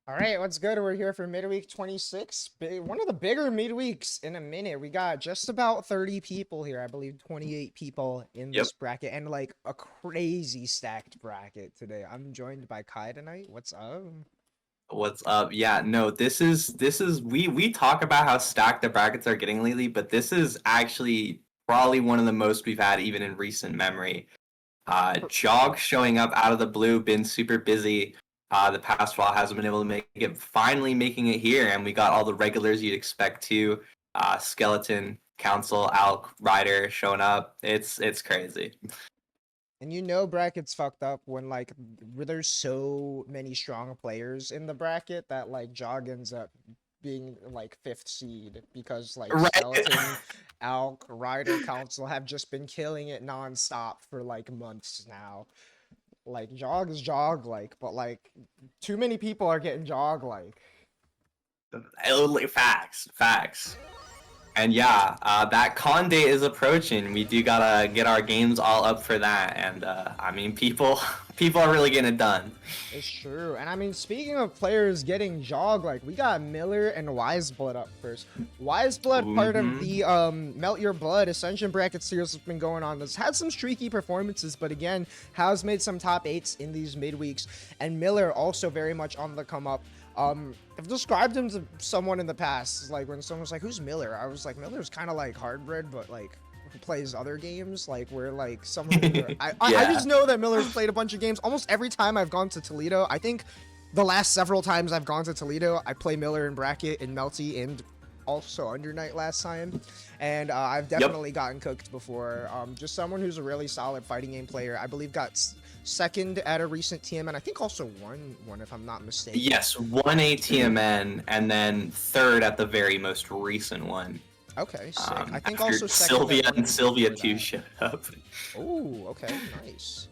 All right, what's good? We're here for midweek 26. One of the bigger midweeks in a minute. We got just about 30 people here. I believe 28 people in Yep. this bracket and like a crazy stacked bracket today. I'm joined by Kai tonight. What's up? What's up? Yeah, no, this is we talk about how stacked the brackets are getting lately, but this is actually probably one of the most we've had even in recent memory. Jog showing up out of the blue, been super busy. The past while hasn't been able to make it, finally making it here, and we got all the regulars you'd expect to. Skeleton, Council, Alk, Ryder showing up. It's crazy. And you know brackets fucked up when like there's so many strong players in the bracket that like Jog ends up being like fifth seed because like Right. Skeleton, Alk, Ryder, Council have just been killing it nonstop for like months now. Like Jog is Jog like, but like too many people are getting Jog like. Facts. And yeah, that con date is approaching. We do gotta get our games all up for that, and I mean, people, people are really getting it done. It's true. And I mean, speaking of players getting Jog, like we got Miller and Wiseblood up first. Wiseblood, part of the Melt Your Blood Ascension bracket series that's been going on. This had some streaky performances, but again, has made some top 8s in these midweeks. And Miller also very much on the come up. I've described him to someone in the past, like when someone was like, "Who's Miller?" I was like, "Miller's kind of like Hardbred, but like who plays other games, like where like someone who, I just know that Miller's played a bunch of games. Almost every time I've gone to Toledo, I think the last several times I've gone to Toledo, I play Miller in bracket and Melty and also Under Night last time, and I've definitely gotten cooked before. Just someone who's a really solid fighting game player. I believe got second at a recent TMN. I think also won one if I'm not mistaken. Yes, won a TMN and then third at the very most recent one. Okay, sick. I think After also second Sylvia at one and Sylvia before 2 that. showed up. Oh, okay, nice.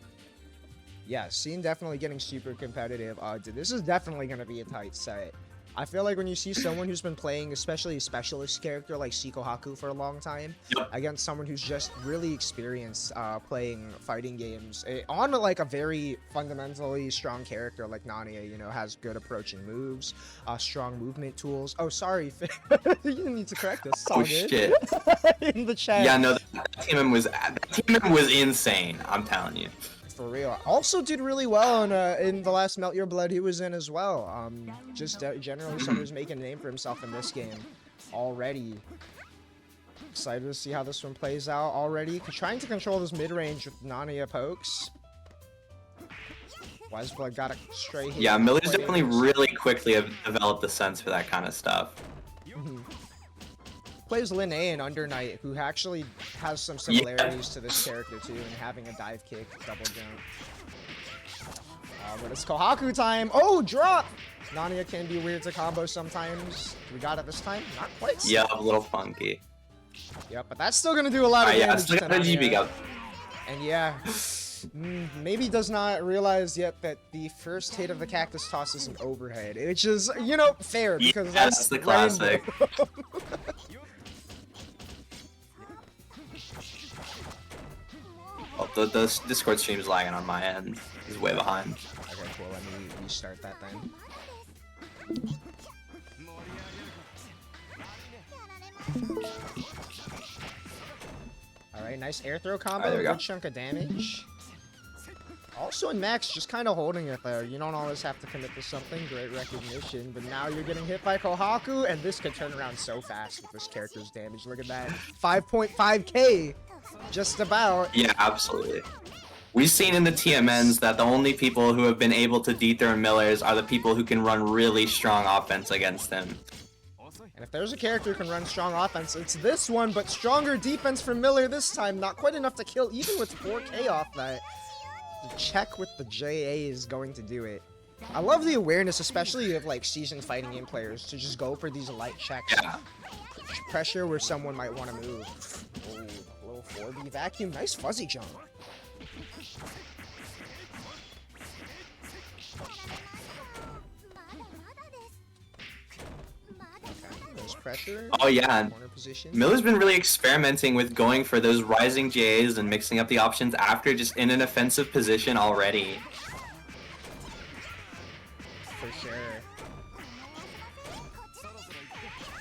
Yeah, scene definitely getting super competitive. Dude, this is definitely gonna be a tight set. I feel like when you see someone who's been playing, especially a specialist character like Siko Haku for a long time, Yep. against someone who's just really experienced playing fighting games on like a very fundamentally strong character like Nania, you know, has good approaching moves, strong movement tools. Oh, sorry, you didn't need to correct us. It's all Oh good. shit. In the chat. Yeah, no, that TMN was insane. I'm telling you. For real. Also did really well in the last Melt Your Blood he was in as well. Just generally someone who's making a name for himself in this game already. Excited to see how this one plays out already. Trying to control this mid-range with Nania pokes. Wiseblood got it straight here. Yeah, Miller's definitely really quickly have developed the sense for that kind of stuff. Plays Linnae in Under Night, who actually has some similarities to this character too, and having a dive kick, double jump. But it's Kohaku time. Oh, drop! Nania can be weird to combo sometimes. We got it this time? Not quite. Yeah, a little funky. Yep, but that's still gonna do a lot of Yeah, damage still to got a GB Nania. up. And yeah, maybe does not realize yet that the first hit of the cactus toss is an overhead, which is, you know, fair because Yeah, that's the classic. Oh, the Discord stream is lagging on my end. It's way behind. Okay, cool. Let me restart that then. Alright, nice air throw combo. there we go. Good chunk of damage. Also in Max, just kind of holding it there. You don't always have to commit to something. Great recognition. But now you're getting hit by Kohaku, and this could turn around so fast with this character's damage. Look at that. 5.5k. Just about. Yeah, absolutely. We've seen in the TMNs that the only people who have been able to dethrone Millers are the people who can run really strong offense against him. And if there's a character who can run strong offense, it's this one, but stronger defense from Miller this time. Not quite enough to kill, even with 4k off that. The check with the JA is going to do it. I love the awareness, especially of like seasoned fighting game players, to just go for these light checks. Yeah. Pressure where someone might want to move. Oh, a little 4B vacuum. Nice fuzzy jump. There's pressure. Oh yeah, Corner position. Miller's been really experimenting with going for those rising JAs and mixing up the options after just in an offensive position already. sure.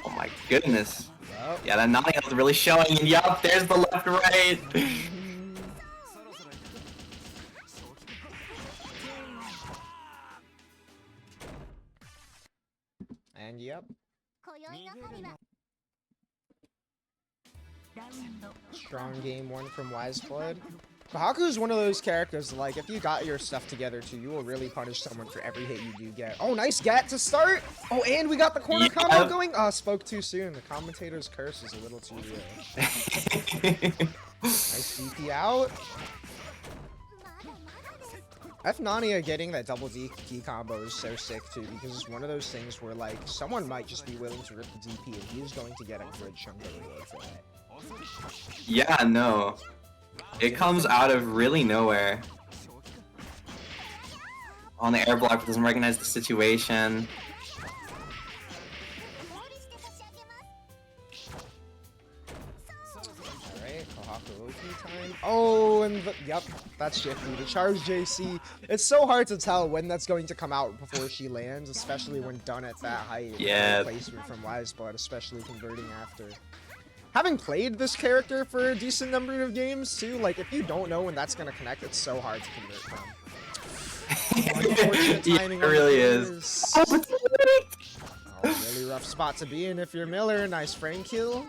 Oh my goodness. Yep. Yeah, that Nani was really showing, and yup, there's the left right. And yep. Strong game one from Wiseblood. Kohaku is one of those characters, like, if you got your stuff together too, you will really punish someone for every hit you do get. Oh, nice get to start! Oh, and we got the corner combo going! Spoke too soon. The commentator's curse is a little too real. Nice DP out. F Nania getting that double DP combo is so sick too, because it's one of those things where, like, someone might just be willing to rip the DP and he is going to get a good chunk of reward for that. Yeah, no. It comes out of really nowhere. On the air block, doesn't recognize the situation. Alright, Kohaku OP time. Oh, and yep, that's Shifty. The charge JC. It's so hard to tell when that's going to come out before she lands, especially when done at that height. Yeah. Placement from Wiseblood, especially converting after. Having played this character for a decent number of games too, like, if you don't know when that's gonna connect, it's so hard to convert from. Unfortunate timing. Yeah, it really is. Oh, really rough spot to be in if you're Miller. Nice frame kill.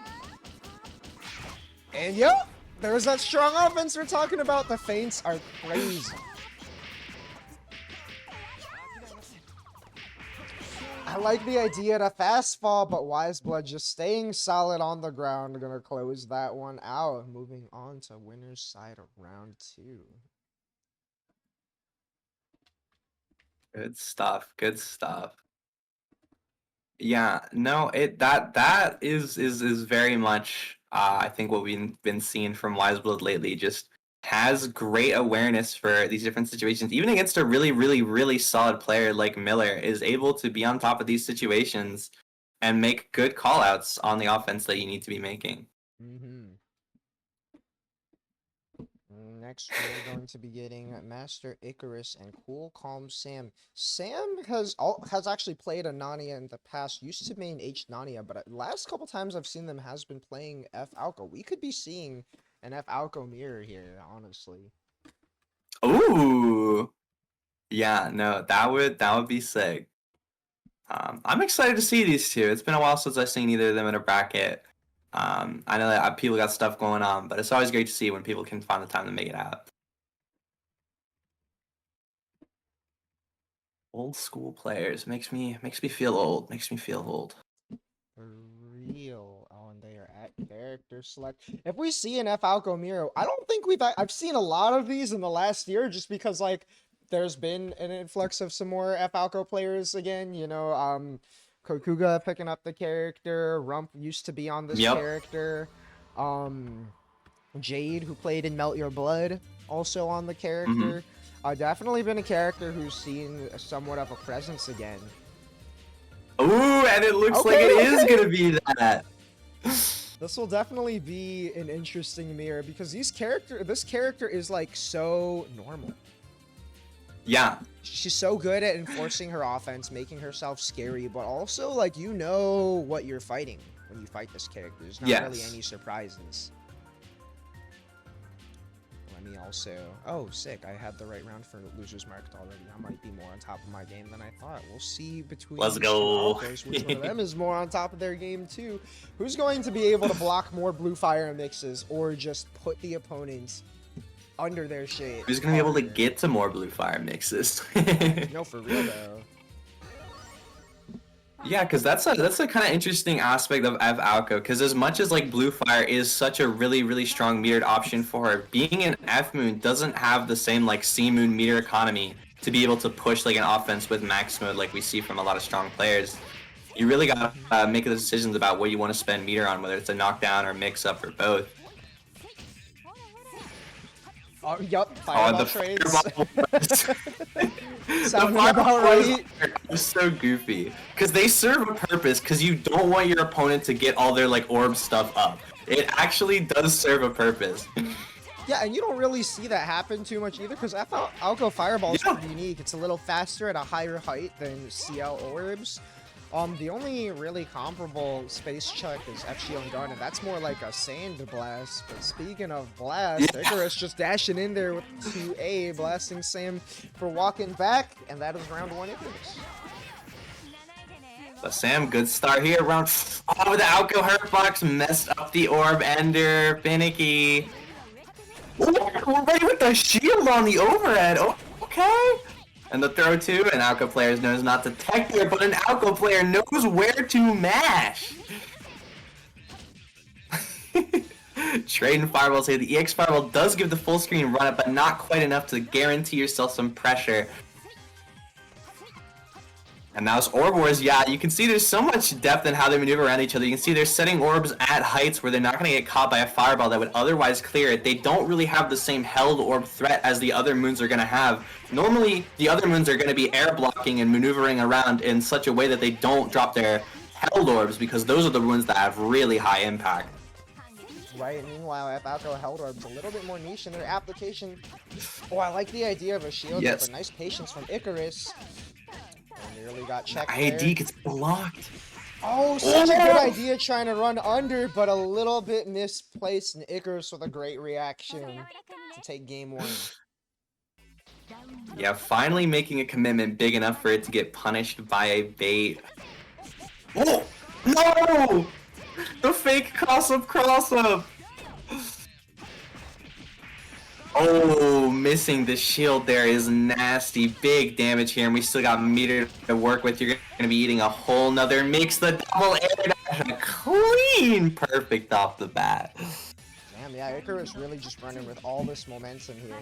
And yep, there's that strong offense we're talking about. The feints are crazy. I like the idea of a fast fall, but Wiseblood just staying solid on the ground. Gonna close that one out. Moving on to winner's side of round 2. Good stuff. Good stuff. Yeah, no, that is very much I think what we've been seeing from Wiseblood lately. Just has great awareness for these different situations. Even against a really solid player like Miller, is able to be on top of these situations and make good call-outs on the offense that you need to be making. Next, we're going to be getting Master Icarus and Cool Calm Sam. Sam has actually played a Nania in the past. Used to main H Nania, but last couple times I've seen them has been playing F Alco. We could be seeing an F Alco mirror here, honestly. Ooh, yeah, no, that would be sick. I'm excited to see these two. It's been a while since I've seen either of them in a bracket. I know that people got stuff going on, but it's always great to see when people can find the time to make it out. Old school players makes me feel old. Makes me feel old. For real. Oh, and they are at character select. If we see an F Alco Miro, I don't think I've seen a lot of these in the last year, just because, like, there's been an influx of some more F Alco players again. You know, Kokuga picking up the character. Rump used to be on this character. Jade, who played in Melt Your Blood, also on the character. Definitely been a character who's seen somewhat of a presence again. Ooh, and it looks like it is gonna be that. This will definitely be an interesting mirror, because this character is, like, so normal. Yeah. She's so good at enforcing her offense, making herself scary, but also, like, you know what you're fighting when you fight this character. There's not really any surprises. Let me also... Oh, sick. I had the right round for Losers Market already. I might be more on top of my game than I thought. We'll see between Let's go. Which one of them is more on top of their game, too. Who's going to be able to block more blue fire mixes, or just put the opponents under their shade? Who's gonna be able to get to more blue fire mixes? No, for real though. Yeah, because that's a kind of interesting aspect of F Alco. Because as much as, like, blue fire is such a really strong metered option for her, being an F Moon doesn't have the same, like, C Moon meter economy to be able to push, like, an offense with max mode like we see from a lot of strong players. You really gotta make the decisions about what you want to spend meter on, whether it's a knockdown or mix up or both. Yup, fireball trades. The fireball right. Is so goofy, because they serve a purpose, because you don't want your opponent to get all their, like, orb stuff up. It actually does serve a purpose. Yeah, and you don't really see that happen too much either, because Alco Fireball is pretty unique. It's a little faster at a higher height than CL Orbs. The only really comparable space check is FG on gun, and that's more like a sand blast. But speaking of blast, Icarus just dashing in there with 2A, blasting Sam for walking back, and that is round 1 Icarus. So Sam, good start here. Round the Alco Hurtbox messed up the orb ender. Finicky. Ooh, we're ready with the shield on the overhead. Oh, okay. And the throw too. An Alco player knows not to tech there, but an Alco player knows where to mash. Trading fireballs here. The EX fireball does give the full screen run up, but not quite enough to guarantee yourself some pressure. And now it's Orb Wars. Yeah, you can see there's so much depth in how they maneuver around each other. You can see they're setting orbs at heights where they're not going to get caught by a fireball that would otherwise clear it. They don't really have the same held orb threat as the other moons are going to have. Normally, the other moons are going to be air blocking and maneuvering around in such a way that they don't drop their held orbs, because those are the ones that have really high impact. Right, meanwhile, Alco held orbs a little bit more niche in their application. Oh, I like the idea of a shield, but nice patience from Icarus. Nearly got checked AD there. gets blocked. Oh, such a good idea trying to run under, but a little bit misplaced, and Icarus with a great reaction to take game 1. Yeah, finally making a commitment big enough for it to get punished by a bait. Oh! No! The fake cross-up! Oh, missing the shield there is nasty. Big damage here, and we still got meter to work with. You're gonna be eating a whole nother mix. The double air dash, clean, perfect off the bat. Damn, yeah, Icarus really just running with all this momentum here.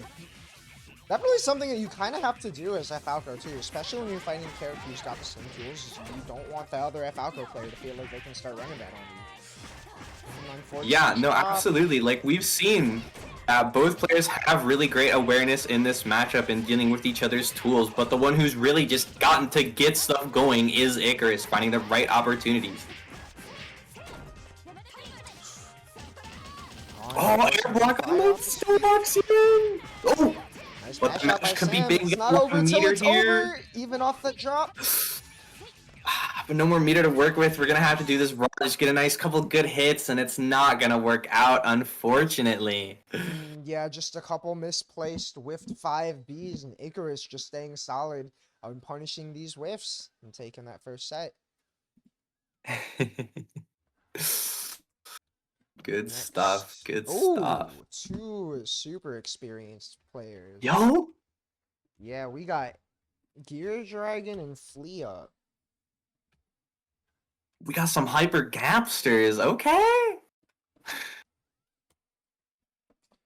Definitely something that you kind of have to do as Falco too, especially when you're fighting a character who's got the same tools. You don't want the other Falco player to feel like they can start running that on you. Yeah, no, absolutely. Like, we've seen both players have really great awareness in this matchup and dealing with each other's tools, but the one who's really just gotten to get stuff going is Icarus, finding the right opportunities. Oh, air block on the Starbucks even! Oh! Nice But the match could be big. It's not over until it's over, even off the drop. But no more meter to work with. We're gonna have to do this raw, just get a nice couple good hits, and it's not gonna work out, unfortunately. Yeah, just a couple misplaced whiffed 5Bs, and Icarus just staying solid on punishing these whiffs and taking that first set. Good stuff. Good stuff. Two super experienced players. Yo! Yeah, we got Gear Dragon and Flea up. We got some hyper gapsters, okay?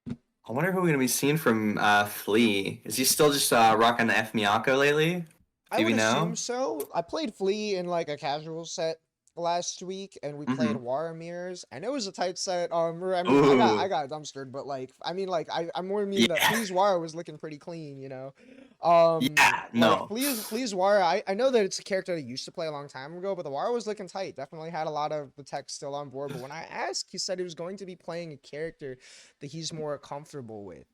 I wonder who we're gonna be seeing from Flea. Is he still just rocking the F Miyako lately? I would assume so. I played Flea in like a casual set last week, and we played War Mirrors, and it was a tight set. I mean, I got dumpstered, but like, I mean, like, I more mean that Flea's War was looking pretty clean, you know. Flea's War, I know that it's a character I used to play a long time ago, but the War was looking tight. Definitely had a lot of the tech still on board, but when I asked, he said he was going to be playing a character that he's more comfortable with.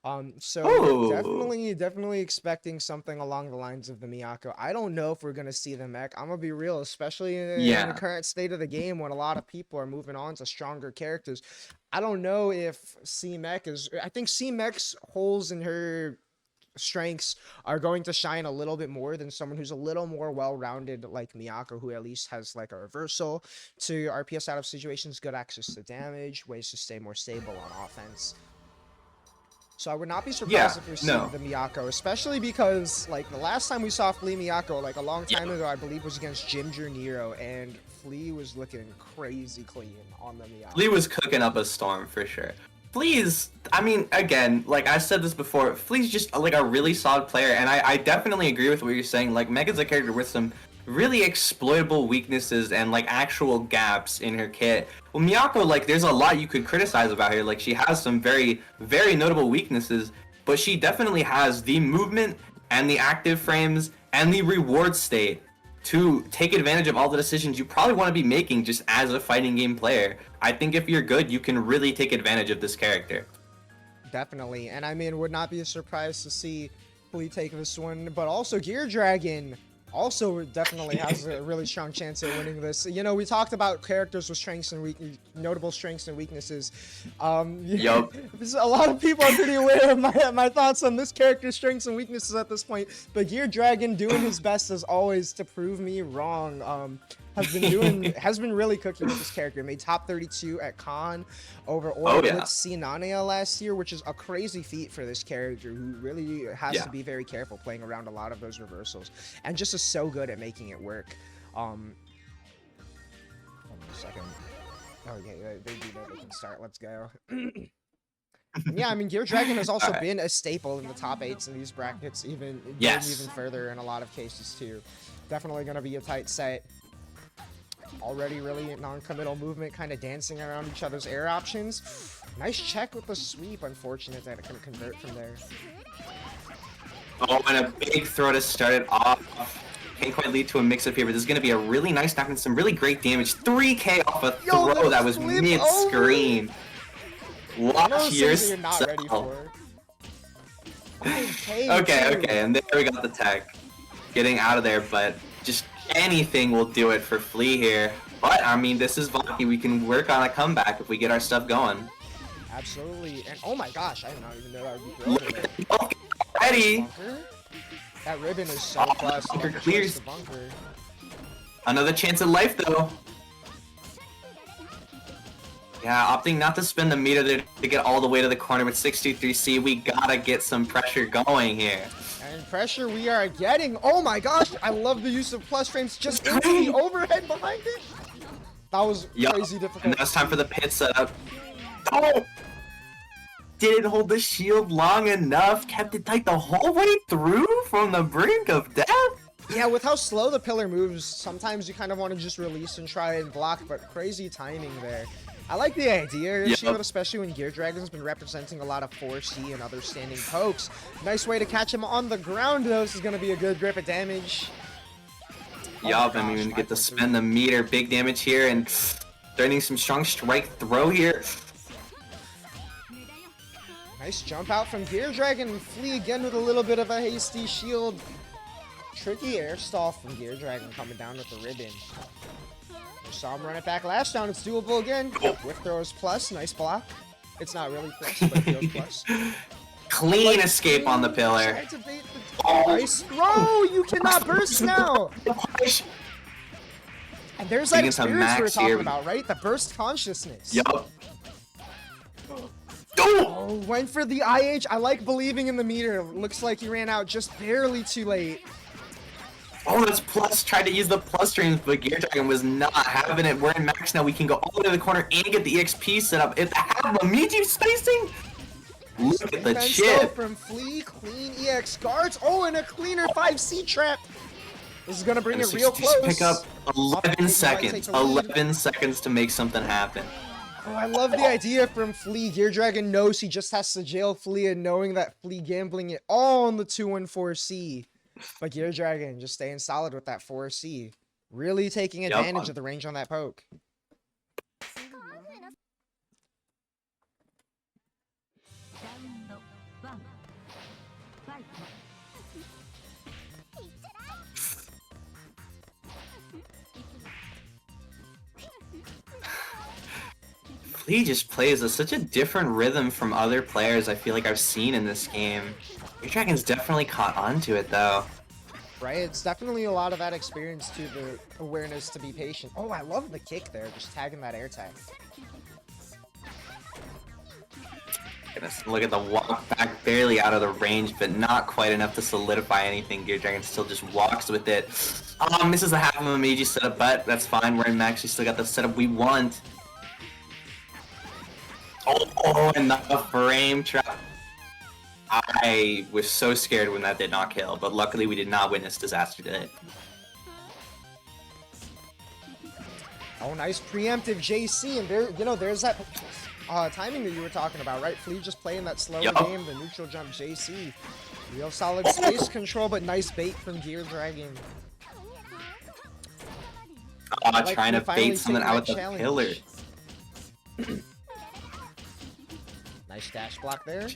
Definitely expecting something along the lines of the Miyako. I don't know if we're gonna see the mech. I'm gonna be real, especially in the current state of the game when a lot of people are moving on to stronger characters. I don't know if C-Mech is. I think C-Mech's holes in her strengths are going to shine a little bit more than someone who's a little more well-rounded like Miyako, who at least has like a reversal to RPS out of situations, good access to damage, ways to stay more stable on offense. So I would not be surprised if we're seeing the Miyako, especially because, like, the last time we saw Flea Miyako, like, a long time ago, I believe, was against Ginger Nero, and Flea was looking crazy clean on the Miyako. Flea was cooking up a storm, for sure. Flea's, I mean, again, like, I said this before, Flea's just, like, a really solid player, and I definitely agree with what you're saying. Like, Megan's a character with some really exploitable weaknesses and like actual gaps in her kit. Well, Miyako, like, there's a lot you could criticize about her. Like, she has some very notable weaknesses, but she definitely has the movement and the active frames and the reward state to take advantage of all the decisions you probably want to be making just as a fighting game player. I think if you're good, you can really take advantage of this character. definitely. And I mean, would not be a surprise to see Flea take this one, but also Gear Dragon also definitely has a really strong chance at winning this. You know, we talked about characters with strengths and notable strengths and weaknesses. Yup. A lot of people are pretty aware of my thoughts on this character's strengths and weaknesses at this point, but Gear Dragon doing his best as always to prove me wrong. Has been really cooking with this character. Made top 32 at Con over Blitz Nania last year, which is a crazy feat for this character who really has to be very careful playing around a lot of those reversals and just is so good at making it work. Hold on a second. Oh yeah, they do know they can start. Let's go. Yeah, I mean, Gear Dragon has also been a staple in the top 8s in these brackets, even further in a lot of cases too. Definitely going to be a tight set. Already really non-committal movement, kind of dancing around each other's air options. Nice check with the sweep. Unfortunate that it couldn't convert from there. Oh, and a big throw to start it off. Can't quite lead to a mix-up here, but this is going to be a really nice knock and some really great damage. 3K off a throw that was mid-screen. Watch yourself. You're not ready for. Okay, and there we got the tech. Getting out of there, but just anything will do it for Flea here. But, I mean, this is Vaki. We can work on a comeback if we get our stuff going. Absolutely. And, oh my gosh, I did not even know that would be good. Look, ready. That ribbon is so plus. Bunker clears. The bunker. Another chance at life, though. Yeah, opting not to spend the meter there to get all the way to the corner with 63C. We gotta get some pressure going here. And pressure we are getting. Oh my gosh, I love the use of plus frames just into the overhead behind it. That was crazy difficult. And now it's time for the pit setup. Oh! Didn't hold the shield long enough. Kept it tight the whole way through from the brink of death. Yeah, with how slow the pillar moves, sometimes you kind of want to just release and try and block, but crazy timing there. I like the idea of shield, especially when Gear Dragon's been representing a lot of 4C and other standing pokes. Nice way to catch him on the ground, though. This is going to be a good grip of damage. Yup, I mean, we get to spend the meter. Big damage here, and threatening some strong strike throw here. Nice jump out from Gear Dragon and Flea again with a little bit of a hasty shield. Tricky air stall from Gear Dragon coming down with the ribbon. We saw him run it back last round. It's doable again. Whiff throws plus. Nice block. It's not really plus, but it feels plus. Clean escape on the pillar. Nice throw! You cannot burst now! And there's that experience we were talking about, right? The burst consciousness. Yup. Oh, went for the IH. I like believing in the meter. Looks like he ran out just barely too late. Oh, that's plus. Tried to use the plus streams, but Gear Dragon was not having it. We're in max now. We can go all the way to the corner and get the EXP set up. It had Momiji spacing. Look at the chip. From Flea, clean EX guards. Oh, and a cleaner 5C trap. This is going to bring it real close. Pick up 11 seconds. 11 seconds to make something happen. Oh, I love the idea from Flea. Gear Dragon knows he just has to jail Flea, and knowing that Flea gambling it all on the 214C. But Gear Dragon just staying solid with that 4C. Really taking advantage of the range on that poke. Flea just plays such a different rhythm from other players I feel like I've seen in this game. Gear Dragon's definitely caught on to it, though. Right, it's definitely a lot of that experience to the awareness to be patient. Oh, I love the kick there, just tagging that air tag. Look at the walk back, barely out of the range, but not quite enough to solidify anything. Gear Dragon still just walks with it. Misses a half of a Meiji setup, but that's fine. We're in max, we still got the setup we want. Oh, and the frame trap. I was so scared when that did not kill, but luckily we did not witness disaster today. Oh, nice preemptive JC, and there, you know, there's that timing that you were talking about, right? Flea just playing that slower game, the neutral jump JC. Real solid space control, but nice bait from Gear Dragon. Trying to bait something out with the pillar. Nice Nice dash block there.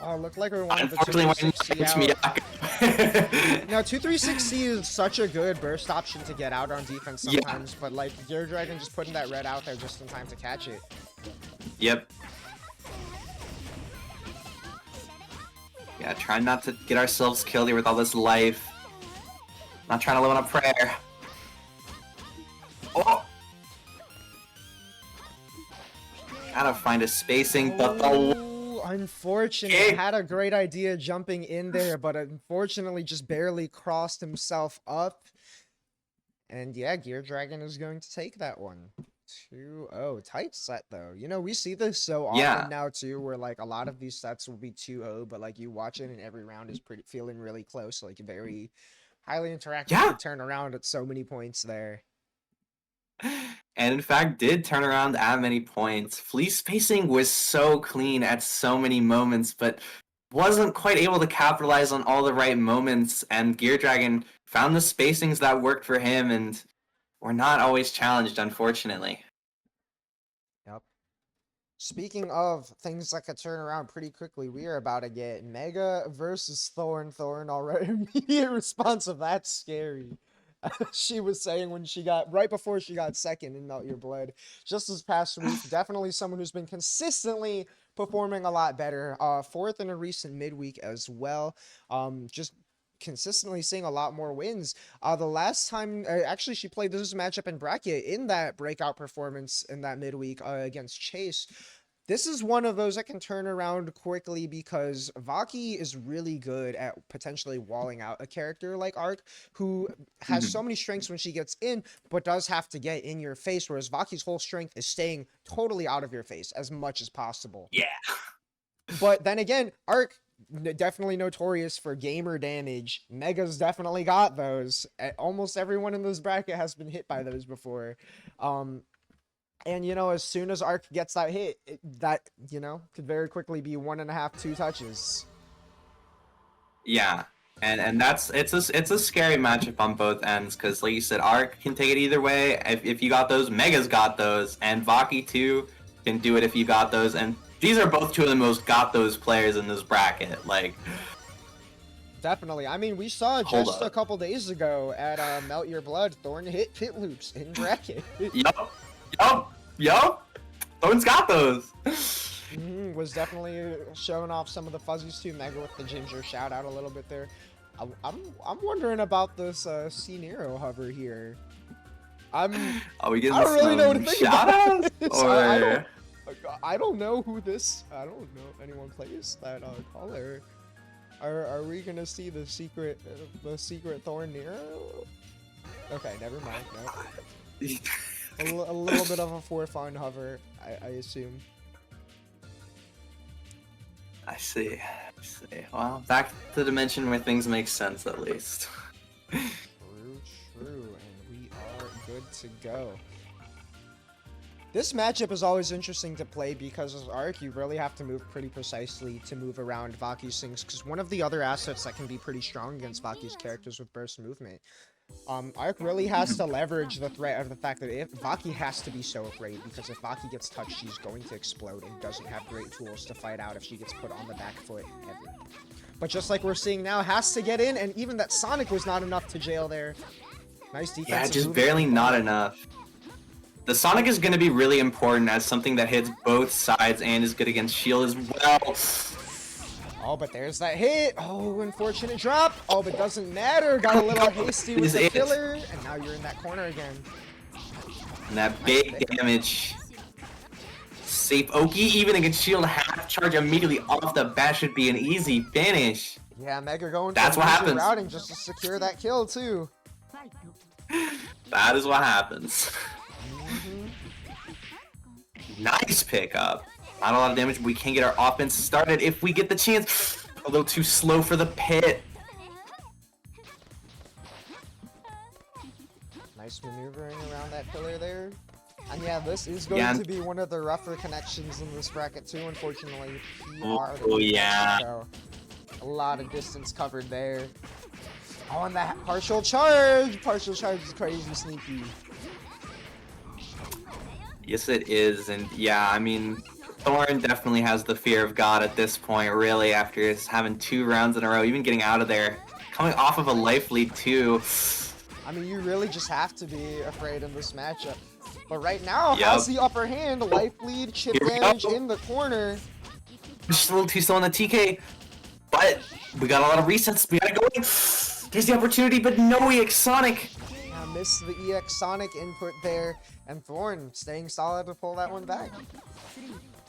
Oh, looked like we wanted the Unfortunately, 236C out. Now, 236C is such a good burst option to get out on defense sometimes, but like Gear Dragon just putting that red out there just in time to catch it. Yep. Yeah, trying not to get ourselves killed here with all this life. Not trying to live on a prayer. Oh! Gotta find a spacing, but the... Unfortunate. Okay. Had a great idea jumping in there, but unfortunately just barely crossed himself up. And yeah, Gear Dragon is going to take that one. 2-0. Tight set, though. You know, we see this so often now, too, where, like, a lot of these sets will be 2-0, but, like, you watch it and every round is feeling really close. Like, very highly interactive turn around at so many points there. And in fact, did turn around at many points. Flea spacing was so clean at so many moments, but wasn't quite able to capitalize on all the right moments. And Gear Dragon found the spacings that worked for him, and were not always challenged, unfortunately. Yep. Speaking of things that could turn around pretty quickly, we are about to get Mega versus Thorn. Thorn already immediate response of that's scary. She was saying when she got right before she got second in Melt Your Blood just this past week. Definitely someone who's been consistently performing a lot better. Fourth in a recent midweek as well. Just consistently seeing a lot more wins. The last time actually she played this matchup in bracket in that breakout performance in that midweek against Chase. This is one of those that can turn around quickly because Vaki is really good at potentially walling out a character like Arc, who has so many strengths when she gets in, but does have to get in your face, whereas Vaki's whole strength is staying totally out of your face as much as possible. Yeah. But then again, Arc, definitely notorious for gamer damage. Mega's definitely got those. Almost everyone in this bracket has been hit by those before. And, you know, as soon as Arc gets that hit, that, you know, could very quickly be 1.5, 2 touches. Yeah, and that's it's a scary matchup on both ends because, like you said, Arc can take it either way. If you got those, Mega's got those, and Vaki too can do it if you got those. And these are both two of the most got those players in this bracket. Like, definitely. I mean, we saw just a couple days ago at Melt Your Blood, Thorn hit pit loops in bracket. Yup. Thorn's got those. Was definitely showing off some of the fuzzies too. Mega with the ginger shout out a little bit there. I'm wondering about this C Nero hover here. I don't really know what to think about this. I don't know who this. I don't know if anyone plays that color. Are we gonna see the secret Thorn Nero? Okay, never mind. No. A little bit of a for fun hover, I assume. I see. Well, back to the dimension where things make sense, at least. True, and we are good to go. This matchup is always interesting to play because as Arc, you really have to move pretty precisely to move around Vaki's things, because one of the other assets that can be pretty strong against Vaki's characters with burst movement. Arc really has to leverage the threat of the fact that if Vaki has to be so great, because if Vaki gets touched, she's going to explode and doesn't have great tools to fight out if she gets put on the back foot ever. But just like we're seeing now, has to get in, and even that Sonic was not enough to jail there. Nice defense. Yeah, just barely not enough. The Sonic is going to be really important as something that hits both sides and is good against shield as well. Oh, but there's that hit. Oh, unfortunate drop. Oh, but doesn't matter. Got a little hasty with the killer, and now you're in that corner again. And that big damage. Safe Oki, even against shield, half charge immediately off the bat should be an easy finish. Yeah, Mega going That's what happens. Routing just to secure that kill, too. That is what happens. Nice pickup. Not a lot of damage, but we can get our offense started if we get the chance. A little too slow for the pit. Nice maneuvering around that pillar there. And yeah, this is going to be one of the rougher connections in this bracket too, unfortunately. Yeah. So, a lot of distance covered there. Oh, and that partial charge! Partial charge is crazy sneaky. Yes, it is, and yeah, I mean, Thorn definitely has the fear of God at this point, really, after having 2 rounds in a row, even getting out of there, coming off of a life lead too. I mean, you really just have to be afraid in this matchup. But right now, has Yep. the upper hand, life lead, chip Here we damage go. in the corner. Just a little too slow on the TK, but we got a lot of resets. We gotta go in. There's the opportunity, but no EX Sonic. Yeah, missed the EX Sonic input there, and Thorn staying solid to pull that one back.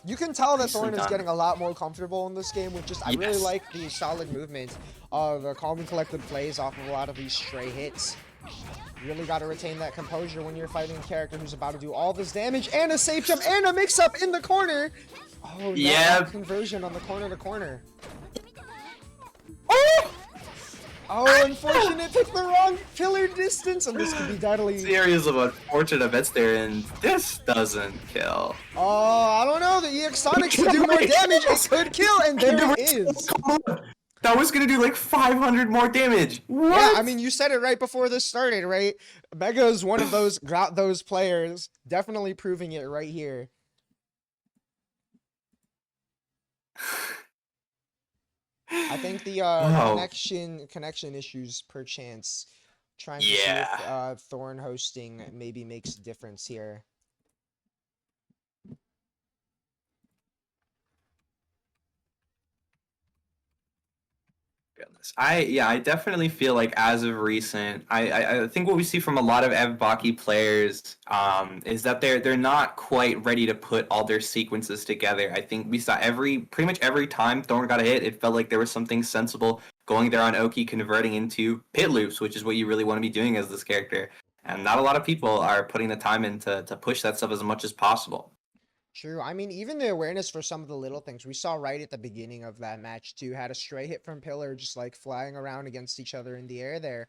You can tell that Nicely Thorn is done. getting a lot more comfortable in this game with just, I really Yes. like the solid movement, the calm and collected plays off of a lot of these stray hits. You really got to retain that composure when you're fighting a character who's about to do all this damage, and a safe jump, and a mix-up in the corner! Oh, Yeah. that conversion on the corner to corner. Oh! Oh, unfortunate, picked the wrong pillar distance, and this could be deadly. Series of unfortunate events there, and this doesn't kill. Oh, I don't know, the EX Sonics to do more damage, it could kill, and there it is. That was gonna do like 500 more damage. What? Yeah, I mean, you said it right before this started, right? Mega is one of those players, definitely proving it right here. I think the connection issues per chance. Trying to see if Thorn hosting maybe makes a difference here. Goodness. I definitely feel like as of recent, I think what we see from a lot of MBAACC players is that they're not quite ready to put all their sequences together. I think we saw pretty much every time Thorn got a hit, it felt like there was something sensible going there on Oki, converting into pit loops, which is what you really want to be doing as this character. And not a lot of people are putting the time in to push that stuff as much as possible. True. I mean, even the awareness for some of the little things we saw right at the beginning of that match too, had a stray hit from Pillar just like flying around against each other in the air there.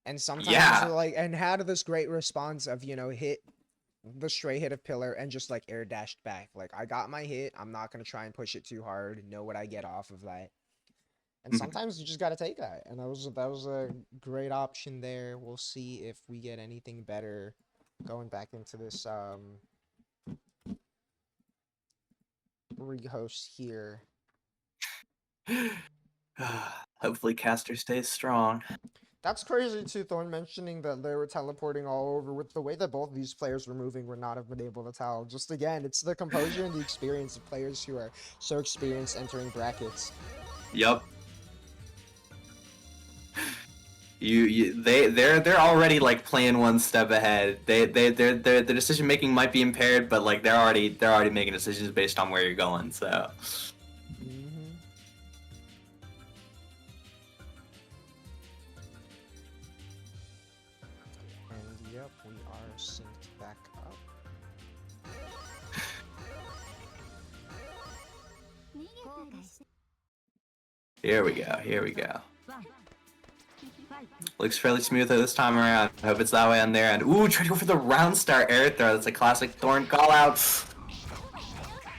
And sometimes like, and had this great response of, you know, hit the stray hit of Pillar and just like air dashed back. Like, I got my hit. I'm not going to try and push it too hard. Know what I get off of that. And sometimes you just got to take that. And that was a great option there. We'll see if we get anything better going back into this, rehost here. Hopefully Caster stays strong. That's crazy too, Thorn mentioning that they were teleporting all over. With the way that both of these players were moving, would not have been able to tell. Just again, it's the composure and the experience of players who are so experienced entering brackets. Yep. They're already like playing one step ahead. Their decision making might be impaired, but like they're already making decisions based on where you're going. So. And yep, we are synced back up. Here we go. Here we go. Looks fairly smooth this time around. I hope it's that way on there. And ooh, try to go for the round star air throw. That's a classic Thorn call out.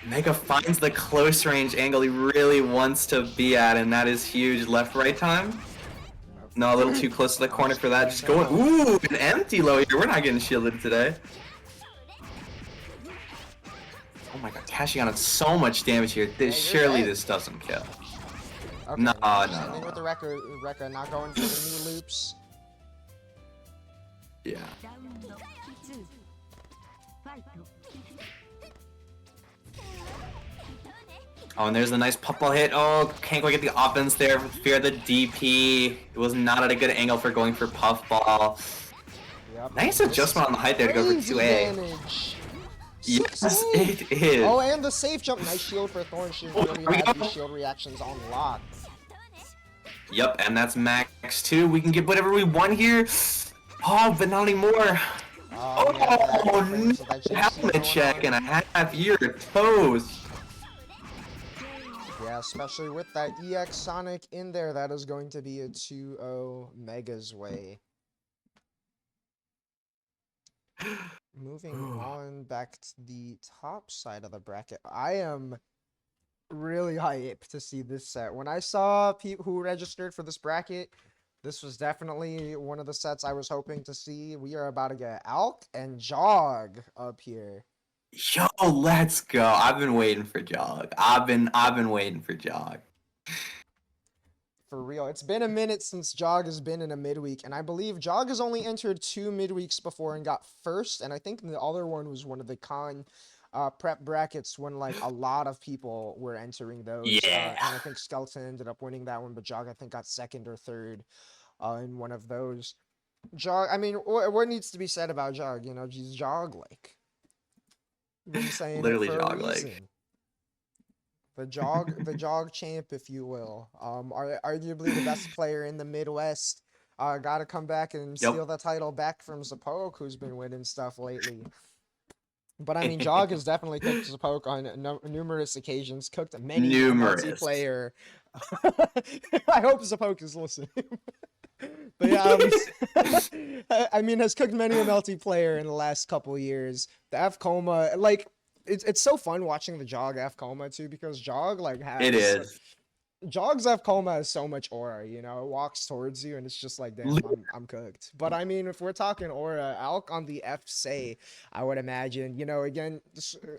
Mega finds the close range angle he really wants to be at, and that is huge. Left right time. No, a little too close to the corner for that. Just going. Ooh, an empty low here. We're not getting shielded today. Oh my god, cashing out on so much damage here. Surely this doesn't kill. Okay, no. With the Rekka not going for the knee loops. Yeah. Oh, and there's a nice puffball hit. Oh, can't quite get the offense there. Fear the DP. It was not at a good angle for going for puffball. Yep. Nice adjustment on the height there to go for 2A. Damage. Yes, it is. Oh, and the safe jump. Nice shield for Thorn. She really had these shield reactions on lock. Yep, and that's max 2. We can get whatever we want here. Oh, but not anymore. Oh, no. Helmet check and a half. You're toast. Yeah, especially with that EX Sonic in there, that is going to be a 2-0 Mega's way. Moving on back to the top side of the bracket, I am really hyped to see this set. When I saw people who registered for this bracket, This was definitely one of the sets I was hoping to see. We are about to get Alk and Jog up here. Yo, let's go. I've been waiting for Jog. I've been waiting for Jog. For real. It's been a minute since Jog has been in a midweek, and I believe Jog has only entered 2 midweeks before and got first, and I think the other one was one of the prep brackets when like a lot of people were entering those. Yeah. And I think Skeleton ended up winning that one, but Jog I think got second or third in one of those. Jog, I mean, what needs to be said about Jog? You know, he's Jog like. Been saying Literally it for Jog a like. reason. The jog champ, if you will. Arguably the best player in the Midwest. Got to come back and steal the title back from Zapoke, who's been winning stuff lately. But I mean, Jog has definitely cooked Zapoke on numerous occasions. Cooked many multiplayer. I hope Zapoke is listening. But yeah, I mean, has cooked many a multiplayer in the last couple years. The F Coma, like. It's so fun watching the Jog F Coma too, because Jog like has Jog's F Coma has so much aura, you know, it walks towards you and it's just like, damn, I'm cooked. But I mean, if we're talking aura, Alk on the F say, I would imagine, you know, again,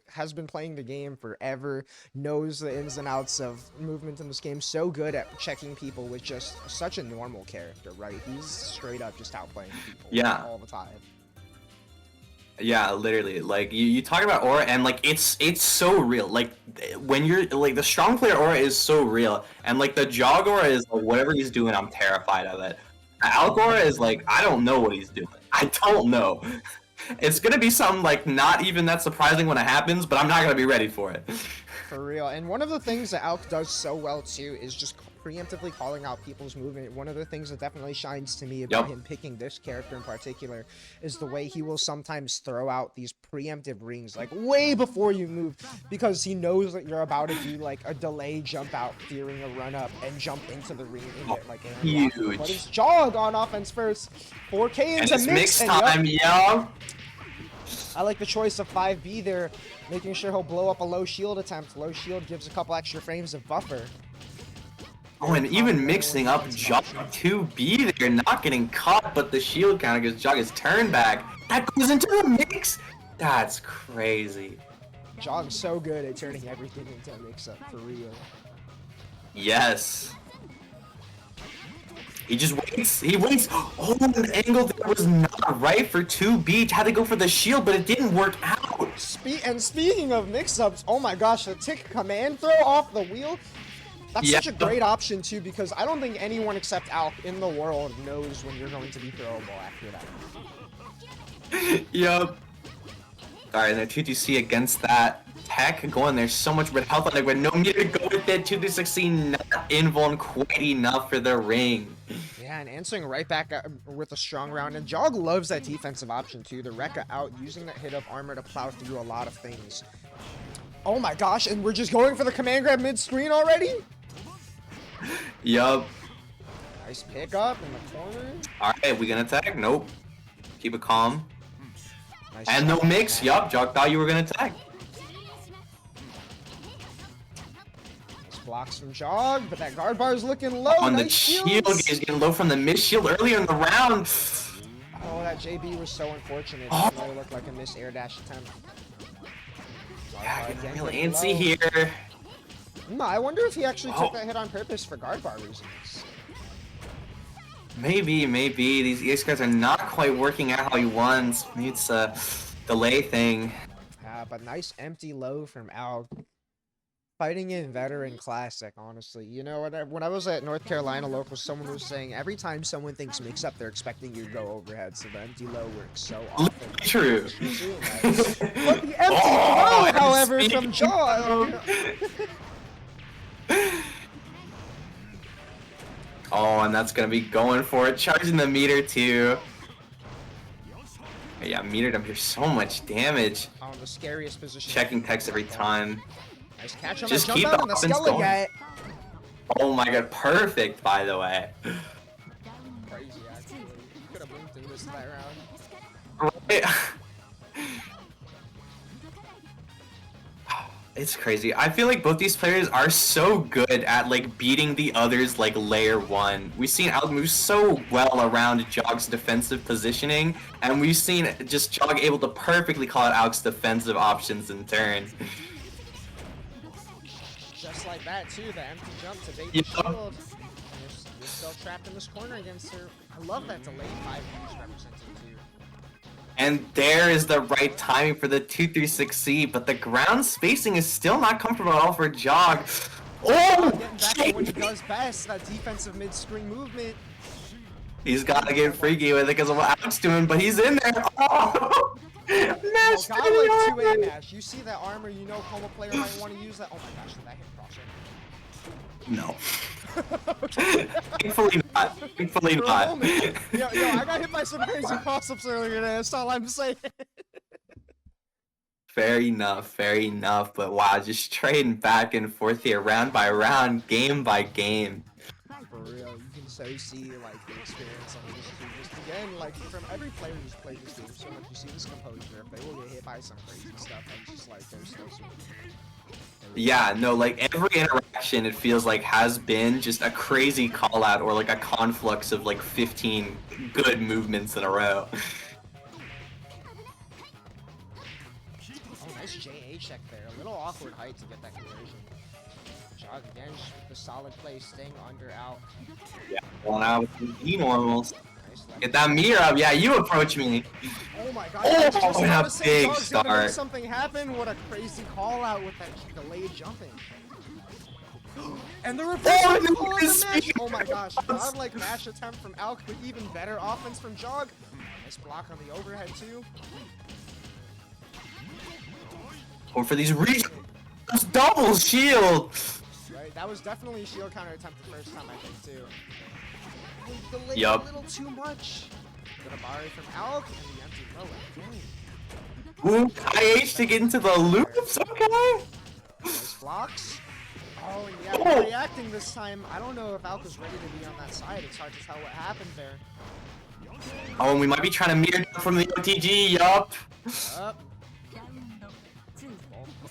has been playing the game forever, knows the ins and outs of movement in this game, so good at checking people with just such a normal character, right? He's straight up just outplaying people all the time. Yeah, literally. Like you talk about aura and like it's so real. Like when you're like the strong player aura is so real, and like the Jog aura is like whatever he's doing, I'm terrified of it. Alk aura is like I don't know what he's doing. I don't know. It's gonna be something like not even that surprising when it happens, but I'm not gonna be ready for it. For real. And one of the things that Alk does so well too is just preemptively calling out people's movement. One of the things that definitely shines to me about him picking this character in particular is the way he will sometimes throw out these preemptive rings like way before you move, because he knows that you're about to do like a delay jump out fearing a run up and jump into the ring and get like a huge. But it's Jog on offense first. 4K into mix time, yo. I like the choice of 5B there, making sure he'll blow up a low shield attempt. Low shield gives a couple extra frames of buffer. Oh, and even mixing up Jog 2B there, not getting caught, but the shield counter gives Jog his turn back. That goes into the mix. That's crazy. Jog's so good at turning everything into a mix-up, for real. Yes. He just waits. He waits. Oh, the angle there was not right for 2B. Had to go for the shield, but it didn't work out. And speaking of mix-ups, oh my gosh, the tick command throw off the wheel. That's such a great option, too, because I don't think anyone except Alk in the world knows when you're going to be throwable after that. Yup. Alright, now 2-2-C against that tech going. There's so much red health on it, but no meter to go with it. 2-2-6 not invuln quite enough for the ring. Yeah, and answering right back with a strong round. And Jog loves that defensive option, too. The Rekka out, using that hit of armor to plow through a lot of things. Oh my gosh, and we're just going for the command grab mid-screen already? Yup. Nice pickup in the corner. Alright, we gonna tag? Nope. Keep it calm. Nice and no mix. Yup, Jog thought you were gonna tag. Nice blocks from Jog, but that guard bar is looking low. On nice the shield is getting low from the mid shield earlier in the round. Oh, that JB was so unfortunate. It really looked like a missed air dash attempt. Yeah, getting real antsy here. No, I wonder if he actually took that hit on purpose for guard bar reasons. Maybe. These EX guys are not quite working out how he wants. Maybe it's a delay thing. But nice empty low from Alk. Fighting in veteran classic, honestly. You know, when I was at North Carolina local, someone was saying every time someone thinks mix up, they're expecting you to go overhead. So the empty low works so often. True. But the empty low, however, from Jog. Oh, and that's gonna be going for it, charging the meter too. Yeah, metered him here so much damage. Oh, the scariest position. Checking text every time. Nice catch on just that keep jump the out and the offense going. Skellige. Oh my god, perfect by the way. Crazy actually. You could have blinked and missed that round. Right. It's crazy. I feel like both these players are so good at like beating the others like layer 1. We've seen Alk move so well around Jog's defensive positioning, and we've seen just Jog able to perfectly call out Alk's defensive options in turn. Just like that too, the empty jump to bait the shield. And you're still trapped in this corner against her. I love that delayed 5 use representing too. And there is the right timing for the 236C, but the ground spacing is still not comfortable at all for Jog. Oh! Getting back to what he does best, that defensive mid-screen movement. He's got to get freaky with it because of what Alk's doing, but he's in there. Oh! Mash God, like 2A mash. You see that armor, you know Coma player might want to use that. Oh my gosh, did that hit crosser? No. Thankfully not. Thankfully not. Yo, I got hit by some crazy cross-ups earlier today, that's all I'm saying. Fair enough, fair enough. But wow, just trading back and forth here, round by round, game by game. For real, you can so see like the experience on this team. Just again, like from every player who's played this game so much, you see this composure. If they will get hit by some crazy stuff, and just like they're still super. Yeah, no, like every interaction it feels like has been just a crazy call out or like a conflux of like 15 good movements in a row. Oh, nice JA check there. A little awkward height to get that conversion. Jog again, the solid play, staying under out. Yeah, going out with the E-normals. Nice Get that mirror up. Yeah, you approach me. Oh my god, Oh, and a big start. Something happened. What a crazy call out with that delayed jumping. And the reverse call in the match. Oh my gosh, godlike mash attempt from Alk, but even better offense from Jog. Nice block on the overhead too. Or for these regions, double shield. Right, that was definitely a shield counter attempt the first time I think too. Delayed Yup. a little too much. Good Abari from Alk and the empty row. Ooh, IH to get into the loops, okay. Nice blocks. Oh, and yeah, Oh. reacting this time. I don't know if Alk was ready to be on that side. It's hard to tell what happened there. Oh, and we might be trying to mirror down from the OTG, yup. Up.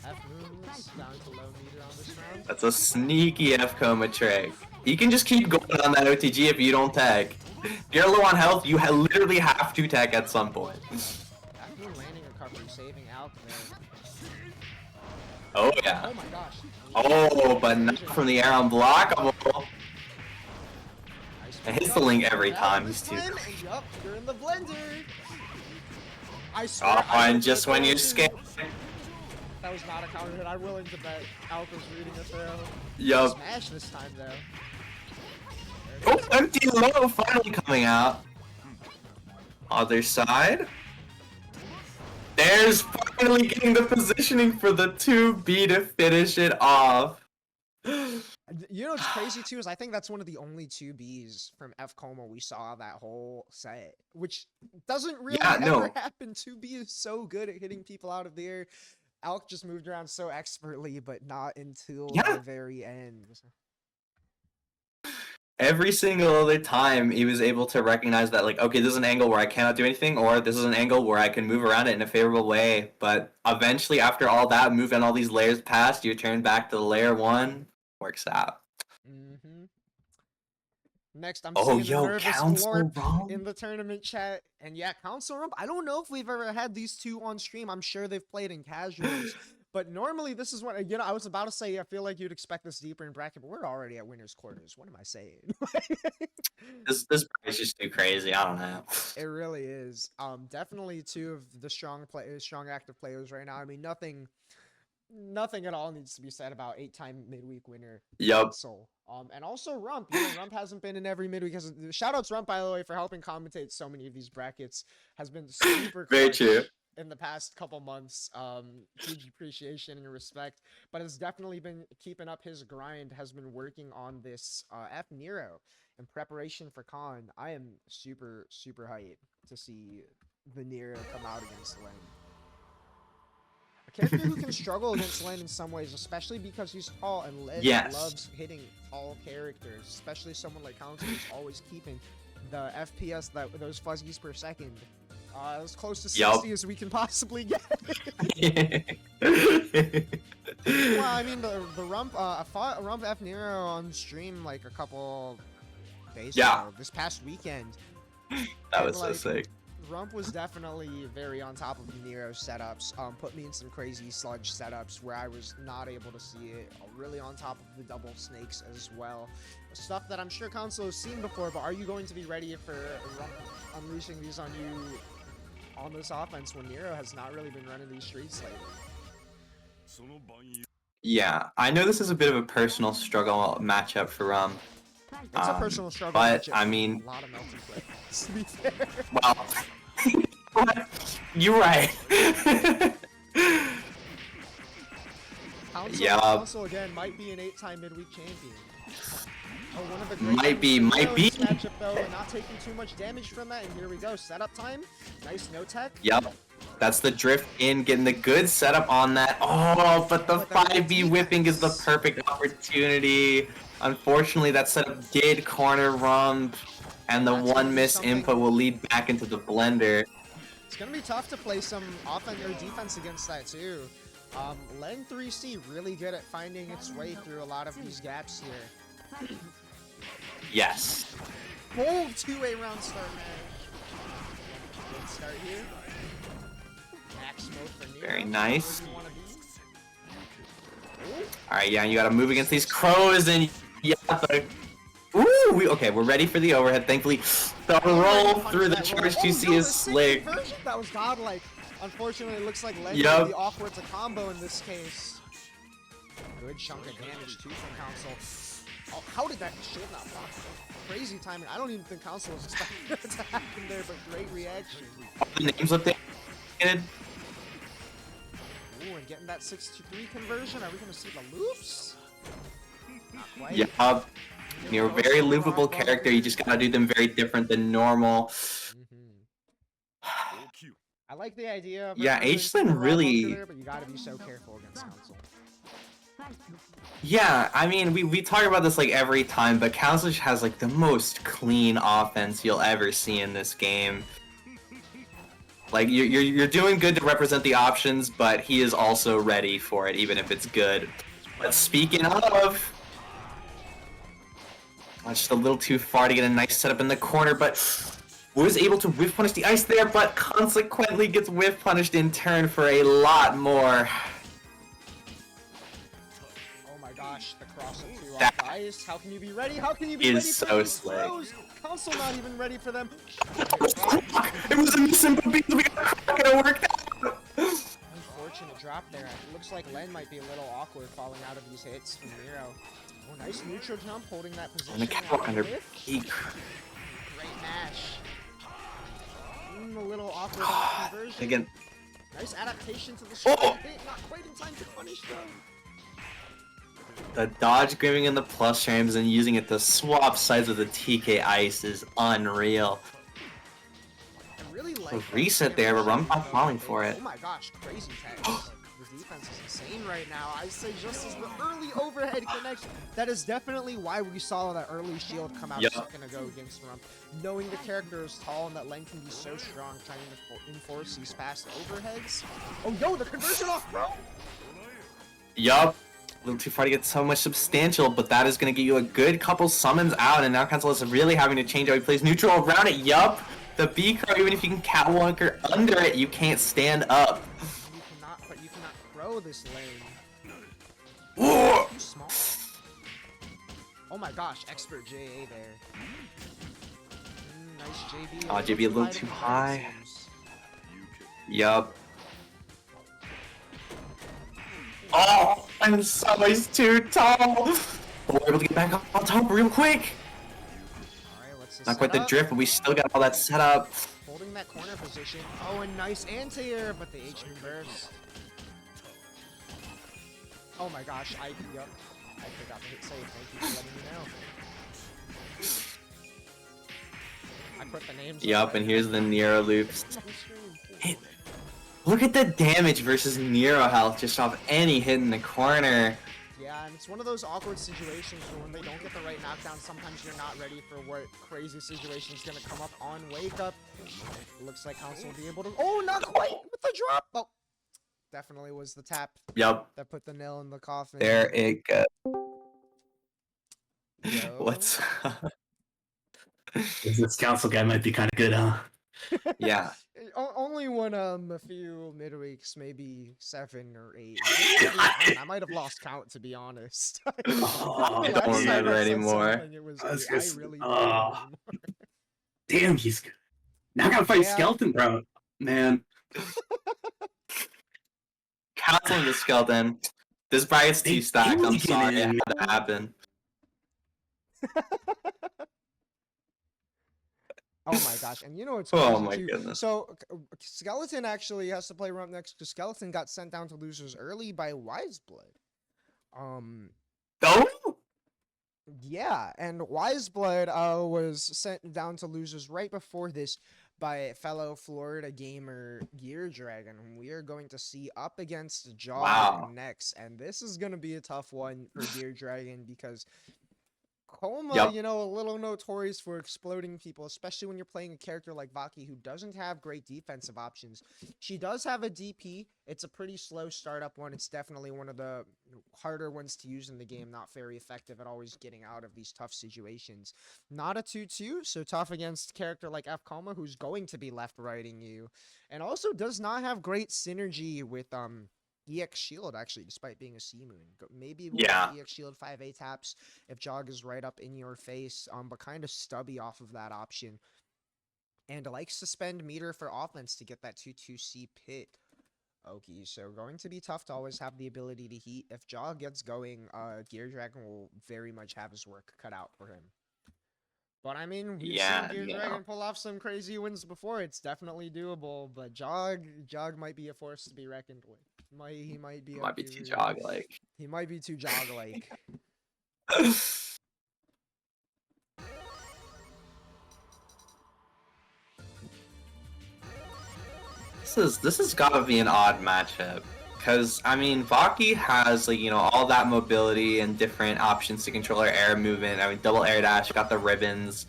F moves down to low meter on this round. That's a sneaky F-Coma trick. You can just keep going on that OTG if you don't tag. If you're low on health, you literally have to tag at some point. F moon landing recovery, saving Alk there. Oh, yeah. Oh my gosh. Oh, but not from the air unblockable. Nice It hits the link every time. He's too. And yup, you're in the blender. I swear. Oh, and just when you're scared. That was not a counter hit. I'm willing to bet Alk was reading a throw. Yup. Smash this time though. Oh, empty low finally coming out. Other side. There's finally getting the positioning for the 2B to finish it off. You know what's crazy too is I think that's one of the only 2Bs from F Coma we saw that whole set, which doesn't really ever happen. 2B is so good at hitting people out of the air. Alk just moved around so expertly, but not until the very end. Every single other time he was able to recognize that, like, okay, this is an angle where I cannot do anything, or this is an angle where I can move around it in a favorable way. But eventually, after all that move and all these layers passed, you turn back to the layer 1. Works out. Mm-hmm. Next, I'm seeing the nervous Council Glorp in the tournament chat. And yeah, Council Rump, I don't know if we've ever had these two on stream. I'm sure they've played in casuals. But normally this is what, you know, I was about to say, I feel like you'd expect this deeper in bracket, but we're already at winner's quarters. What am I saying? This is just too crazy. I don't know. It really is. Definitely two of the strong active players right now. I mean, nothing at all needs to be said about 8-time midweek winner. Yup. Soul. And also Rump. You know, Rump hasn't been in every midweek. Shout out to Rump, by the way, for helping commentate so many of these brackets. Has been super Very clutch true. in the past couple months. Huge appreciation and respect. But has definitely been keeping up his grind. Has been working on this F Nero in preparation for Con. I am super hyped to see the Nero come out against Lane. A character who can struggle against Len in some ways, especially because he's tall, and Len loves hitting tall characters, especially someone like Council who's always keeping the FPS, those fuzzies per second, as close to 60 as we can possibly get. Well, I mean, the Rump, I fought Rump F Nero on stream like a couple days Yeah. ago, this past weekend. That was like, so sick. Rump was definitely very on top of Nero's setups. Put me in some crazy sludge setups where I was not able to see it. Really on top of the double snakes as well. Stuff that I'm sure Console has seen before, but are you going to be ready for Rump unleashing these on you on this offense when Nero has not really been running these streets lately? Yeah, I know this is a bit of a personal struggle matchup for It's a personal struggle but matchup. I mean, A lot of melting players, to be fair. Well, you're right. Council again might be an 8-time midweek champion. Oh, one of the great might be. matchup though, not taking too much damage from that, and here we go. Setup time. Nice no tech. Yep. That's the drift in, getting the good setup on that. Oh, but the 5B whipping is the perfect opportunity. Unfortunately, that setup did corner Rump, and the one miss input will lead back into the blender. It's gonna be tough to play some offense or defense against that too. Len 3C really good at finding its way through a lot of these gaps here. Yes. Bold 2A round start, man. Good start here. Max mode for Nero. Very nice. Alright, yeah, you gotta move against these crows and yeah, ooh, okay, we're ready for the overhead. Thankfully, the roll through the charge 2C is slick. That was godlike. Unfortunately, it looks like Len Yep. would be awkward to combo in this case. Good chunk of damage too from Council. Oh, how did that shield not block? Crazy timing. I don't even think Council was expecting that to happen there, but great reaction. The names look good. Ooh, and getting that 6-3 conversion. Are we gonna see the loops? Not quite. Yeah, you're a very loopable character. You just gotta do them very different than normal. I like the idea of H-Lin really... there, but you gotta be so careful against Council. Yeah, I mean, we talk about this like every time, but Council has like the most clean offense you'll ever see in this game. Like, you're doing good to represent the options, but he is also ready for it, even if it's good. But speaking of... just a little too far to get a nice setup in the corner, but was able to whiff punish the ice there, but consequently gets whiff punished in turn for a lot more. Oh my gosh, the cross of 2 off ice. How can you be ready? How can you be ready for so these slick. throws? Council not even ready for them. It was a missing, but because we got crack and it worked out. Unfortunate drop there. It looks like Len might be a little awkward falling out of these hits from Nero. Oh, nice neutral jump, holding that position. And the catwalk under peak. Great mash. A little awkward conversion. Again. Nice adaptation to the shot. Hit, not quite in time to punish though. The dodge grimming in the plus frames and using it to swap sides with the TK ice is unreal. I really like a reset there, but Rump not falling for it. Oh my gosh, crazy text. The defense is insane right now. I say just as the early overhead connection. That is definitely why we saw that early shield come out a second ago against Rump. Knowing the character is tall and that Len can be so strong, trying to enforce these fast overheads. Oh yo, the conversion off, bro! Yup. A little too far to get so much substantial, but that is going to get you a good couple summons out, and now Cancel is really having to change how he plays neutral around it. Yup. The B car, even if you can catwalker under it, you can't stand up. You cannot throw this lane. Whoa. Too small. Oh my gosh, expert JA there. Nice JB. Oh, JB a little too high. Yup. Oh, I'm so he's too tall. But we're able to get back up on top real quick. Alright, what's this? Not quite the drift, but we still got all that set up. Holding that corner position. Oh, and nice anti-air, but the H-Man burst. Oh my gosh, I forgot to hit save. Thank you for letting me know. I put the names. Yup, and here's the Nero loops. Look at the damage versus Nero health just off any hit in the corner. Yeah, and it's one of those awkward situations where when they don't get the right knockdown, sometimes you're not ready for what crazy situation is going to come up on Wake Up. Looks like Council will be able to... Oh, not quite with the drop! Oh. definitely was the tap Yep. that put the nail in the coffin. There it goes. Yo. What's This council guy might be kind of good, huh? yeah. Only won a few midweeks, maybe 7 or 8. I might have lost count, to be honest. Oh, I don't remember anymore. It was I was eight. gonna I say- really oh. don't remember anymore. Damn, he's good. Now I gotta fight Yeah. Skeleton, bro. Man. Canceling the skeleton. This bracket's too stacked. I'm sorry it man. had to happen. Oh my gosh, and you know what's Oh crazy my too? goodness. So Skeleton actually has to play run next because Skeleton got sent down to losers early by Wiseblood. Oh! Yeah, and Wiseblood was sent down to losers right before this by fellow Florida gamer Gear Dragon, whom we are going to see up against Jog Wow. next, and this is gonna be a tough one for Gear Dragon because Coma, Yep. you know, a little notorious for exploding people, especially when you're playing a character like Vaki who doesn't have great defensive options. She does have a DP. It's a pretty slow startup one. It's definitely one of the harder ones to use in the game. Not very effective at always getting out of these tough situations. Not a 2-2, so tough against a character like F Coma who's going to be left-righting you. And also does not have great synergy with EX Shield, actually, despite being a C Moon. Maybe we'll Yeah. get EX Shield 5A taps if Jog is right up in your face, but kind of stubby off of that option. And likes to spend meter for offense to get that 2-2C pit. Okay, so going to be tough to always have the ability to heat. If Jog gets going, Gear Dragon will very much have his work cut out for him. But I mean, we've Yeah, seen Gear yeah. Dragon pull off some crazy wins before. It's definitely doable, but Jog might be a force to be reckoned with. He might be Might be too jog-like. He might be too jog-like. This has got to be an odd matchup. Because, I mean, Vaki has, like, you know, all that mobility and different options to control her air movement. I mean, double air dash, got the ribbons,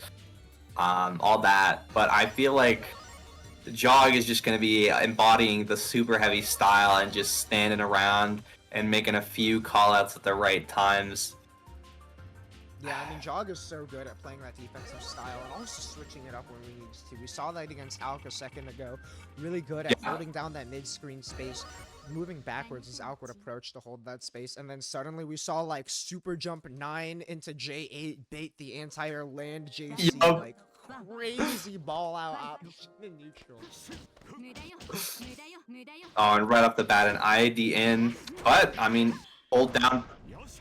all that. But I feel like Jog is just going to be embodying the super heavy style and just standing around and making a few callouts at the right times. Yeah, I mean, Jog is so good at playing that defensive style and also switching it up when we need to. We saw that against Alk a second ago. Really good at holding down that mid-screen space, moving backwards as Alk would approach to hold that space, and then suddenly we saw, like, super jump 9 into J8 bait the entire land JC, Yup. like, crazy ball out option in neutral. Oh, and right off the bat, an ID in. But, I mean, hold down.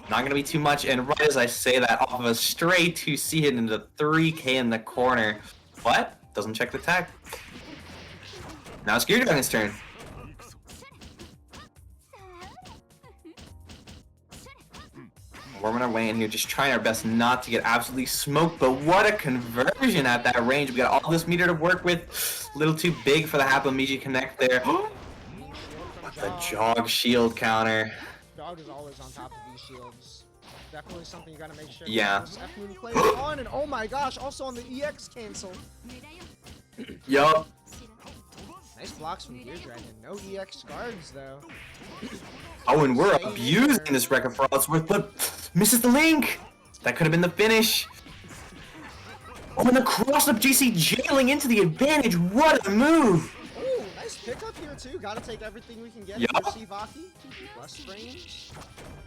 Not going to be too much. And right as I say that, off of a stray 2C hit into 3K in the corner. What? Doesn't check the tech. Now it's Gear Dragon's turn. Warming our way in here, just trying our best not to get absolutely smoked. But what a conversion at that range. We got all this meter to work with. A little too big for the Hapamiji Connect there. The Jog shield counter. Jog is always on top of these shields. Definitely something you gotta make sure. Yeah. This F-Moon plays on, and oh my gosh, also on the EX cancel. Yup. Nice blocks from Gear Dragon. No EX guards though. Oh, and we're abusing this record for all it's worth, but misses the link. That could have been the finish. Oh, and the cross-up JC jailing into the advantage. What a move. Ooh, nice pickup here too. Gotta take everything we can get. Yup. From Vaki. Plus range.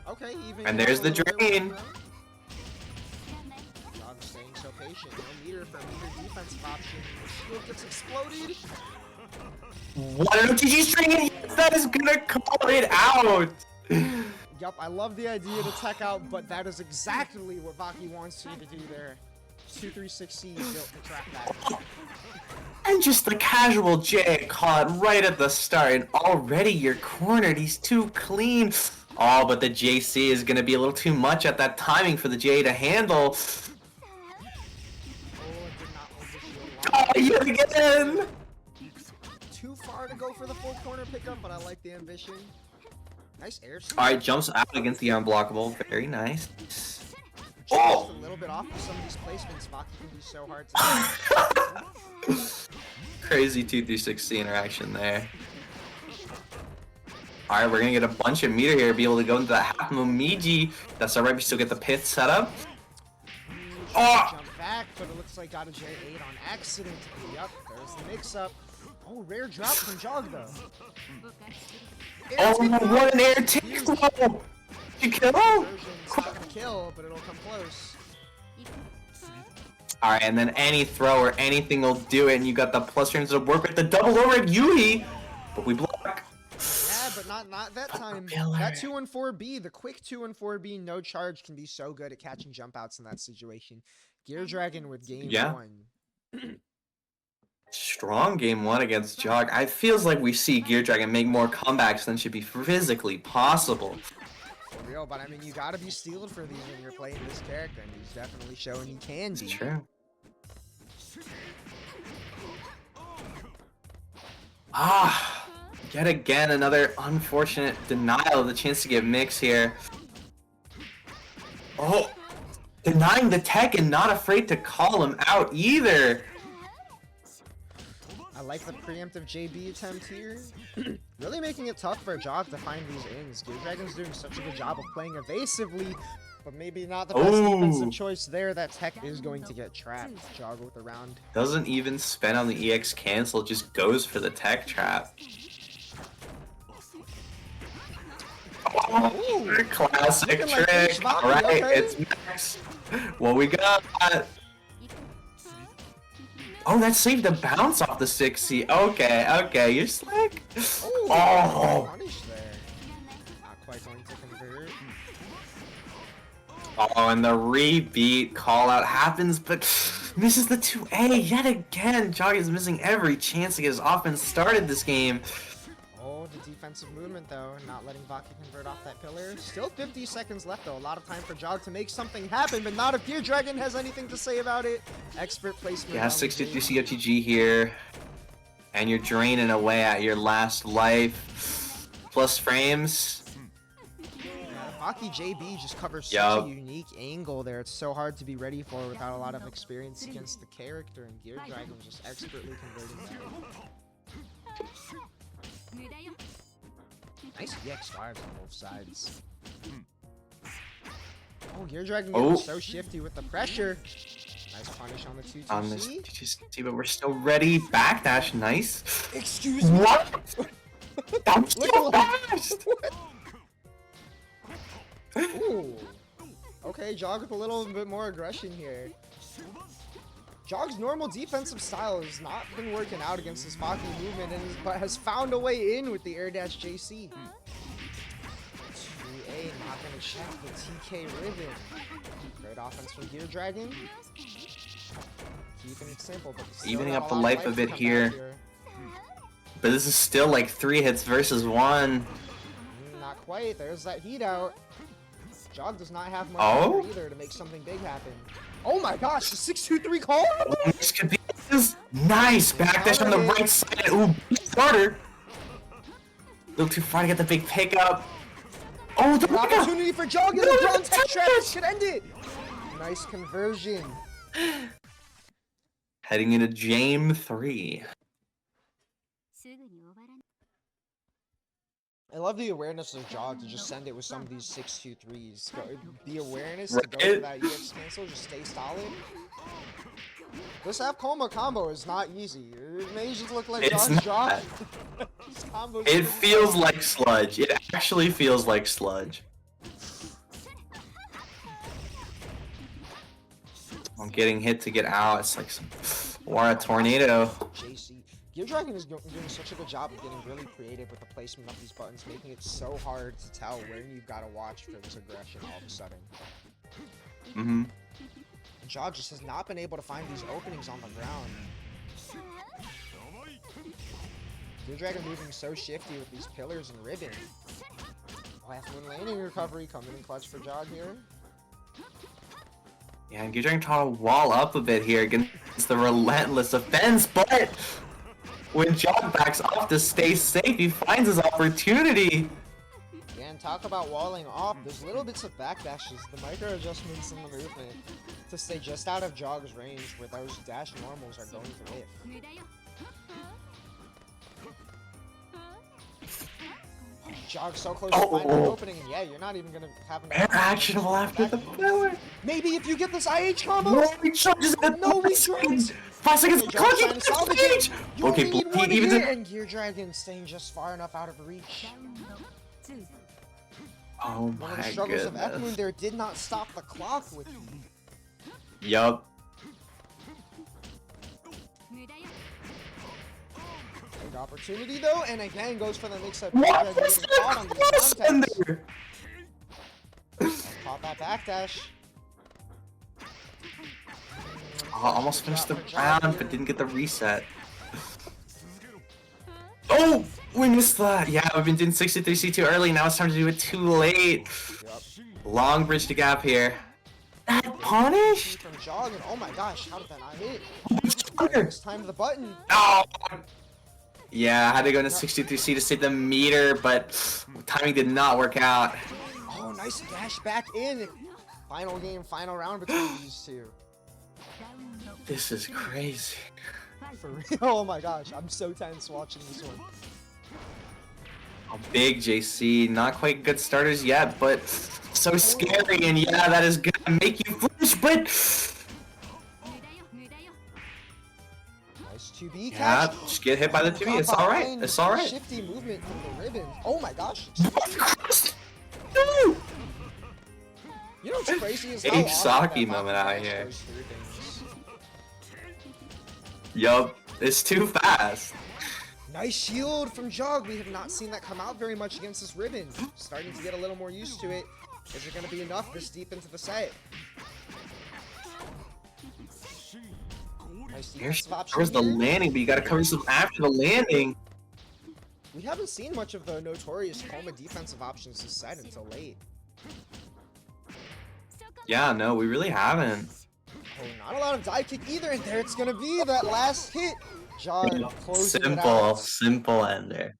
Okay, even. And there's the drain. Dog staying so patient. No meter for meter defensive option. The shield gets exploded. What an OTG string, and yes, that is gonna call it out. Yup, I love the idea to tech out, but that is exactly what Vaki wants you to do there. 236C built to trap that. And just the casual J call it right at the start, and already you're cornered. He's too clean. Oh, but the JC is gonna be a little too much at that timing for the J to handle. Oh, it did not hold the shield long. Oh, yet again. Too far to go for the full corner pickup, but I like the ambition. Nice air sweep. Alright, jumps out against the unblockable. Very nice. Just Oh! a little bit off with some of these placements. Vaki can be so hard to Crazy 2-3-6C interaction there. All right, we're gonna get a bunch of meter here, be able to go into that half Momiji. That's all right. We still get the pith set up. Oh! Jump back, but it looks like got a J8 on accident. Yup, there's the mix-up. Oh, rare drop from Jog though. Oh, what an air take throw! You kill? It's not gonna kill, but it'll come close. All right, and then any throw or anything will do it, and you got the plus turns to work with the double over at Yui, but we block. Yeah, but not that time. Killer. That 2 and 4B, the quick 2 and 4B, no charge can be so good at catching jump outs in that situation. Gear Dragon with game 1. Strong game 1 against Jog. It feels like we see Gear Dragon make more comebacks than should be physically possible. For real, but I mean, you gotta be steeled for these when you're playing this character, and he's definitely showing he can be. It's true. Ah, yet again, another unfortunate denial of the chance to get mix here. Oh, denying the tech and not afraid to call him out either. I like the preemptive JB attempt here. Really making it tough for Jog to find these ins. Gear Dragon's doing such a good job of playing evasively, but maybe not the best defensive choice there. That tech is going to get trapped. Jog with the round. Doesn't even spend on the EX cancel, just goes for the tech trap. Oh, classic Looking like trick. H-Bop, Alright, okay. it's Max. What we got? Oh, that saved the bounce off the 6C. Okay, you're slick. Oh. Punish there. Not quite going to convert. Oh, and the rebeat call out happens, but misses the 2A yet again. Jog is missing every chance to get his offense started this game. Oh, the defensive movement though, not letting Vodka convert off that pillar. Still 50 seconds left though, a lot of time for Jog to make something happen, but not if Gear Dragon has anything to say about it. Expert placement. Yeah, 650 COTG here, and you're draining away at your last life. Plus frames. Hockey JB just covers such a unique angle there. It's so hard to be ready for without a lot of experience against the character, and Gear Dragon just expertly converting that. Nice EX fives on both sides. Oh, Gear Dragon getting so shifty with the pressure. Nice punish on the 2-2C. On this 2-2C, but we're still ready. Backdash, nice. Excuse me. What? That was so fast! Ooh. Okay, Jog with a little bit more aggression here. Jog's normal defensive style has not been working out against his Faki movement, but has found a way in with the air dash JC. 2A, not gonna check the TK ribbon. Great offense from Gear Dragon. Keeping it simple, but evening up the life a bit here. But this is still like 3 hits versus 1. Not quite. There's that heat out. Jog does not have much either to make something big happen. Oh my gosh, the 6-2-3 call? This could be nice. Backdash on the right side. Ooh, starter. A little too far to get the big pickup. Oh, the opportunity for Jog in the ground tech traps could end it. Nice conversion. Heading into Game 3. I love the awareness of Jog to just send it with some of these 6-2-3s. The awareness to go for that EX cancel, just stay solid. This half coma combo is not easy. It may just look like Jog's Jog. It feels like sludge. It actually feels like sludge. I'm getting hit to get out. It's like some or a tornado. Gear Dragon is doing such a good job of getting really creative with the placement of these buttons, making it so hard to tell when you've got to watch for this aggression all of a sudden. Jog just has not been able to find these openings on the ground. Gear Dragon moving so shifty with these pillars and ribbon. Last one landing recovery coming in clutch for Jog here. Yeah, and Gear Dragon trying to wall up a bit here against the relentless offense, but when Jog backs off to stay safe, he finds his opportunity. Yeah, and talk about walling off. There's little bits of backdashes, the micro adjustments in the movement to stay just out of Jog's range where those dash normals are going to whiff. Jog so close to finding an Oh, opening, and yeah, you're not even gonna have an air actionable after the power. Maybe if you get this IH combo. No, he charges it. No 5 returns. seconds. 5 seconds. Okay, Jog's trying to salvage it. You Okay, only need he one evens hit, it. and Gear Dragon staying just far enough out of reach. Oh One of the my struggles of F Moon goodness. there did not stop the clock with Yup. big opportunity though, and again goes for the mix-up. What Getting was caught on that these cross in contacts. there? Caught that backdash. Oh, almost finished the Drop for Jog round, here. but didn't get the reset. Oh, we missed that. Yeah, we've been doing 63C too early. Now it's time to do it too late. Yep. Long bridge the gap here. That punish? From Jog, and oh my gosh, how did that not hit? Fire. This time to the button. Oh. Yeah, I had to go into 63C to save the meter, but timing did not work out. Oh, nice dash back in. Final game, final round between these two. This is crazy. For real, oh my gosh, I'm so tense watching this one. Oh, big JC, not quite good starters yet, but so scary, and yeah, that is gonna make you flinch, but Nice 2B yeah, catch. just get hit by the 2B. It's all right. It's all right. Shifty movement from the ribbon. Oh my gosh. No! You know what's crazy is how H. often Saki that moment Maki out dash here. goes through things. Yup, it's too fast. Nice shield from Jog. We have not seen that come out very much against this ribbon. Starting to get a little more used to it. Is it going to be enough this deep into the set? Nice defensive option Where's the here. landing? But you gotta cover yourself after the landing. We haven't seen much of the notorious Coma defensive options this set until late. Yeah, no, we really haven't. Oh, not a lot of dive kick either, and there it's gonna be that last hit. Jog closing it Simple, out. simple ender.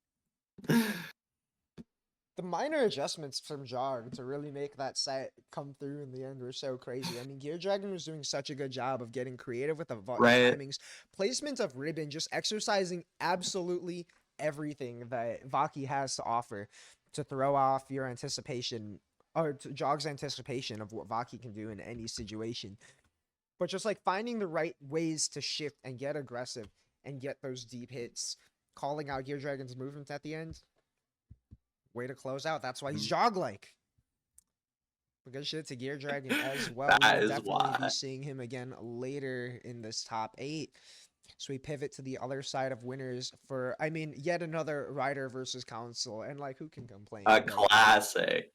The minor adjustments from Jog to really make that set come through in the end were so crazy. I mean, Gear Dragon was doing such a good job of getting creative with the Right. timings, placement of ribbon, just exercising absolutely everything that Vaki has to offer to throw off your anticipation, or to Jog's anticipation of what Vaki can do in any situation. But just like finding the right ways to shift and get aggressive and get those deep hits, calling out Gear Dragon's movement at the end. Way to close out. That's why he's Jog-like. But good shit to Gear Dragon as well. That We'll is definitely why. be seeing him again later in this top 8. So we pivot to the other side of winners for, I mean, yet another Rider versus Council. And like, who can complain? A Like, classic.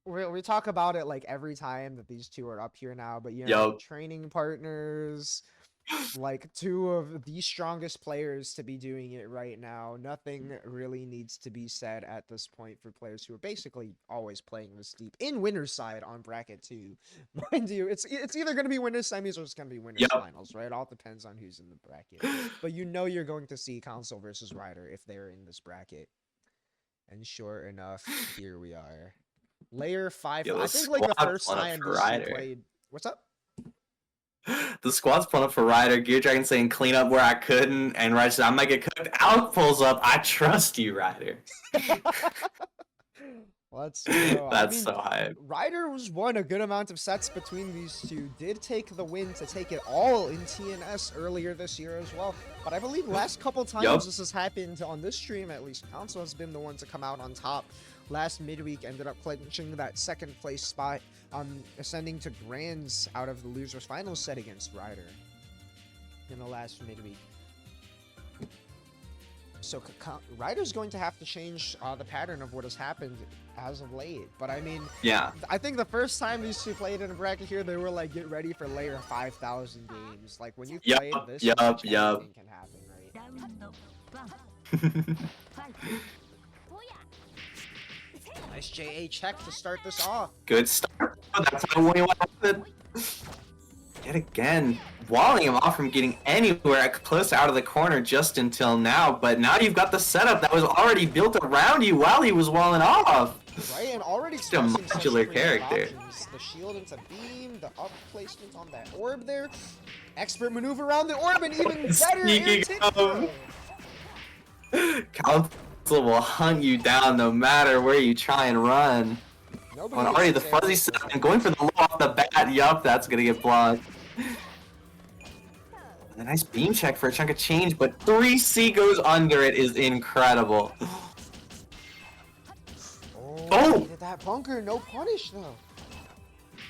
we talk about it like every time that these two are up here now, but you know, Yup. training partners, like two of the strongest players to be doing it right now. Nothing really needs to be said at this point for players who are basically always playing this deep in winner's side on bracket 2. Mind you, it's either going to be winners semis or it's going to be winners Yup. finals, right? It all depends on who's in the bracket. But you know you're going to see Council versus Rider if they're in this bracket. And sure enough, here we are. Layer 5. Yo, I the think like the squad first won it time for these two Rider. played. What's up? The squad's pulling up for Ryder. Gear Dragon saying clean up where I couldn't, and Ryder said I might get cooked. Alec pulls up. I trust you, Ryder. Let's go. That's so hype. Ryder was won a good amount of sets between these two. Did take the win to take it all in TNS earlier this year as well. But I believe last couple times Yup. this has happened on this stream, at least Council has been the one to come out on top. Last midweek ended up clinching that second place spot, ascending to Grands out of the losers finals set against Ryder in the last midweek. So Ryder's going to have to change the pattern of what has happened as of late. But I mean, Yeah. I think the first time these two played in a bracket here, they were like, get ready for layer 5,000 games. Like when you Yup, played this, yup, much, yup. anything can happen, right? Nice JA check to start this off. Good start. That's how we wanted. Yet again, walling him off from getting anywhere close out of the corner just until now. But now you've got the setup that was already built around you while he was walling off. Right, and already Just a expressing such modular creative character. options. The shield into beam, the up placement on that orb there. Expert maneuver around the orb, and even better air Sneaking tip up. throw. Council Council will hunt you down no matter where you try and run. Nobody Oh, and already the understands fuzzy this. set and going for the low off the bat. Yup, that's gonna get blocked. A nice beam check for a chunk of change, but 3C goes under it is incredible. Oh! Look at that bunker, no punish though.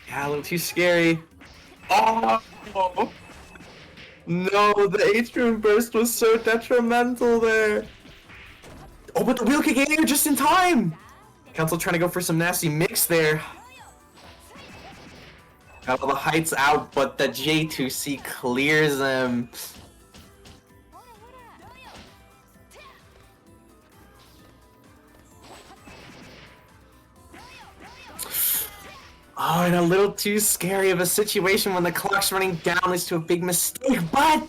Yeah, a little too scary. Oh! No, the H-Room burst was so detrimental there. Oh, but the wheel kick in here just in time! Council trying to go for some nasty mix there. Got all the heights out, but the J2C clears them. Oh, and a little too scary of a situation when the clock's running down leads to a big mistake, but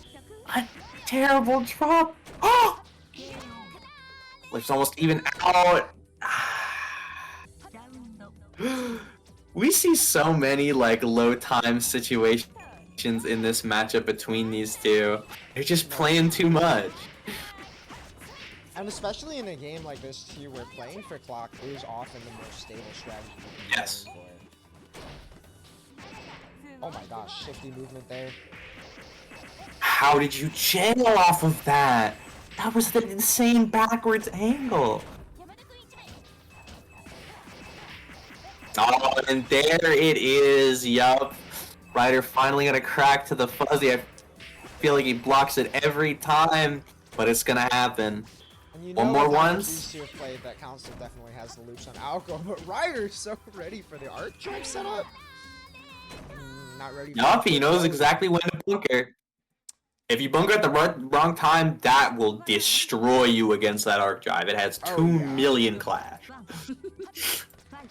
a terrible drop. Oh! Lifts almost even out. We see so many like low time situations in this matchup between these two. They're just playing too much. And especially in a game like this too, where playing for clock is often the most stable strategy. Yes. Oh my gosh, shifty movement there. How did you jail off of that? That was the insane backwards angle. Oh, and there it is. Yup. Ryder finally gonna crack to the fuzzy. I feel like he blocks it every time, but it's gonna happen. And you know One more with how much once. these two have played, that Council definitely has the loops on Alco, but Ryder's so ready for the arc drive setup. Not ready. Yup, he knows exactly when to bunker. If you bunker at the wrong time, that will destroy you against that arc drive. It has 2 million clash.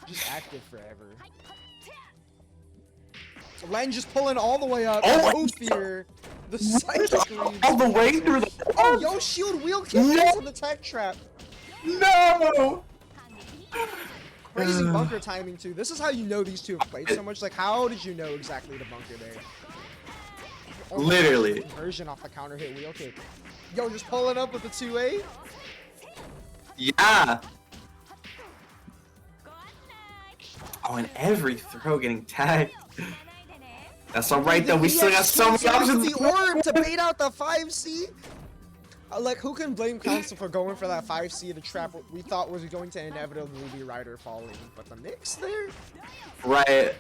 Just active forever. Len just pulling all the way up. Oh, No fear. The sight screams. All the way through the. Oh, yo, shield wheel kick into the tech trap. No! Crazy bunker timing too. This is how you know these two have played so much. Like, how did you know exactly to bunker there? Oh, Literally. Conversion off the counter hit wheel kick. Yo, just pulling up with the 2A. Yeah. Oh, and every throw getting tagged. That's alright though. We still got so many options. The orb to bait out the 5C. Like, who can blame Council for going for that 5C to trap what we thought was going to inevitably be Ryder falling? But the mix there? Right.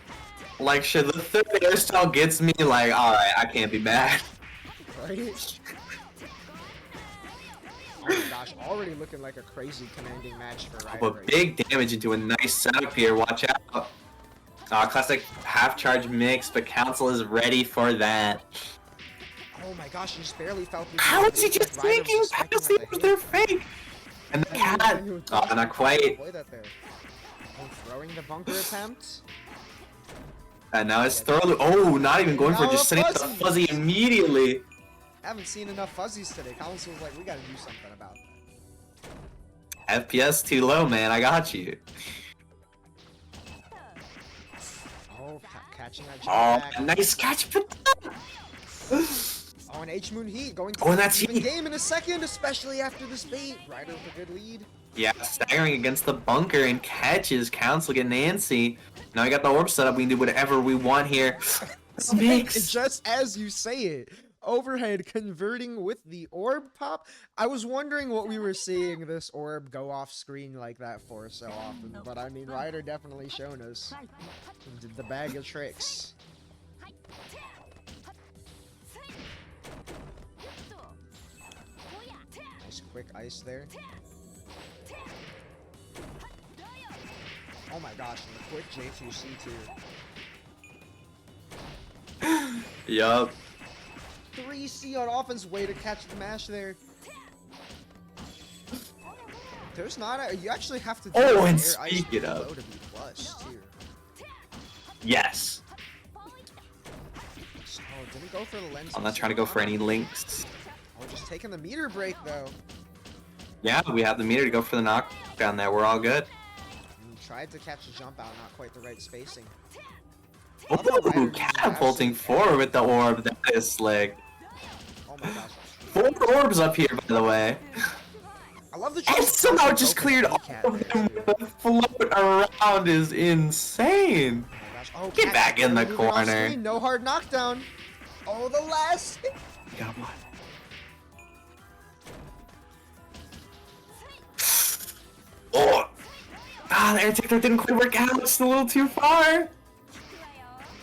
Like, shit, the third hairstyle gets me like, alright, I can't be mad. Right? Oh my gosh, already looking like a crazy commanding match for Ryder. But big damage into a nice setup here. Watch out. Classic half charge mix, but Council is ready for that. Oh my gosh, he just barely felt the. How is he just thinking past their fake? And the cat. Oh, not quite. Avoid that there. Oh, throwing the bunker attempt. And now it's thoroughly. Oh, not even going for it, just setting up the fuzzy immediately. Haven't seen enough fuzzies today. Council's like, we gotta do something about that. FPS too low, man. I got you. Oh, catching that jump back. Oh, nice catch. Oh, and H-Moon Heat going to Oh, and that's even Heat. game in a second, especially after this bait. Ryder with a good lead. Yeah, staggering against the bunker and catches. Council getting antsy. Now we got the orb set up. We can do whatever we want here. Mix. Just as you say it. Overhead converting with the orb pop. I was wondering what we were seeing this orb go off screen like that for so often. But I mean, Ryder definitely shown us the bag of tricks. Nice quick ice there. Oh my gosh, and the quick J2C too. Yup. 3C on offense, way to catch the mash there. There's not a, you actually have to do Oh, and air speak ice it up. below to be plus too. Yes. So didn't go for the lens. I'm not trying to go for any links. Oh, just taking the meter break though. Yeah, we have the meter to go for the knockdown there. We're all good. And tried to catch a jump out, not quite the right spacing. Ooh, catapulting forward with the orb. That is slick. Oh my gosh. 4 orbs up here, by the way. I love the And somehow just cleared all of them with the float around is insane. Oh my gosh. Oh, Get Cat's back in the moving off corner. screen. No hard knockdown. Oh, the last. Got one. Oh! Ah, the air tickler didn't quite work out. It's a little too far.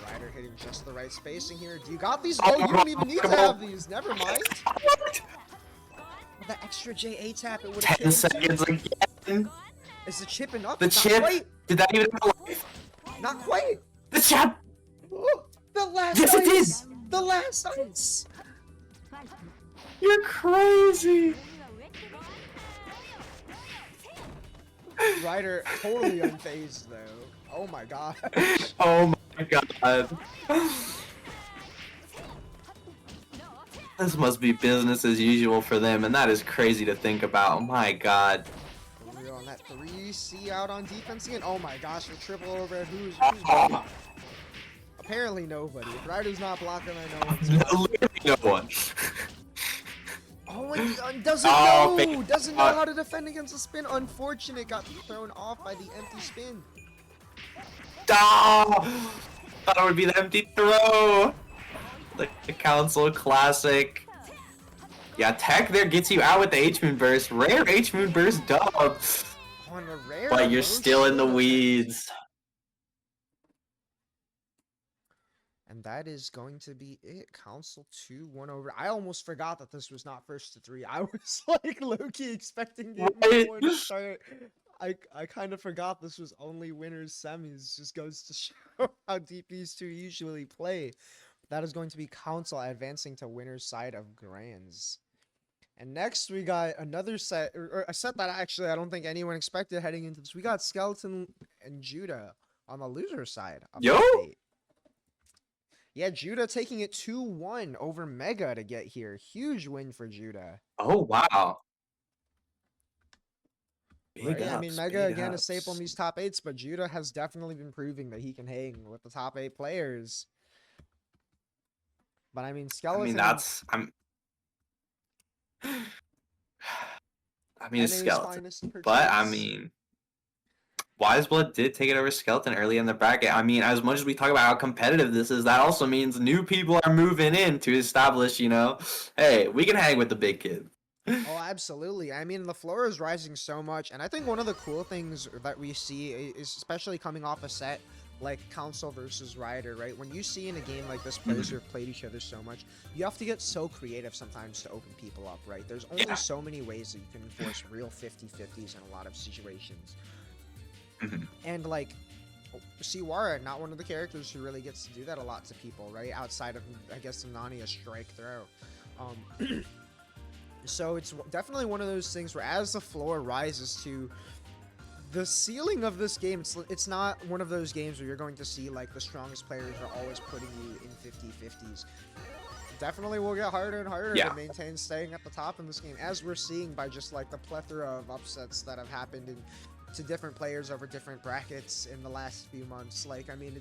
Ryder hitting just the right spacing here. Do you got these? Oh, you don't even need to have these. Never mind. The extra JA tap, it would have 10 seconds again. Is the chip enough? The Not chip. quite. Did that even have a life? Not quite. The chip. Oh, the last Yes, it ice. did. The last ice. You're crazy. Ryder totally unfazed though. Oh my god. Oh my god. This must be business as usual for them, and that is crazy to think about. My god. We're on that 3C out on defense again. Oh my gosh, the triple overhead. Who's Oh. Apparently nobody. If Ryder's not blocking, I know one's No, blocking. literally no one. Oh, and doesn't Oh, know! fake Doesn't know out. how to defend against a spin. Unfortunate, got thrown off by the empty spin. Oh, thought it would be the empty throw. The Council Classic. Yeah, tech there gets you out with the H-Moon Burst. Rare H-Moon Burst dub. On a rare But you're no still in the shield. weeds. And that is going to be it. Council 2-1 over. I almost forgot that this was not first to 3. I was like low-key expecting game Right. 1 to start. I kind of forgot this was only winners semis. Just goes to show how deep these two usually play. That is going to be Council advancing to winner's side of Grands. And next we got another set, or a set that actually I don't think anyone expected heading into this. We got Skeleton and Judah on the loser side of Yo! the debate. Yeah, Judah taking it 2-1 over Mega to get here. Huge win for Judah. Oh, wow. Big Right? I mean, ups, Mega big again a ups. staple in these top 8s, but Judah has definitely been proving that he can hang with the top 8 players. But I mean, Skeleton. I mean, it's NA's Skeleton. finest per But, I chance. mean, Wiseblood did take it over Skeleton early in the bracket. I mean, as much as we talk about how competitive this is, that also means new people are moving in to establish, you know, hey, we can hang with the big kid. Oh, absolutely. I mean, the floor is rising so much, and I think one of the cool things that we see is, especially coming off a set like Council versus Ryder, right? When you see in a game like this, players who have played each other so much, you have to get so creative sometimes to open people up, right? There's only so many ways that you can enforce real 50-50s in a lot of situations. And like, Siwara, not one of the characters who really gets to do that a lot to people, right? Outside of, I guess, the Nania strike throw. So it's definitely one of those things where as the floor rises to the ceiling of this game, it's not one of those games where you're going to see like the strongest players are always putting you in 50-50s. Definitely will get harder and harder to maintain staying at the top in this game, as we're seeing by just like the plethora of upsets that have happened to different players over different brackets in the last few months. Like, I mean,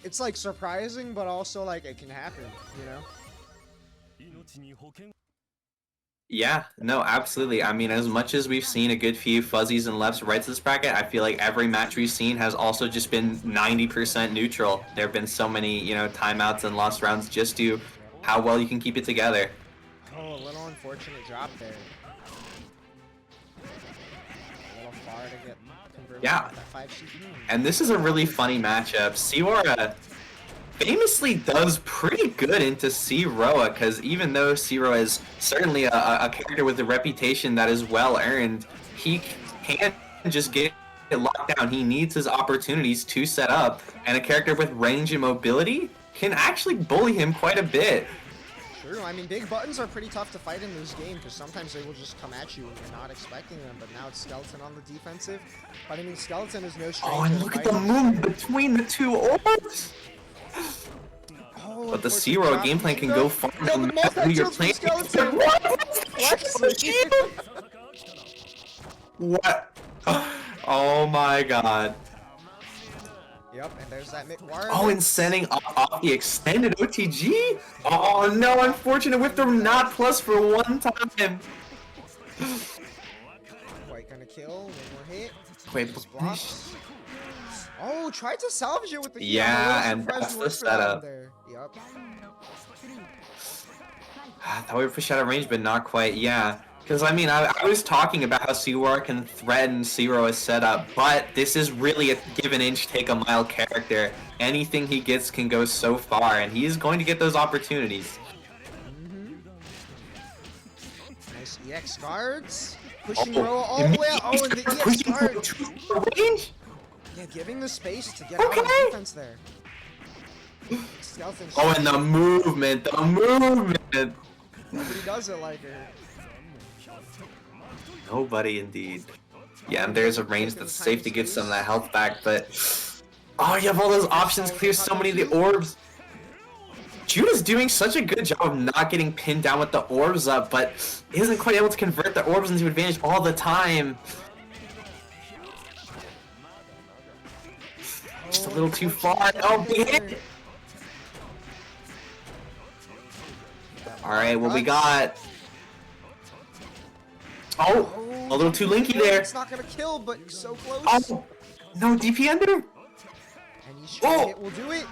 it's like surprising, but also like it can happen, you know? Yeah, no, absolutely. I mean, as much as we've seen a good few fuzzies and lefts, rights this bracket, I feel like every match we've seen has also just been 90% neutral. There have been so many, you know, timeouts and lost rounds just due how well you can keep it together. Oh, a little unfortunate drop there. A little far to get converted. Yeah. That 5C. And this is a really funny matchup. Siwara famously does pretty good into C-Roa, because even though C-Roa is certainly a character with a reputation that is well earned, he can't just get it locked down. He needs his opportunities to set up, and a character with range and mobility can actually bully him quite a bit. True. I mean, big buttons are pretty tough to fight in this game because sometimes they will just come at you when you're not expecting them. But now it's Skeleton on the defensive. But I mean, Skeleton is no stranger. Oh, and look at the movement between the two orbs! Oh, But the C-Roa game plan can go far no matter who you're playing. What? Oh my god. Yep, and there's that McWire. Oh, and sending off the extended OTG? Oh no, unfortunate with the not plus for one time. kill. One more hit. Wait, Just blocks. Oh, tried to salvage it with the heat. Yeah, I'm a little and surprised that's you the went for that one setup. there. Yep. I thought we were pushed out of range, but not quite. Yeah. Because, I mean, I was talking about how Seawar can threaten Zero's setup, but this is really a give an inch, take a mile character. Anything he gets can go so far, and he is going to get those opportunities. Nice EX guards. Pushing roll all the way out. Oh, and the EX pushing guard. to range? Yeah, giving the space to get out of defense there. Skeleton. Oh, and the movement, the movement. Nobody does it like her. Nobody indeed. Yeah, and there's a range that's safe to get some of that health back, but oh, you have all those options, clear so many of the orbs. Judah's doing such a good job of not getting pinned down with the orbs up, but isn't quite able to convert the orbs into advantage all the time. Just a little too far. Oh, big hit. Alright, what we got? Oh, a little too linky there. It's not gonna kill, but so close. Oh, no DP under. And he's sure it will do it.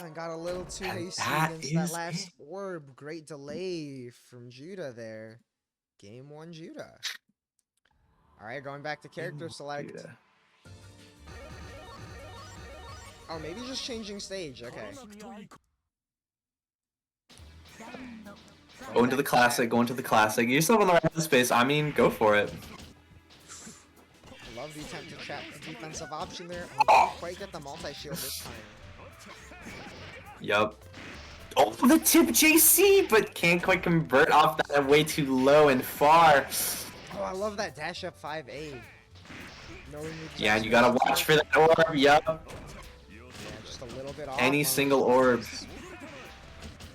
I got a little too hasty against that last orb. Great delay from Judah there. Game 1 Judah. Alright, going back to character select. Judah. Oh, maybe just changing stage. Okay. Going to the classic, going to the classic. You yourself on the right space. I mean, go for it. Love the attempt to trap the defensive option there. Oh, didn't quite get the multi-shield this time. Yup. Oh, the tip JC, but can't quite convert off that way too low and far. Oh, I love that dash up 5A. Yeah, you gotta watch for that orb. Yup. Yeah, just a little bit off. Any single orb.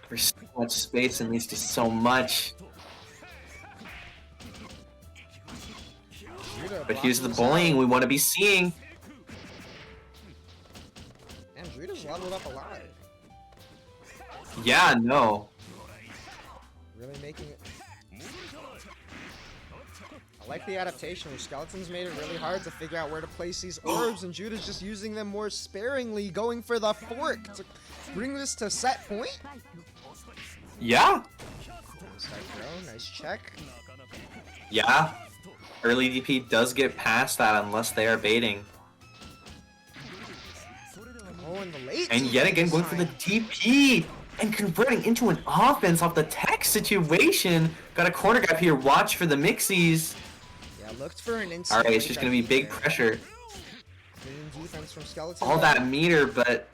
There's so much space and leads to so much. But here's the bullying we want to be seeing. And Judah's leveled up a lot. Yeah, no. Really making it. I like the adaptation where Skeletons made it really hard to figure out where to place these orbs, and Judah's just using them more sparingly, going for the fork to bring this to set point. Yeah. Nice check. Yeah. Early DP does get past that unless they are baiting. Oh, and the late And yet again going for the DP and converting into an offense off the tech situation. Got a corner gap here. Watch for the mixies. Yeah, looked for an instant. Alright, it's just gonna be big pressure. Clean defense from Skeleton. All that meter, but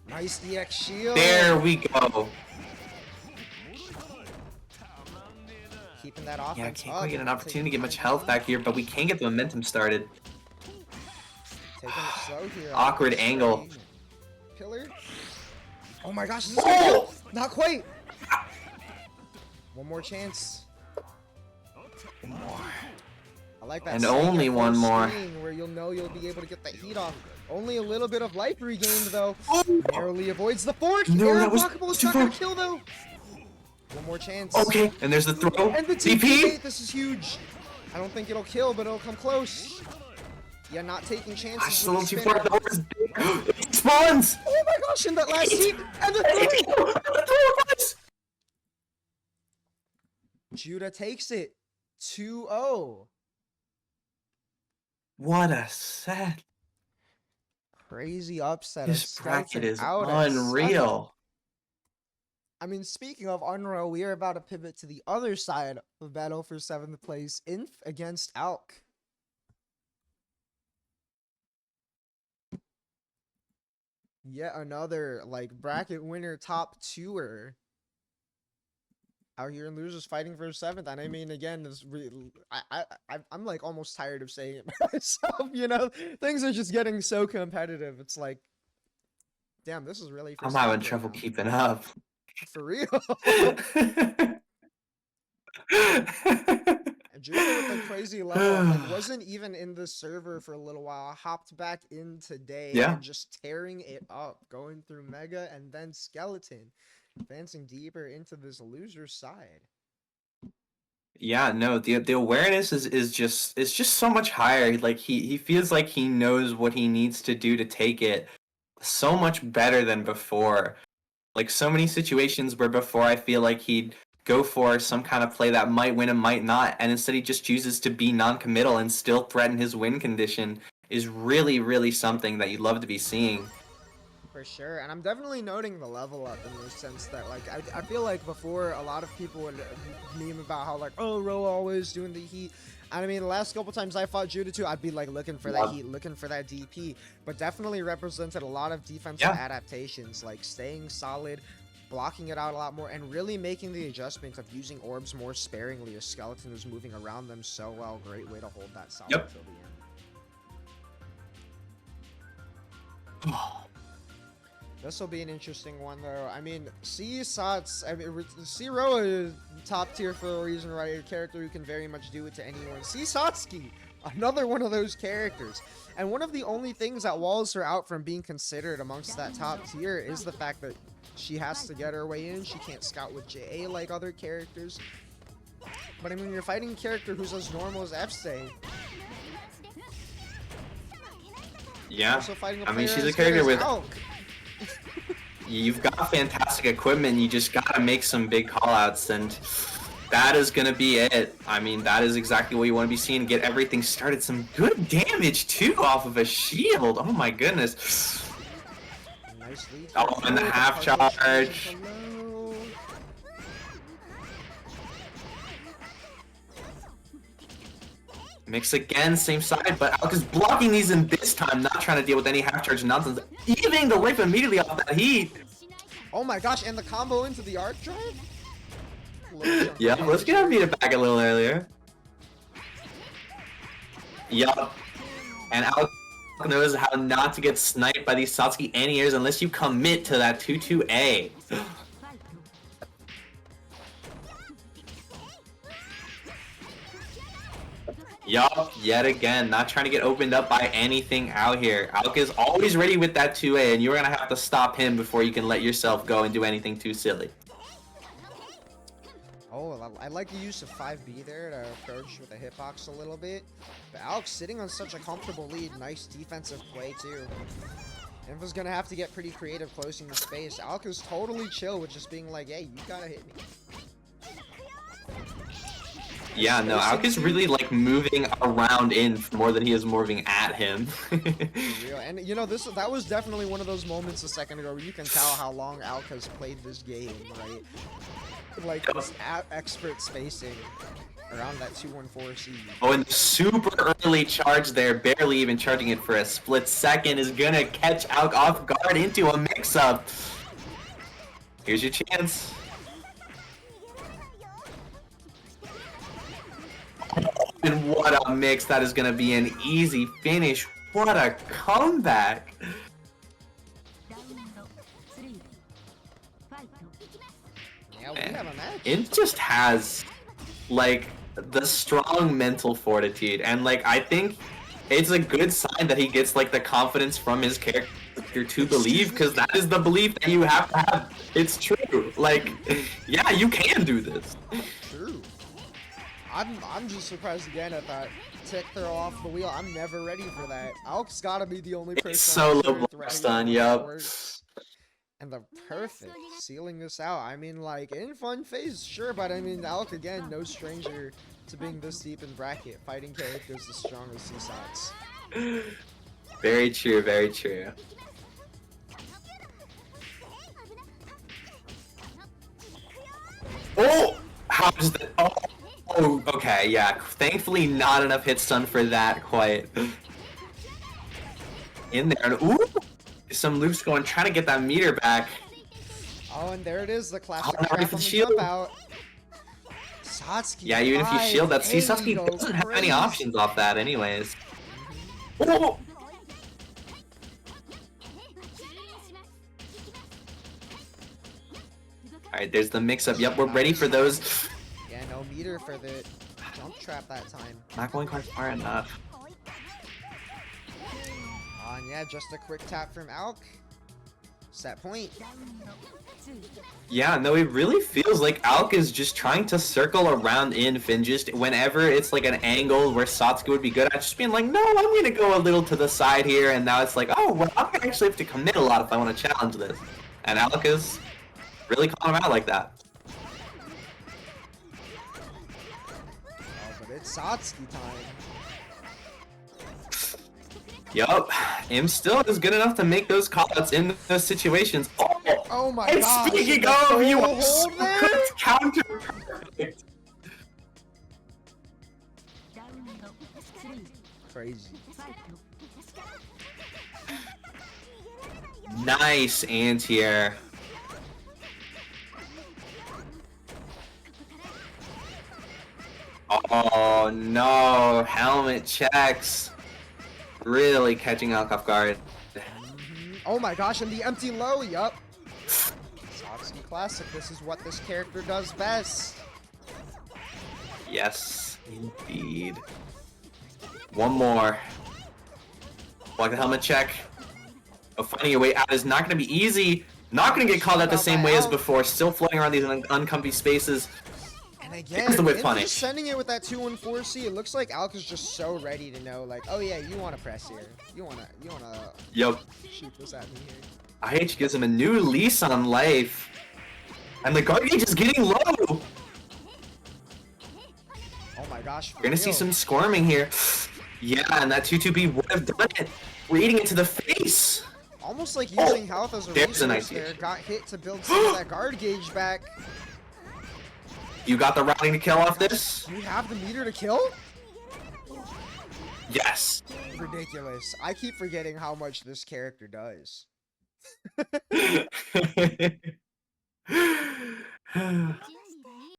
nice EX shield. there we go. Keeping that offense Yeah, can't up, quite get an opportunity to get much taking health back here, but we can get the momentum started. it slow here. Awkward angle. Pillar. Oh my gosh, is this gonna kill? Not quite. One more chance. I like that. And only one more. Where you'll know you'll be able to get the heat off. Only a little bit of life regained though. Narrowly avoids the fork. No, that was Unblockable is too not gonna far. kill though. One more chance. Okay, and there's the throw. And the DP. This is huge. I don't think it'll kill, but it'll come close. Yeah, not taking chances. Just a little with too the far. spinner. It spawns. Oh my gosh, in that last heat. And the throw. Judah takes it. 2-0. What a set. Crazy upset. This bracket is out at unreal. I mean, speaking of unreal, we are about to pivot to the other side of battle for 7th place. Inf against Alk. Yet another, like, bracket winner top 2er. Out here in losers fighting for 7th, and I mean, again, this I'm like almost tired of saying it myself. You know, things are just getting so competitive. It's like, damn, this is really. I'm having trouble keeping up. For real. And Judah with a crazy level, like, wasn't even in the server for a little while. Hopped back in today, and just tearing it up, going through Mega and then Skeleton. Advancing deeper into this loser side. Yeah, no, the awareness is just it's just so much higher. Like he feels like he knows what he needs to do to take it so much better than before. Like so many situations where before I feel like he'd go for some kind of play that might win and might not, and instead he just chooses to be non-committal and still threaten his win condition is really, really something that you'd love to be seeing. For sure, and I'm definitely noting the level up in the sense that, like, I feel like before a lot of people would meme about how, like, oh, Ro always doing the heat. And I mean, the last couple times I fought Judah too, I'd be like looking for that heat, looking for that DP, but definitely represented a lot of defensive adaptations, like staying solid, blocking it out a lot more, and really making the adjustment of using orbs more sparingly as Skeleton was moving around them so well. Great way to hold that solid till the end. This will be an interesting one, though. I mean, C-Sots, I mean, C-Ro is top tier for a reason, right? A character who can very much do it to anyone. C-Satsuki, another one of those characters. And one of the only things that walls her out from being considered amongst that top tier is the fact that she has to get her way in. She can't scout with JA like other characters. But I mean, you're fighting a character who's as normal as F-Stay. Yeah, Also fighting I mean, she's a character with... Alk. You've got fantastic equipment, you just gotta make some big callouts, and that is gonna be it. I mean, that is exactly what you want to be seeing. Get everything started. Some good damage, too, off of a shield. Oh my goodness. Nice lead. Oh, and the half charge. Mix again, same side, but Alk is blocking these in this time, not trying to deal with any half charge nonsense. Evening the life immediately off that heat. Oh my gosh, and the combo into the arc drive? Yeah, let's get our meter back a little earlier. Yup. And Alk knows how not to get sniped by these Satsuki anti-airs unless you commit to that 2-2-A. Yup, yet again, not trying to get opened up by anything out here. Alk is always ready with that 2A, and you're going to have to stop him before you can let yourself go and do anything too silly. Oh, I like the use of 5B there to approach with a hitbox a little bit. But Alk's sitting on such a comfortable lead. Nice defensive play, too. Infa's going to have to get pretty creative closing the space. Alk is totally chill with just being like, hey, you got to hit me. Yeah, no, Alk is really like moving around in more than he is moving at him. And you know, that was definitely one of those moments a second ago where you can tell how long Alk has played this game, right? Like this expert spacing around that 214C. Oh, and the super early charge there, barely even charging it for a split second, is gonna catch Alk off guard into a mix-up. Here's your chance. And what a mix. That is going to be an easy finish. What a comeback. Yeah, we have a match. It just has, like, the strong mental fortitude. And, like, I think it's a good sign that he gets, like, the confidence from his character to believe, because that is the belief that you have to have. It's true. Like, yeah, you can do this. True. I'm just surprised again at that tick throw off the wheel. I'm never ready for that. Alk's gotta be the only person. It's so low blast on, yup. And the perfect sealing this out. I mean, like, in fun phase, sure, but I mean, Alk again, no stranger to being this deep in bracket, fighting characters as strong as C-Sots. Very true, very true. Oh! How does that? Oh, okay, yeah. Thankfully, not enough hit stun for that quite. In there. Ooh! Some loops going, trying to get that meter back. Oh, and there it is, the classic Oh, trap on the shield. jump out. Satsuki, Yeah, even if you shield that, see, Satsuki goes doesn't have any crazy. options off that anyways. Oh! Alright, there's the mix-up. Yep, we're ready for those. Yeah, no meter for the jump trap that time. Not going quite far enough. And yeah, just a quick tap from Alk. Set point. Yeah, no, it really feels like Alk is just trying to circle around Inf, and just whenever it's like an angle where Satsuki would be good at, just being like, no, I'm gonna go a little to the side here, and now it's like, oh, well, I'm gonna actually have to commit a lot if I want to challenge this. And Alk is really calling him out like that. Oh, but it's Satsuki time. Yup, Im still is good enough to make those callouts in those situations. Oh my and gosh. speaking of, you hold so there? good counter perfect. Crazy. Nice anti-air. Oh no, helmet checks. Really catching Alk off guard. Oh my gosh, and the empty low, yup. Satsuki Classic, this is what this character does best. Yes, indeed. One more. Block the helmet check. Oh, finding your way out is not going to be easy. Not going to get called out the same way as before. Still floating around these uncomfy spaces. And again, Here's the whip Inf punish. is sending it with that 2-1-4C. It looks like Alk is just so ready to know, like, oh yeah, you want to press here. You wanna Yup. shoot this at me here. IH gives him a new lease on life. And the guard gauge is getting low. Oh my gosh. You're gonna see some squirming here. Yeah, and that 2-2B would have done it. Reading it to the face. Almost like using health as a there's resource a nice there. gauge. Got hit to build some of that guard gauge back. You got the routing to kill off this? You have the meter to kill? Yes. Ridiculous. I keep forgetting how much this character does.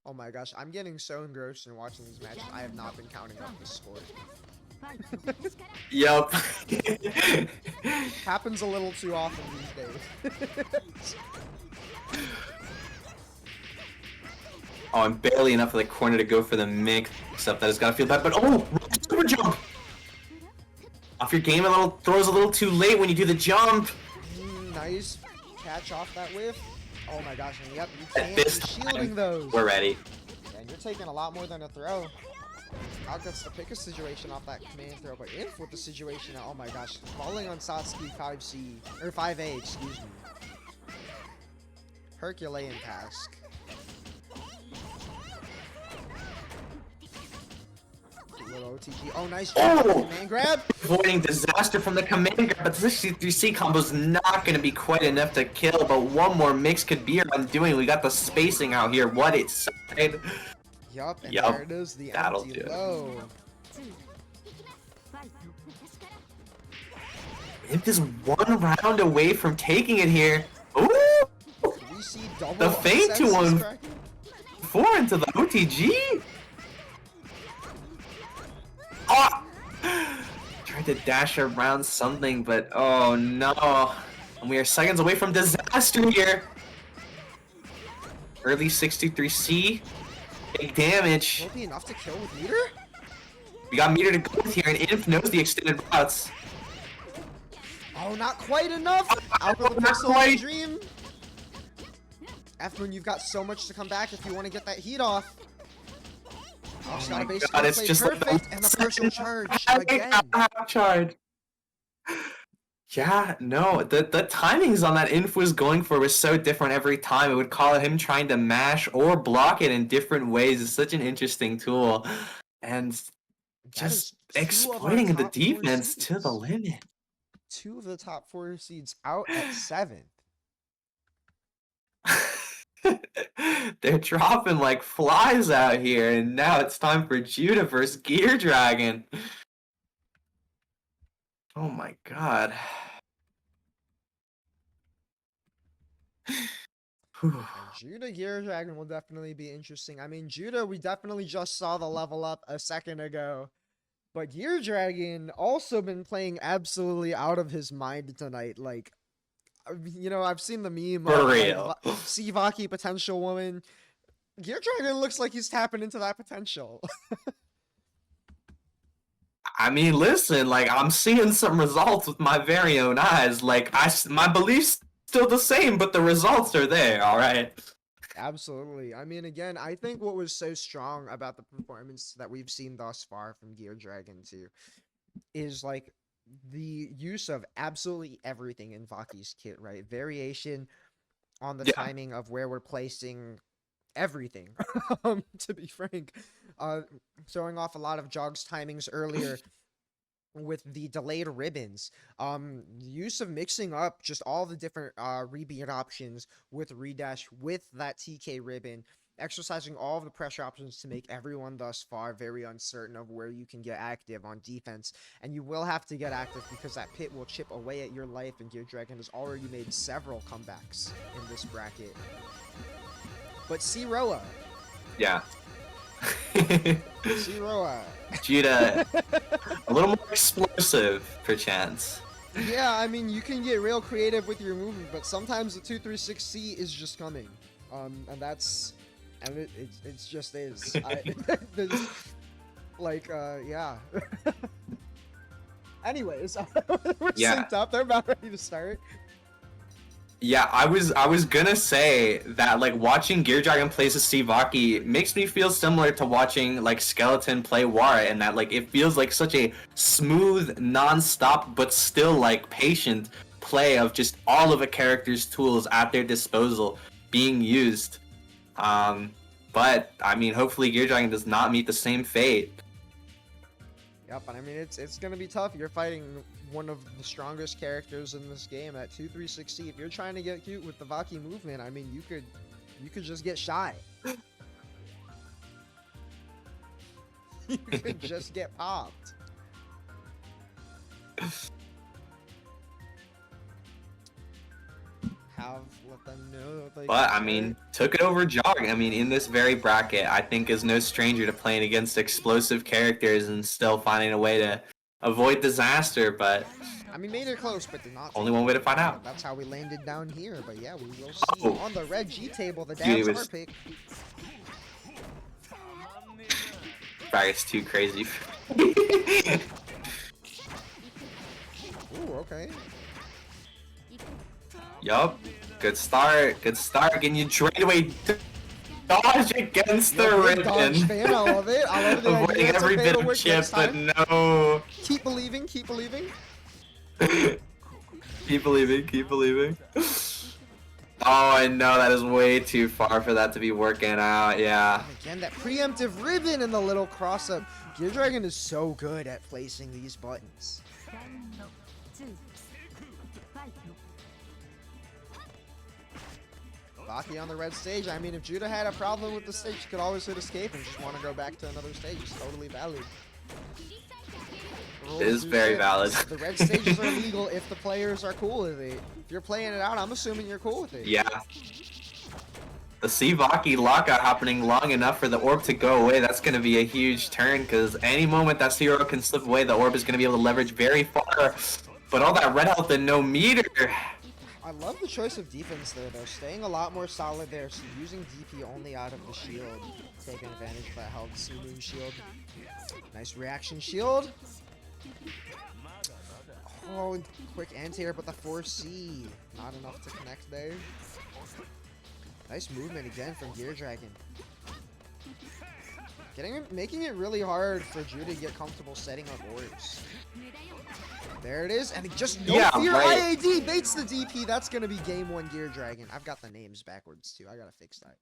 Oh my gosh, I'm getting so engrossed in watching these matches. I have not been counting up the score. Yup. Happens a little too often these days. Oh, I'm barely enough of the corner to go for the mix up. That has got to feel bad, but oh, super jump! Off your game a little, throws a little too late when you do the jump. Nice catch off that whiff. Oh my gosh, and yep, you At can't this be shielding time, those. we're ready. And you're taking a lot more than a throw. Out gets the pick a situation off that command throw, but Inf with the situation, oh my gosh, falling on Satsuki 5C, or 5A, excuse me. Herculean task. Little OTG. Oh, nice jump on the command grab. Avoiding disaster from the command grab, but this 3C combo is not going to be quite enough to kill, but one more mix could be undoing. We got the spacing out here. What it's side. Yup, and Yup, there it is, the that'll empty do it. low. Imp is one round away from taking it here. Ooh! We see double The feint to successes one. cracking. 4 into the OTG. Oh! Tried to dash around something, but oh no. And we are seconds away from disaster here. Early 63C. Big damage. Will it be enough to kill with meter? We got meter to go with here, and Inf knows the extended routes. Oh, not quite enough. Out with the Not pistol quite. dream. F-Moon, you've got so much to come back if you want to get that heat off. Oh, she's got a base God, it's play just like perfect, and the partial charge again. Half charge. Yeah, no, the timings on that Inf was going for was so different every time. It would call it him trying to mash or block it in different ways. It's such an interesting tool. And just That is 2 of our exploiting the top 4 defense to seeds. the limit. 2 of the top 4 seeds out at 7th. They're dropping like flies out here, and now it's time for Judah versus Gear Dragon. Oh my god. And Judah Gear Dragon will definitely be interesting. I mean, Judah, we definitely just saw the level up a second ago. But Gear Dragon also been playing absolutely out of his mind tonight. Like, you know, I've seen the meme For of real. like, Sivaki potential woman. Gear Dragon looks like he's tapping into that potential. I mean, listen, like, I'm seeing some results with my very own eyes. Like, my beliefs still the same, but the results are there, alright? Absolutely. I mean, again, I think what was so strong about the performance that we've seen thus far from Gear Dragon 2 is like the use of absolutely everything in Vaki's kit, right? Variation on the timing of where we're placing everything, to be frank. Showing off a lot of Jog's timings earlier with the delayed ribbons, the use of mixing up just all the different rebeat options with redash with that TK ribbon, exercising all of the pressure options to make everyone thus far very uncertain of where you can get active on defense. And you will have to get active because that pit will chip away at your life, and Gear Dragon has already made several comebacks in this bracket. But Roa. Yeah. Roa. Judah, a little more explosive, perchance. Yeah, I mean, you can get real creative with your movement, but sometimes the 236C is just coming. And that's... And it just is. There's, like, yeah. Anyways, we're synced up. They're about ready to start. Yeah, I was gonna say that, like, watching Gear Dragon play Vaki makes me feel similar to watching, like, Skeleton play Wara, and that, like, it feels like such a smooth, non-stop, but still, like, patient play of just all of a character's tools at their disposal being used. But, I mean, hopefully Gear Dragon does not meet the same fate. Yep, and I mean, it's gonna be tough. You're fighting one of the strongest characters in this game at 236C. If you're trying to get cute with the Vaki movement, I mean, you could just get shy. You could just get popped. Let them know. But, I mean, took it over Jog. I mean, in this very bracket, I think is no stranger to playing against explosive characters and still finding a way to avoid disaster, but... I mean, made it close, but did not. Only one way to find out. That's how we landed down here, but yeah, we will see. On the red G table, the Dude, dad's our pick. Bracket's too crazy. Ooh, okay. Yup. Good start. Good start. Getting you drained away. Dodge against the ribbon. Dodge fan. I love it. I love it. Avoiding every bit of chip, but no. Keep believing. Keep believing. Keep believing. Keep believing. Oh, I know. That is way too far for that to be working out. Yeah. Again, that preemptive ribbon and the little cross-up. Gear Dragon is so good at placing these buttons. Vaki on the red stage. I mean, if Judah had a problem with the stage, he could always hit escape and just want to go back to another stage. It's totally valid. It is very valid. The red stages are legal if the players are cool with it. If you're playing it out, I'm assuming you're cool with it. Yeah. The Vaki lockout happening long enough for the orb to go away, that's going to be a huge turn, because any moment that Zero can slip away, the orb is going to be able to leverage very far. But all that red health and no meter. I love the choice of defense there, though. Staying a lot more solid there, so using DP only out of the shield. Taking advantage of that health Sea-Moon shield. Nice reaction shield. Oh, quick anti-air, but the 4C. Not enough to connect there. Nice movement again from Gear Dragon. Making it really hard for Judah to get comfortable setting up orbs. There it is, and just no fear. Right. IAD baits the DP. That's gonna be game one Gear Dragon. I've got the names backwards too. I gotta fix that.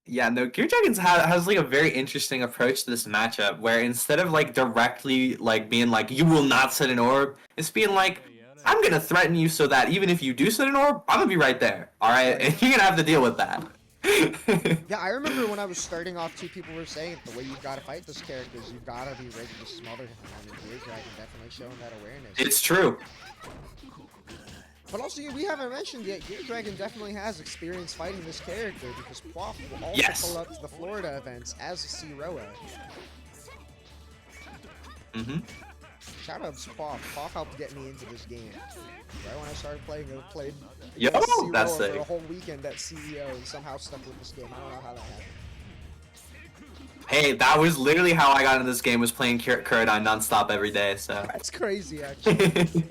Yeah, no, Gear Dragons has like a very interesting approach to this matchup, where instead of like directly like being like, you will not set an orb, it's being like, I'm gonna threaten you so that even if you do set an orb, I'm gonna be right there. Alright? And you're gonna have to deal with that. Yeah, I remember when I was starting off, two people were saying the way you've got to fight this character is you've got to be ready to smother him. I mean, Gear Dragon definitely showing that awareness. It's true. But also, we haven't mentioned yet, Gear Dragon definitely has experience fighting this character because Quaff will also pull up to the Florida events as a C-Roa. Shoutouts to Quaff. Quaff helped get me into this game. Right when I started playing, I played that's for a whole weekend at CEO and somehow stuck with this game. I don't know how that happened. Hey, that was literally how I got into this game, was playing Kurodai nonstop every day, so. That's crazy, actually.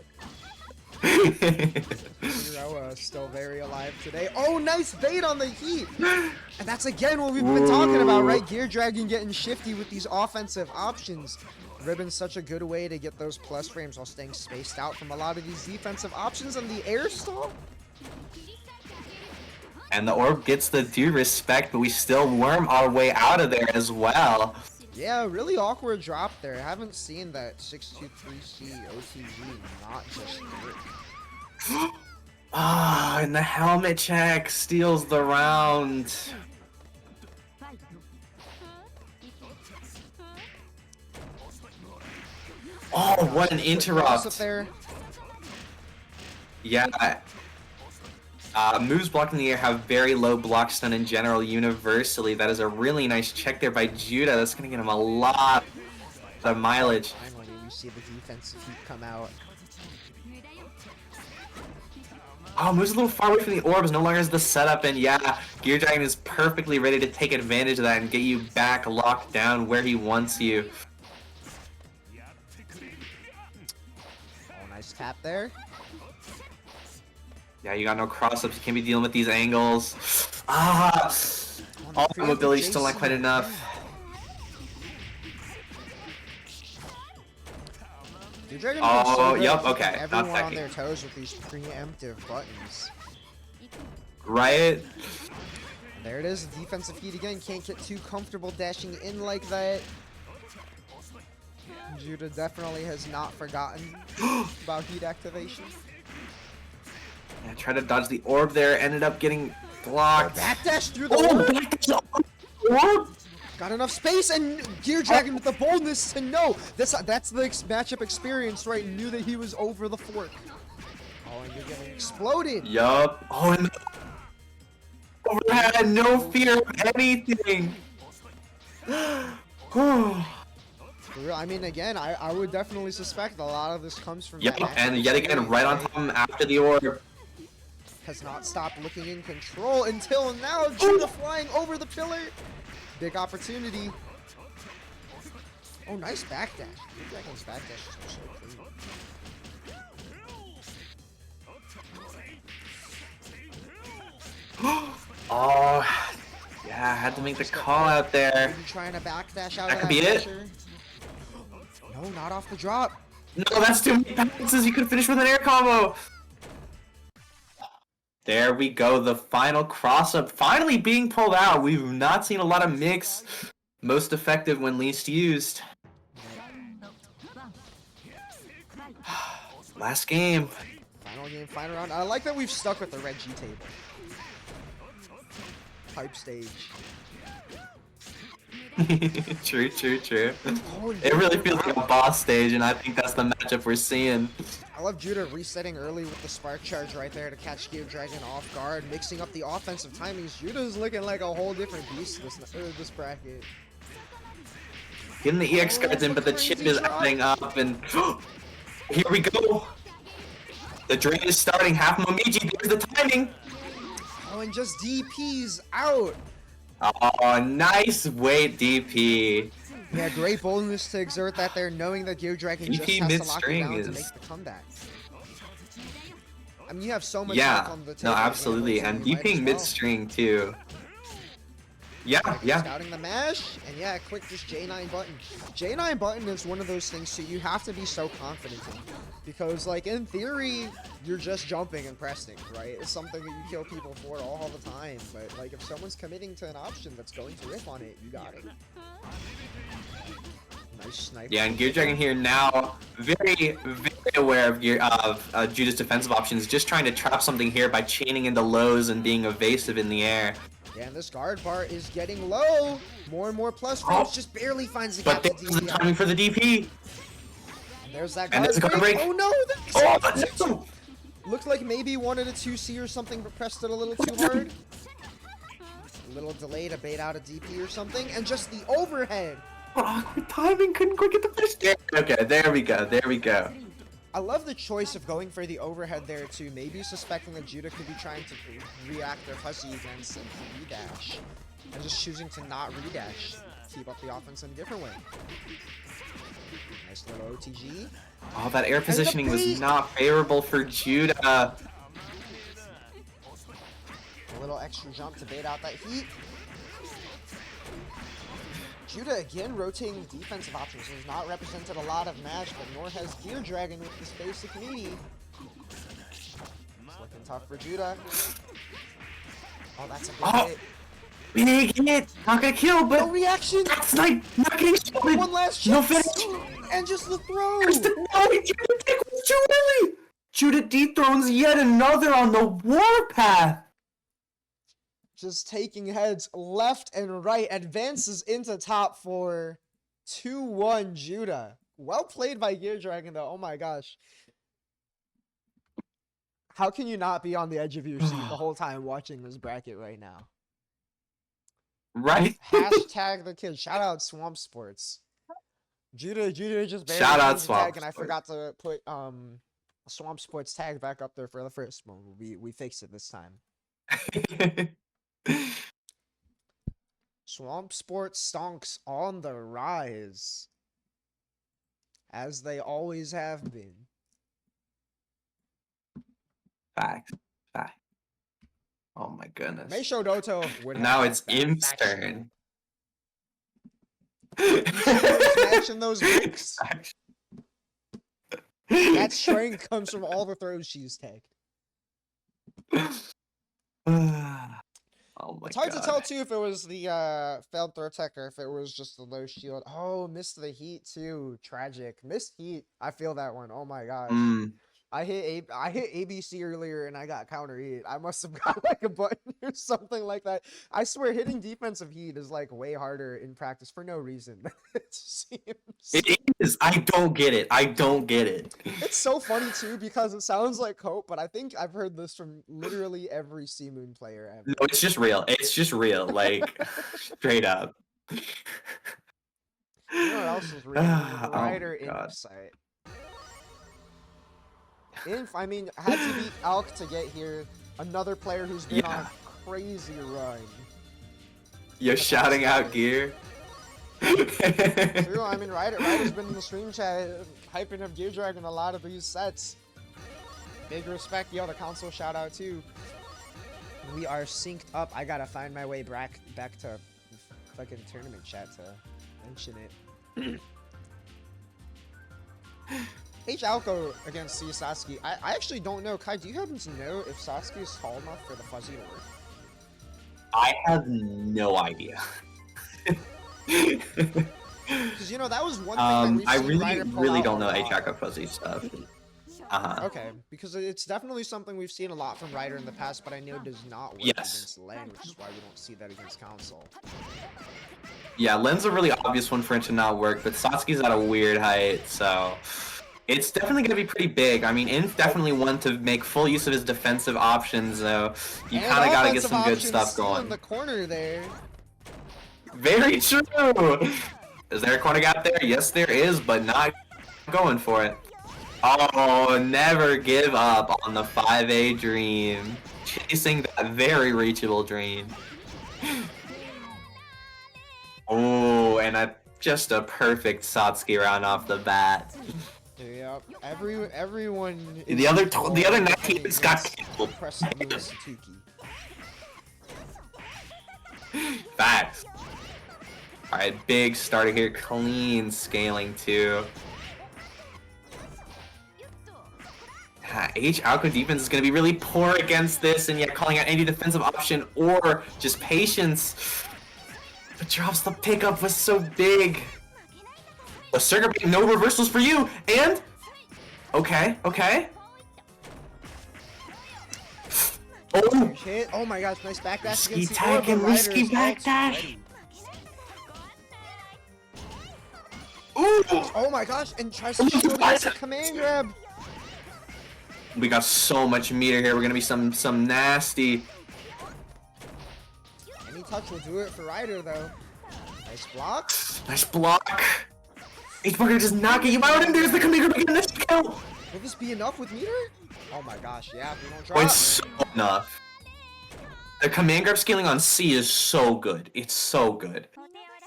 Zero still very alive today. Oh, nice bait on the heat. And that's again what we've been talking about, right? Gear Dragon getting shifty with these offensive options. Ribbon's such a good way to get those plus frames while staying spaced out from a lot of these defensive options on the air stall. And the orb gets the due respect, but we still worm our way out of there as well. Yeah, really awkward drop there. I haven't seen that 623C OTG not just work. Ah, and the helmet check steals the round. Oh, what an interrupt. There. Yeah. Moves blocking the air have very low block stun in general universally. That is a really nice check there by Judah. That's going to get him a lot of mileage. Finally, we see the defensive heat come out. Oh, moves a little far away from the orbs. No longer is the setup. And yeah, Gear Dragon is perfectly ready to take advantage of that and get you back locked down where he wants you. Oh, nice tap there. Yeah, you got no cross-ups. You can't be dealing with these angles. Ah! All the mobility still not quite enough. Oh, yep, okay. Everyone on their toes with these preemptive buttons. Right? There it is, defensive heat again. Can't get too comfortable dashing in like that. Judah definitely has not forgotten about heat activation. Yeah, tried to dodge the orb there, ended up getting blocked. Backdash through the orb. Backdash orb! Got enough space, and Gear Dragon with the boldness to know. That's the matchup experience, right? Knew that he was over the fork. Oh, and you're getting exploded. Yup. Oh, and overhead, no fear of anything. I mean, again, I would definitely suspect a lot of this comes from. Yep, and yet again, right on top of him after the orb. Has not stopped looking in control until now. Judah flying over the pillar. Big opportunity. Oh, nice backdash. Gear Dragon's backdash is so clean. Oh, yeah, I had to make the call out there. Maybe trying to backdash out That of could be it. pressure. No, not off the drop. No, that's too many passes. You could finish with an air combo. There we go. The final cross-up finally being pulled out. We've not seen a lot of mix. Most effective when least used. Last game. Final game, final round. I like that we've stuck with the red G table. Hype stage. True. Oh, It really feels like a boss stage, and I think that's the matchup we're seeing. I love Judah resetting early with the spark charge right there to catch Gear Dragon off guard, mixing up the offensive timings. Judah's looking like a whole different beast this bracket. Getting the EX cards in, but the chip is adding up, and here we go. The drain is starting. Half Momiji. There's the timing. Oh, and just DP's out. Oh, nice weight DP. Yeah, great boldness to exert that there, knowing that Gear Dragon just has to lock it down to make the comeback. I mean, you have so much health on the table. No, absolutely, and DPing mid-string too. Yeah. Scouting the mash, and yeah, quick just J9 button. J9 button is one of those things too you have to be so confident in. Because, like, in theory, you're just jumping and pressing, right? It's something that you kill people for all the time. But, like, if someone's committing to an option that's going to riff on it, you got it. Nice sniper. Yeah, and Gear Dragon here now, very aware of Judah's defensive options, just trying to trap something here by chaining into lows and being evasive in the air. Yeah, and this guard bar is getting low. More and more plus frames, just barely finds the gap. But there's the timing for the DP. And there's that guard break. Oh no! That's Looked like maybe wanted a 2C or something, but pressed it a little too hard. A little delay to bait out a DP or something, and just the overhead. Awkward timing, couldn't quite get the finish there. Okay, there we go. I love the choice of going for the overhead there too, maybe suspecting that Judah could be trying to react their hussy against and redash. And just choosing to not redash. Keep up the offense in a different way. Nice little OTG. Oh, that air positioning was bait! not favorable for Judah. A little extra jump to bait out that heat. Judah again rotating defensive options. Has not represented a lot of match, but nor has Gear Dragon with this basic meaty. It's looking tough for Judah. Oh, that's a big hit. Big hit! Not gonna kill, but No reaction! that's like not getting shielded. One last No chance! finish! And just the throw! Judah was too early! Judah dethrones yet another on the warpath! Just taking heads left and right, advances into top 4. 2-1 Judah. Well played by Gear Dragon though, oh my gosh. How can you not be on the edge of your seat the whole time watching this bracket right now? Right? Hashtag the kid. Shout out Swamp Sports. Judah just barely Shout out changed the Swamp tag, and I Sports. forgot to put Swamp Sports tag back up there for the first one. We fixed it this time. Swamp Sports stonks on the rise, as they always have been. Facts. Facts. Oh my goodness. Meisho Doto would have Now liked it's that. Imp's Factual. turn. Smashing those bricks. That strength comes from all the throws she's tagged. Oh my It's hard God. to tell too if it was the failed throw tech or if it was just the low shield. Oh, missed the heat too. Tragic. Missed heat. I feel that one. Oh my gosh. I hit ABC earlier and I got counter heat. I must have got like a button or something like that. I swear hitting defensive heat is like way harder in practice for no reason. It seems. It is. I don't get it. I don't get it. It's so funny too because it sounds like cope, but I think I've heard this from literally every Sea Moon player ever. No, it's just real. It's just real. Like straight up. You know what else is real? Oh Rider my God. Insight. Inf, I mean, had to beat Alk to get here. Another player who's been on a crazy run. You're shouting out gear. True, I mean, Ryder's been in the stream chat hyping up Gear Dragon a lot of these sets. Big respect, yo, the console shout out too. We are synced up. I gotta find my way back to fucking tournament chat to mention it. H. Alco against C. Sasuke. I actually don't know. Kai, do you happen to know if Sasuke is tall enough for the fuzzy to work? I have no idea. Because, you know, that was one thing that we've I seen really, Ryder pull really out don't a know lot. H-Aka Fuzzy stuff. Okay, because it's definitely something we've seen a lot from Ryder in the past, but I know does not work Yes. against Len, which is why we don't see that against Council. Yeah, Len's a really obvious one for it to not work, but Sasuke's at a weird height, so it's definitely going to be pretty big. I mean, Inf definitely one to make full use of his defensive options, though. You And kind of got to get offensive some good options stuff still going. in the corner there. Very true! Is there a corner gap there? Yes, there is, but not going for it. Oh, never give up on the 5A dream. Chasing that very reachable dream. Oh, and just a perfect Satsuki round off the bat. Yep. Everyone. The other 19 has got killed. Facts. Alright, big starter here. Clean scaling too. H Alco defense is going to be really poor against this, and yet calling out any defensive option or just patience. The drops the pickup was so big. The circuit, no reversals for you, and okay. Oh, Hit. Oh my gosh, nice backdash risky against the tag orb, and but risky Ryder's ult's backdash. ready. Ooh. Oh my gosh, and tries to shield against a command grab. We got so much meter here. We're gonna be some nasty. Any touch will do it for Ryder though. Nice block. Nice block. H-Bugger does not get you out, and there's the commander again. This kill. Will this be enough with meter? Oh my gosh, yeah, if we don't Oh, drop. it's so enough. The command grab scaling on C is so good. It's so good.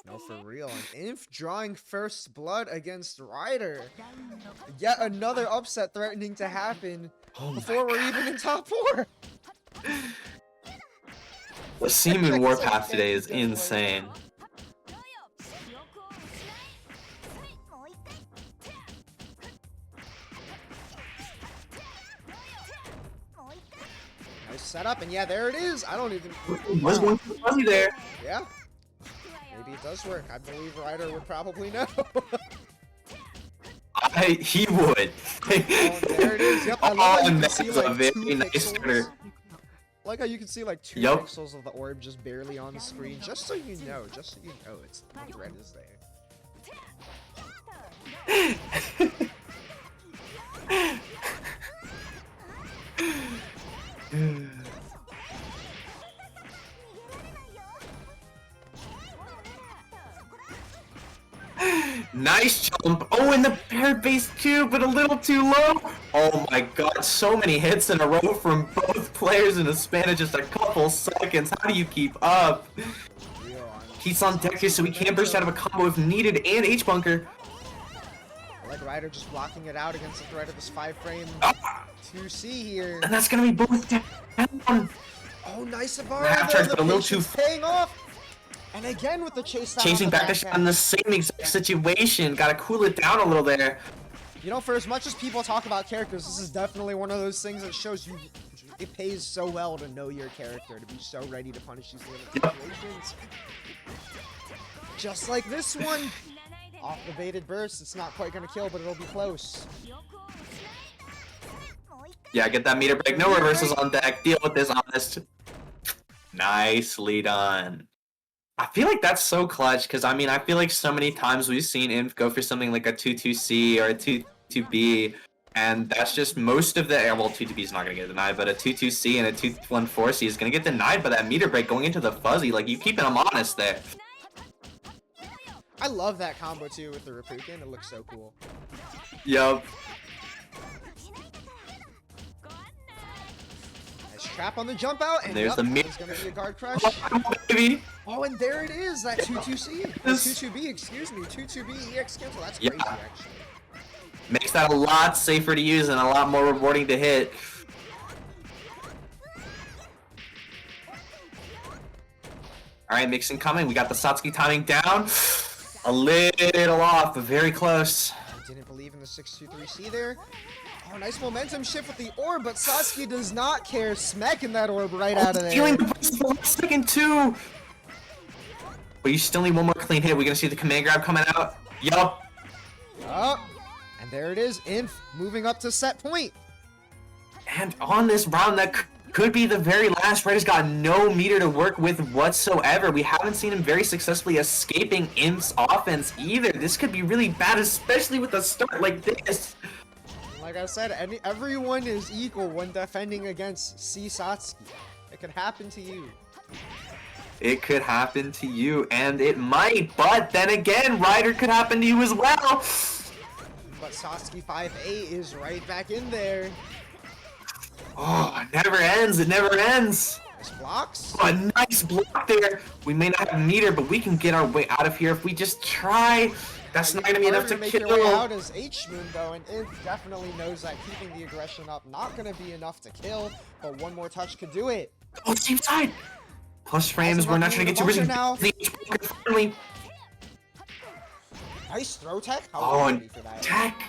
No, for real. And Inf drawing first blood against Ryder. Yet another upset threatening to happen before we're even in top 4. The Seaman Check this Warpath out, today is Captain Deadwood. insane. Nice setup, and yeah, there it is. I don't even... Was one fuzzy there. Yeah. Maybe it does work. I believe Ryder would probably know. He would. Oh, there it is. Yep, I love how you can see that's a like very 2 nice pixels. starter. Like how you can see like 2 Yup. pixels of the orb just barely on the screen, just so you know, it's the red is there. Nice jump. Oh, and the parry base too, but a little too low. Oh my god, so many hits in a row from both players in a span of just a couple seconds. How do you keep up? He's on deck here, so he can burst out of a combo if needed, and H-bunker. I like Ryder just blocking it out against the threat of this 5-frame 2C here. And that's gonna be both down. Oh, nice Ibarra Half there, charge, the but a little too patience paying off. And again with the chase down Chasing on the back to shot in the same exact situation. Gotta cool it down a little there. You know, for as much as people talk about characters, this is definitely one of those things that shows you it pays so well to know your character, to be so ready to punish these little situations. Just like this one. Off the baited burst, it's not quite gonna kill, but it'll be close. Yeah, get that meter break. No reversals on deck. Deal with this, honest. Nicely done. I feel like that's so clutch, because I mean, I feel like so many times we've seen Inf go for something like a 2-2C or a 2-2B, and that's just most of the, well, 2-2B is not going to get denied, but a 2-2C and a 2-1-4C is going to get denied by that meter break going into the fuzzy. Like, you keeping them honest there. I love that combo too with the Rapukin, it looks so cool. Yup. Nice trap on the jump out, and There's yep, the there's gonna be a guard crush. Baby. Oh, and there it is, that 2-2C. 2-2B, excuse me, 2-2B EX cancel, that's crazy actually. Makes that a lot safer to use and a lot more rewarding to hit. Alright, mixing coming. We got the Satsuki timing down. A little off, but very close. I didn't believe in the 6-2-3C there. Oh, nice momentum shift with the orb, but Satsuki does not care, smacking that orb right out of there. Feeling the burst for the last second too. But you still need one more clean hit. We're gonna see the command grab coming out. Yup. Oh, and there it is, Inf moving up to set point. And on this round, that could be the very last. Ryder's got no meter to work with whatsoever. We haven't seen him very successfully escaping Inf's offense either. This could be really bad, especially with a start like this. Like I said, everyone is equal when defending against C. Satsuki. It could happen to you. It could happen to you, and it might, but then again, Ryder could happen to you as well. But Satsuki 5-8 is right back in there. Oh, it never ends, it never ends. Nice blocks. Oh, a nice block there. We may not have meter, but we can get our way out of here if we just try. That's not gonna be enough to make your way kill. out as H-Moon though, and Inf definitely knows that keeping the aggression up not gonna be enough to kill, but one more touch could do it. Oh, same side. Plus frames, we're not trying to get too risky. Now. Finally. Nice throw tech. How Oh, ready and for that? tech.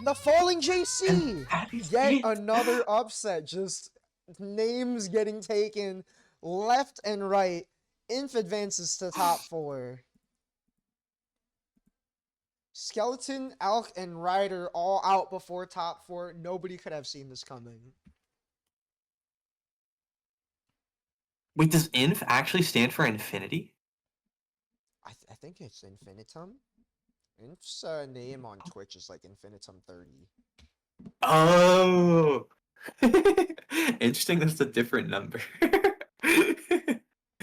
The falling JC. And that is Yet it. another upset. Just names getting taken left and right. Inf advances to top 4. Skeleton, Alk, and Ryder all out before top 4. Nobody could have seen this coming. Wait, does Inf actually stand for infinity? I think it's Infinitum. Inf's name on Twitch is like Infinitum30. Oh. Interesting, that's a different number.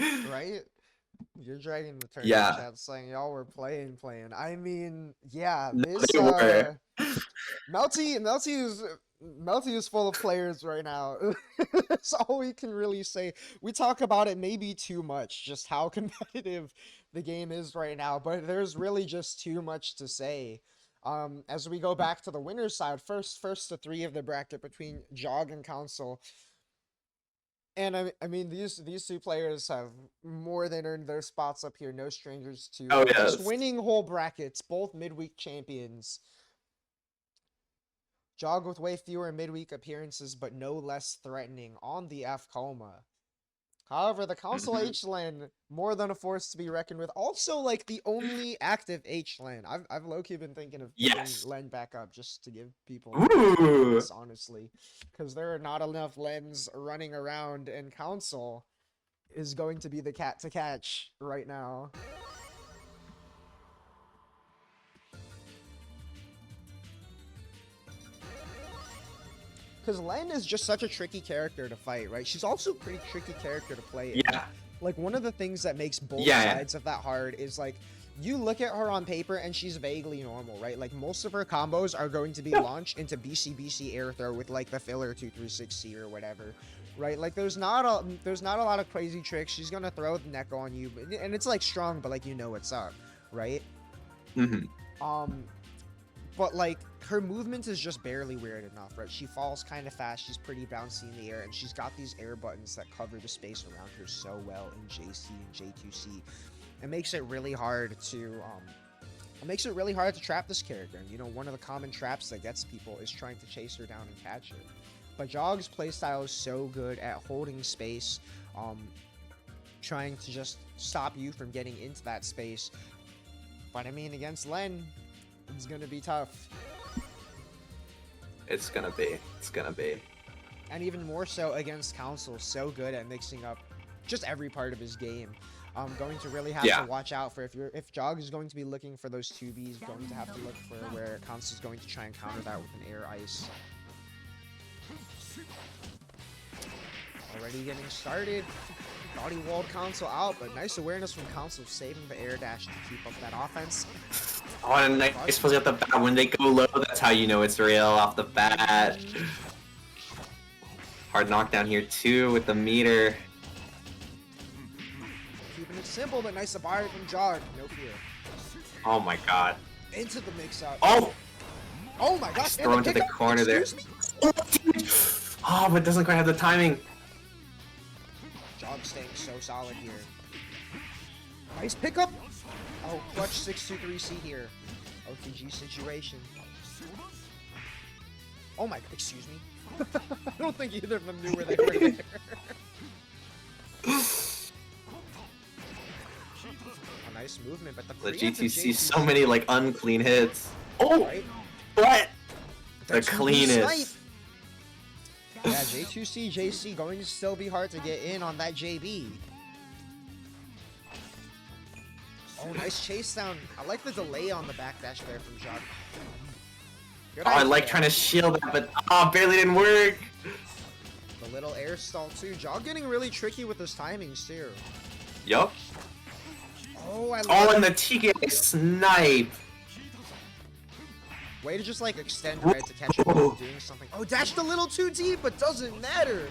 Right? You're dragging the turn Yeah. chat saying y'all were playing. I mean, yeah, No, this they were. Melty is Melty is full of players right now. That's all we can really say. We talk about it maybe too much, just how competitive the game is right now, but there's really just too much to say. As we go back to the winner's side, first to three of the bracket between Jog and Council. And I mean, these two players have more than earned their spots up here. No strangers to Oh just yes. winning whole brackets, both midweek champions. Jog with way fewer midweek appearances, but no less threatening on the F Coma. However, the Council H lane, more than a force to be reckoned with. Also, like, the only active H lane. I've low-key been thinking of picking Len back up just to give people this, honestly. Because there are not enough Lens running around, and Council is going to be the cat to catch right now. Because Len is just such a tricky character to fight, right? She's also a pretty tricky character to play. Yeah. Like, one of the things that makes both sides of that hard is, like, you look at her on paper and she's vaguely normal, right? Like, most of her combos are going to be launched into BC air throw with, like, the filler 2360 or whatever, right? Like, there's not a lot of crazy tricks. She's gonna throw the neck on you, and it's, like, strong, but, like, you know what's up, right? But, like, her movement is just barely weird enough, right? She falls kind of fast, she's pretty bouncy in the air, and she's got these air buttons that cover the space around her so well in JC and J2C. It makes it really hard to, trap this character. And, you know, one of the common traps that gets people is trying to chase her down and catch her. But Jog's playstyle is so good at holding space, trying to just stop you from getting into that space. But, I mean, against Len, it's gonna be tough. It's gonna be. And even more so against Council, so good at mixing up just every part of his game. Going to really have to watch out for if Jog is going to be looking for those 2Bs, going to have to look for where Council's going to try and counter that with an air ice. Already getting started. Thought he walled Council out, but nice awareness from Council, saving the air dash to keep up that offense. Oh, and nice pulls out the bat. When they go low, that's how you know it's real off the bat. Hard knockdown here too with the meter. Keeping it simple, but nice abari from Jog. No fear. Oh my god. Into the mix-up. Oh! Oh my gosh! Throw into the corner there. Oh, but doesn't quite have the timing. Jog staying so solid here. Nice pickup! Oh, clutch 623C here. OTG situation. Oh my, excuse me. I don't think either of them knew where they were there. A nice movement, but the GTC so many like unclean hits. Oh! Right? What? The Snipe. cleanest. Yeah, J2C, JC going to still be hard to get in on that JB. Oh, nice chase down. I like the delay on the backdash there from Jog. Oh, I like trying to shield that, but barely didn't work. The little air stall too. Jog getting really tricky with his timings too. Yup. Oh, I love Oh, and the TK snipe. Way to just like extend right to catch him doing something. Oh, dashed a little too deep, but doesn't matter.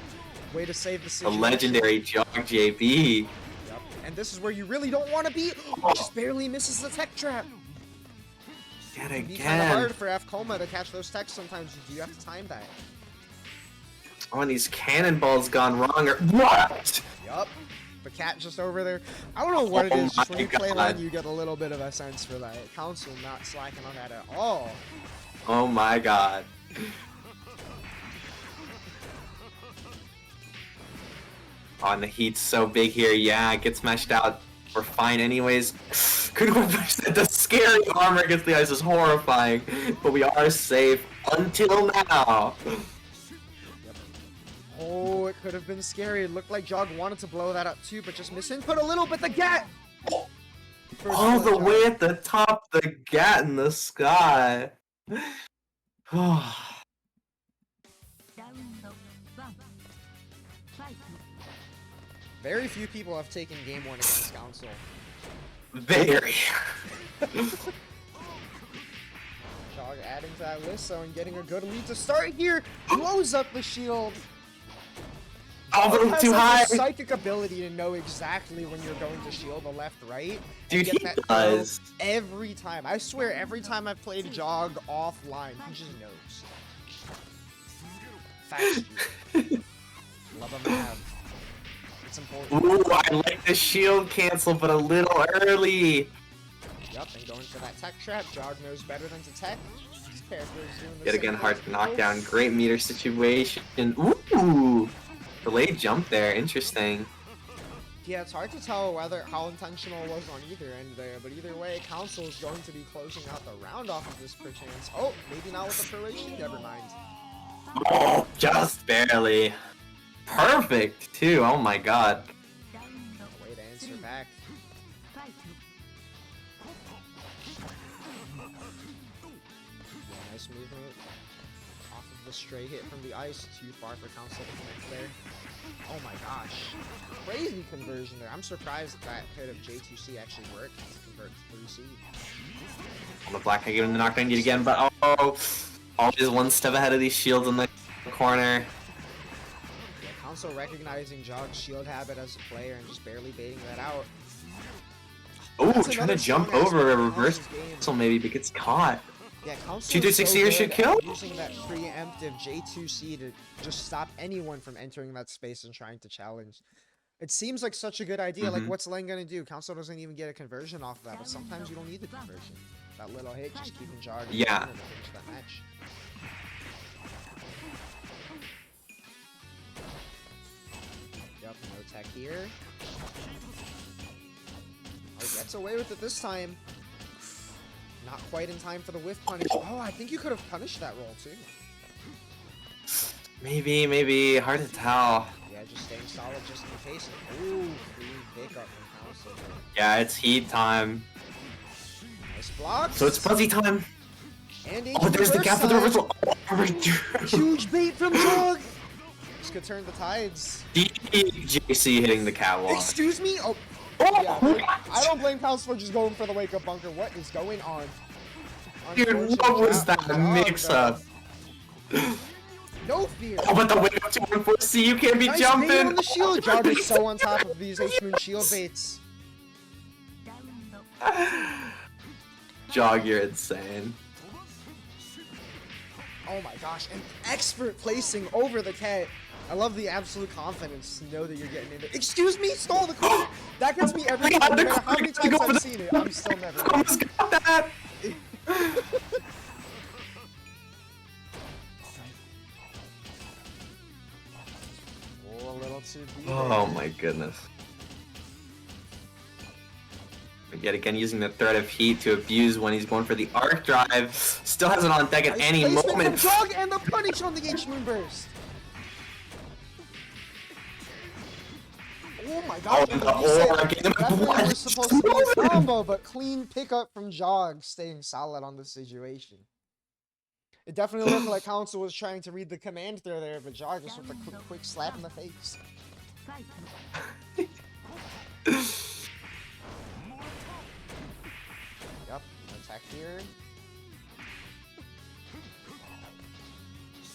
Way to save the A situation. legendary Jog JB. Yep. And this is where you really don't want to be. Oh. Just barely misses the tech trap. Yet It'd be kind of again. hard for F Coma to catch those techs sometimes. You have to time that. Oh, and these cannonballs gone wrong or what? Yup. The cat just over there. I don't know what it is. Just when you play God. line, you get a little bit of a sense for that. Council not slacking on that at all. Oh my god. Oh, and the heat's so big here. Yeah, it gets smashed out. We're fine anyways. The scary armor against the ice is horrifying, but we are safe until now. Oh, it could have been scary. It looked like Jog wanted to blow that up too, but just misinput a little bit. The gat! All the way at the top, the gat in the sky. Very few people have taken game one against Council. Very. Jog Jog adding to that list, so and getting a good lead to start here. Blows up the shield. Oh, but Has too like high. a psychic ability to know exactly when you're going to shield the left, right. Dude, and he get that throw does. every time. I swear, every time I've played Jog offline, he just knows. Fast you. Love him have. It's important. Ooh, I like the shield cancel, but a little early. Yep, and going for that tech trap. Jog knows better than to tech. This character is doing the Yet same again, thing hard as to knock Beatles. down. Great meter situation. Ooh, delayed jump there. Interesting. Yeah, it's hard to tell how intentional it was on either end there, but either way, Council is going to be closing out the round off of this perchance. Oh, maybe not with the Croatian. Never mind. Oh, just barely. Perfect, too. Oh my god. Way to answer back. Yeah, nice movement. Off of the stray hit from the ice. Too far for Council to connect there. Oh my gosh. Crazy conversion there. I'm surprised that hit of J2C actually worked to convert to 3C. The black guy giving the knockdown yet again, but oh, always one step ahead of these shields in the corner. Yeah, Council recognizing Jog's shield habit as a player and just barely baiting that out. Oh, That's trying to another jump strong over a aspect of reverse Council's game. so maybe, but gets caught. Yeah, Council 2 through is so 60 should good kill? at using that preemptive J2C to just stop anyone from entering that space and trying to challenge. It seems like such a good idea. Like, what's Lane gonna do? Council doesn't even get a conversion off of that, but sometimes you don't need the conversion. That little hit, just keeping Jog in the Yeah. corner to finish that match. Yep, no tech here. Oh, gets away with it this time. Not quite in time for the whiff punish. Oh, I think you could have punished that roll too. Maybe. Hard to tell. Yeah, just staying solid just in case. Ooh, clean pickup from Council. Yeah, it's heat time. Nice block. So it's fuzzy time. And Oh, there's the gap for the reversal. Oh, Huge bait from Jog. This could turn the tides. JC hitting the catwalk. Excuse me? Oh, yeah. I don't blame Council for just going for the wake-up bunker. What is going on? Dude, Unfortunate what was trap that from Jog, mix-up? No fear. Oh, but the wake up to 1-4C, you can't be Nice jumping. bait on the shield. Jog is so on top of these H-Moon shield baits. Jog, you're insane. Oh my gosh, an expert placing over the cat. I love the absolute confidence to know that you're getting into. Excuse me, stall the corner. That gets me every time, no matter how many times I've seen it. I'm still never. Almost got that. Oh, a little too deep. Oh my goodness. But yet again, using the threat of heat to abuse when he's going for the arc drive. Still has it on deck at Nice any placement moment. from Jog and the punish on the H-Moon burst. Oh my gosh, Oh, the like you said, aura game. definitely What? was supposed to be a combo, but clean pickup from Jog, staying solid on the situation. It definitely looked like Council was trying to read the command throw there, but Jog just with a quick slap in the face. Yep, attack here.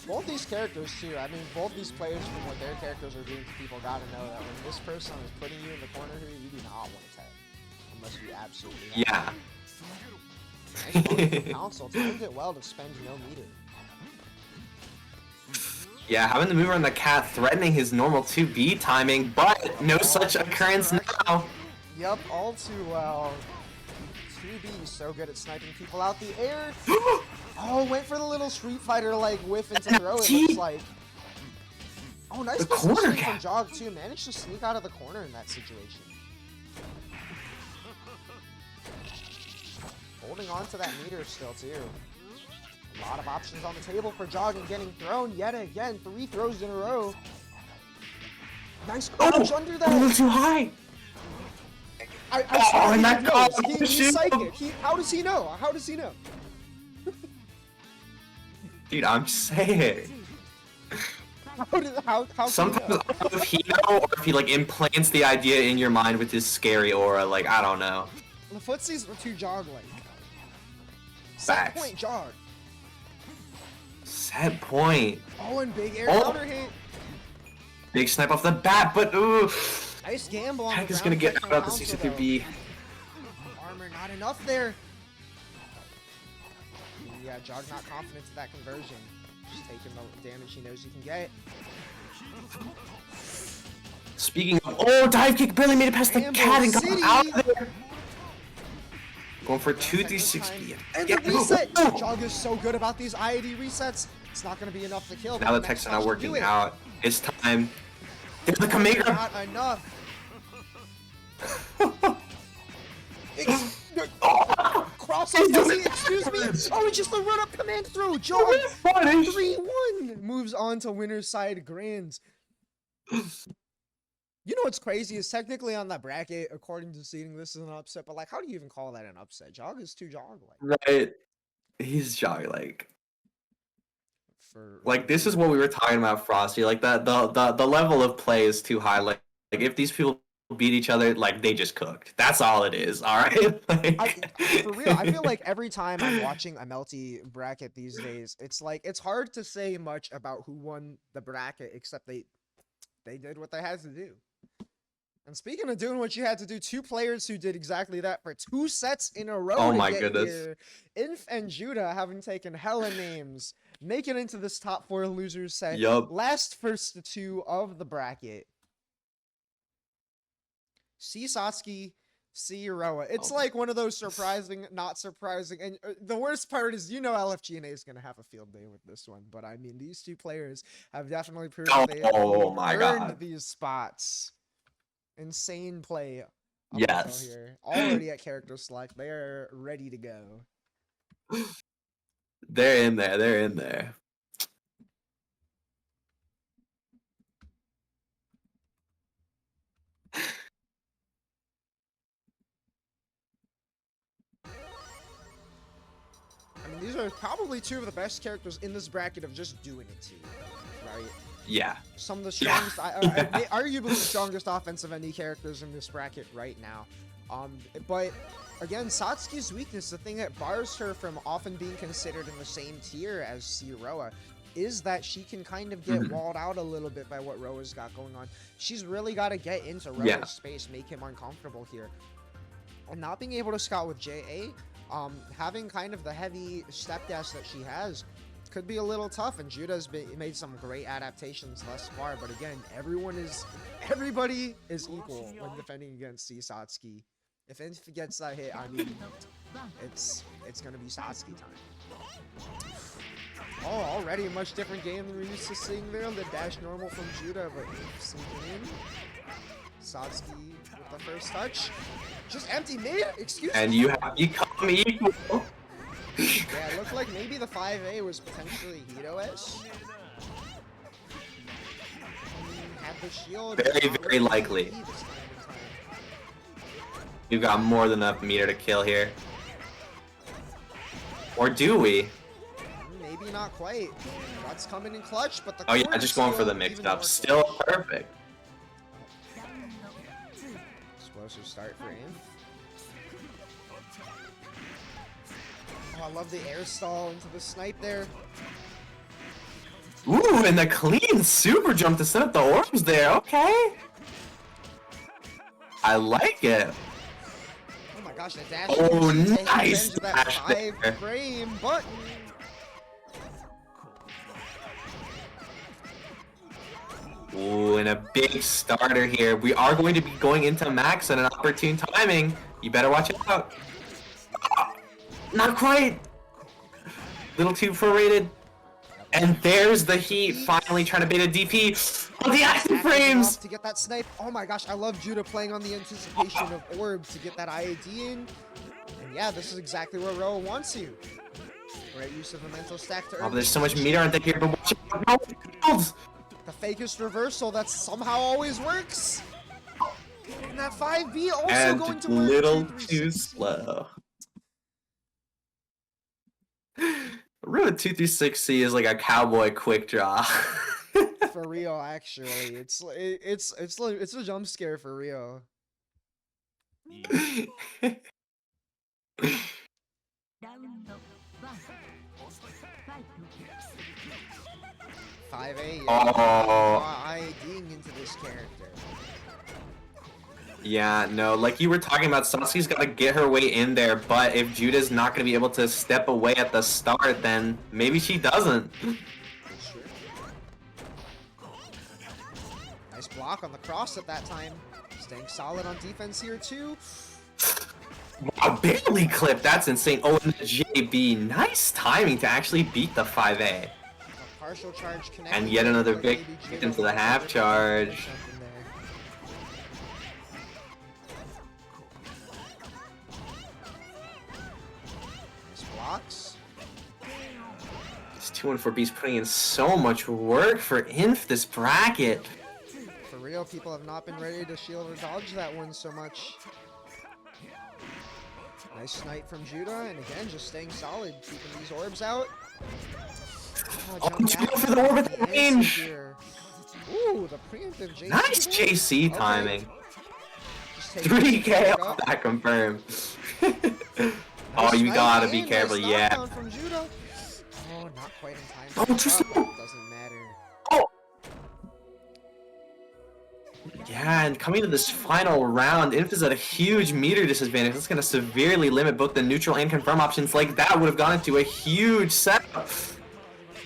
Both these characters too, I mean both these players from what their characters are doing to people gotta know that when this person is putting you in the corner here, you do not want to tag. Unless you absolutely have Yeah. to. Nice Council timed it well to spend no meter. Yeah, having the mover on the cat threatening his normal 2B timing, but no such occurrence now. Yep, all too well. 2B so good at sniping people out the air. Oh, went for the little Street Fighter like whiff into throw, it looks like. Oh, nice The corner position from cap. Jog too. Managed to sneak out of the corner in that situation. Holding on to that meter still too. A lot of options on the table for Jog and getting thrown yet again. 3 throws in a row. Nice crouch under A little that. too high. I swear and he that knows. caught the He's shield. psychic. How does he know? How does he know? Dude, I'm saying. How can Sometimes he know? I don't know if he know or if he like implants the idea in your mind with his scary aura. Like, I don't know. The footsies were too Jog like. Set Facts. point Jog. Set point. Oh, and big air Oh. counter hit. Big snipe off the bat, but ooh. Nice gamble on the Heck is ground gonna kick get from out of the Council, CC3B. though. Armor not enough there. Yeah, Jog not confident in that conversion. Just taking the damage he knows he can get. Speaking of, oh, dive kick barely made it past the Rambo cat and got City. out of there. Going for Second 2d6 time. B. And Yeah. the reset! Oh. Jog is so good about these IAD resets. It's not going to be enough to kill. Now but the next techs are not touch will do working it. out. It's time. There's the Kamega. Not enough. Cross off the excuse me. Oh, it's just a run up command throw. Jog 3-1 moves on to winner's side grands. You know what's crazy is technically on that bracket, according to seeding, this is an upset. But like, how do you even call that an upset? Jog is too Jog like. Right. He's jolly like. For Like this is what we were talking about, Frosty. Like the level of play is too high. Like if these people beat each other, like they just cooked. That's all it is. All right. For real, I feel like every time I'm watching a Melty bracket these days, it's like it's hard to say much about who won the bracket except they did what they had to do. And speaking of doing what you had to do, two players who did exactly that for 2 sets in a row. Oh to my get goodness. here. Inf and Judah having taken hella names, make it into this top 4 losers set. Yup. Last first to 2 of the bracket. C Satsuki, C Roa. It's Oh. like one of those surprising, not surprising. And the worst part is, you know, LFGNA is going to have a field day with this one. But I mean, these two players have definitely proven they have my earned God. these spots. Insane play. Up until Yes. Here. Already at character select. They're ready to go. They're in there. They're in there. I mean, these are probably 2 of the best characters in this bracket of just doing it to you, right? Yeah. Some of the Yeah. strongest, Yeah. arguably the strongest offensive ND characters in this bracket right now. But again, Satsuki's weakness, the thing that bars her from often being considered in the same tier as C Roa, is that she can kind of get walled out a little bit by what Roa's got going on. She's really got to get into Roa's space, make him uncomfortable here. And not being able to scout with JA, having kind of the heavy step dash that she has, could be a little tough, and Judah's made some great adaptations thus far. But again, everybody is equal when defending against C Satsuki. If Inf gets that hit, I mean, it's gonna be Satsuki time. Oh, already a much different game than we're used to seeing there. The dash normal from Judah, but sinking in. Satsuki with the first touch. Just empty mid, excuse me. And you have become equal. Yeah, it looked like maybe the 5A was potentially Hito-ish. Had the shield. Very, not very really likely. this time in time. We've got more than enough meter to kill here. Or do we? Maybe not quite. That's coming in clutch, but the Oh yeah, corner just going for the seal mixed even up. more Still clutch. perfect. Explosive start for Inf. Oh, I love the air stall into the snipe there. Ooh, and the clean super jump to set up the orbs there. Okay. I like it. Oh my gosh, the dash. Oh, into taking nice advantage of that dash 5 there. frame button. Ooh, and a big starter here. We are going to be going into max at an opportune timing. You better watch out. Ah, not quite. Little too prorated. And there's the heat, finally trying to bait a DP on the active Active frames. enough to get that snipe. Oh my gosh, I love Judah playing on the anticipation of orb to get that IAD in. And yeah, this is exactly where Roa wants you. Great use of a mental stack to earn. Oh, but there's so much position. meter on the here, but watch out. The fakest reversal that somehow always works. And that 5B also And going to work. little 2, 3, too 6. slow. Route 236C is like a cowboy quick draw. For real, actually, it's a jump scare for real. 5A. Oh. IDing into this character. Yeah, no, like you were talking about, Sasuke's got to get her way in there, but if Judah's not going to be able to step away at the start, then maybe she doesn't. Nice block on the cross at that time. Staying solid on defense here, too. Wow, barely clipped. That's insane. Oh, and the JB. Nice timing to actually beat the 5A. A partial charge connected. And yet another But big maybe into the half charge. Nice blocks. This 2-1-4B's putting in so much work for Inf this bracket. For real, people have not been ready to shield or dodge that one so much. Nice snipe from Judah, and again, just staying solid, keeping these orbs out. Oh, Judah for the orb at the range! Here. Ooh, the preemptive JC. Nice there? JC Okay. timing. Just take 3K this off up. that confirmed. Oh, Nice you snipe gotta be and careful, nice yeah. knockdown from Judah. Oh, not quite in time. Oh, to too stop, slow. but it doesn't matter. Oh! Yeah, and coming to this final round, Inf is at a huge meter disadvantage. That's going to severely limit both the neutral and confirm options. Like that would have gone into a huge setup.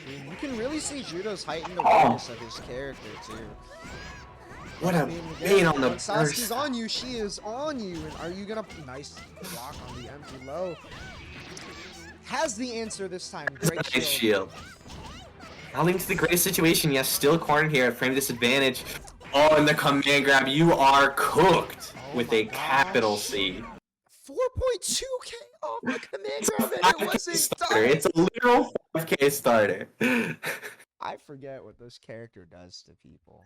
You can really see Judah's heightened awareness of his character, too. What a again, bait on the when Sasuke's burst. on you, she is on you. And are you gonna nice block on the empty low? Has the answer this time. Great Nice shield. shield. Not leading to the greatest situation. Yes, still cornered here at frame disadvantage. Oh, and the command grab. You are cooked Oh with my a capital gosh. C. 4.2k off the command grab, and it wasn't Starter. done. It's a literal 5K starter. I forget what this character does to people.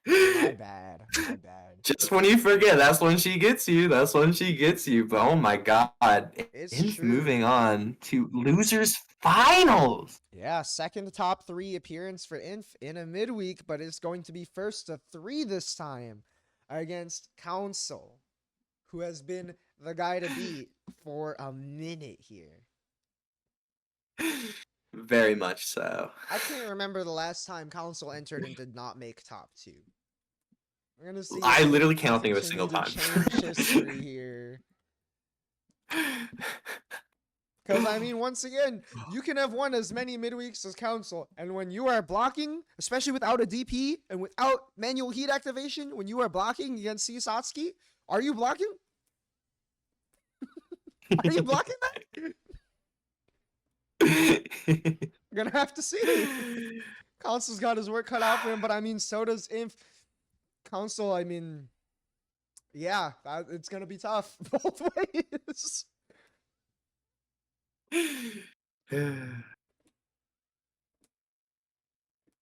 My bad. My bad. Just when you forget, that's when she gets you. That's when she gets you. But oh my god. It's Inf true. moving on to losers finals. Yeah, second top 3 appearance for Inf in a midweek, but it's going to be first to 3 this time against Council, who has been the guy to beat for a minute here. Very much so. I can't remember the last time Council entered and did not make top 2. We're gonna see. I if literally we cannot think of a continue single to time. change history here. Because, I mean, once again, you can have won as many midweeks as Council, and when you are blocking, especially without a DP and without manual heat activation, when you are blocking against C. Satsuki, are you blocking? Are you blocking that? We're gonna have to see. Council's got his work cut out for him, but I mean, so does Inf. Council, I mean, yeah, it's gonna be tough both ways.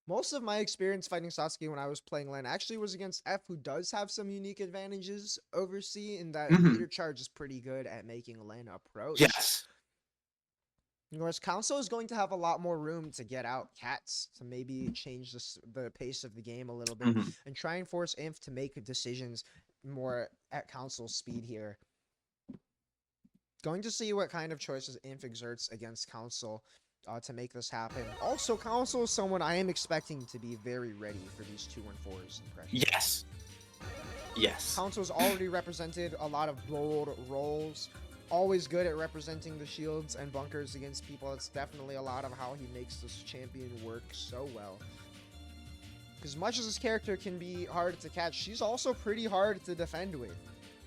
Most of my experience fighting Sasuke when I was playing lane actually was against F, who does have some unique advantages over C, in that meter charge is pretty good at making lane approach. Yes. Whereas Council is going to have a lot more room to get out Cats, to maybe change the pace of the game a little bit, and try and force Inf to make decisions more at Council's speed here. Going to see what kind of choices Inf exerts against Council to make this happen. Also, Council is someone I am expecting to be very ready for these 2-1-4s in pressure. Yes. Yes. Council's already represented a lot of bold roles. Always good at representing the shields and bunkers against people. It's definitely a lot of how he makes this champion work so well. Because much as this character can be hard to catch, she's also pretty hard to defend with.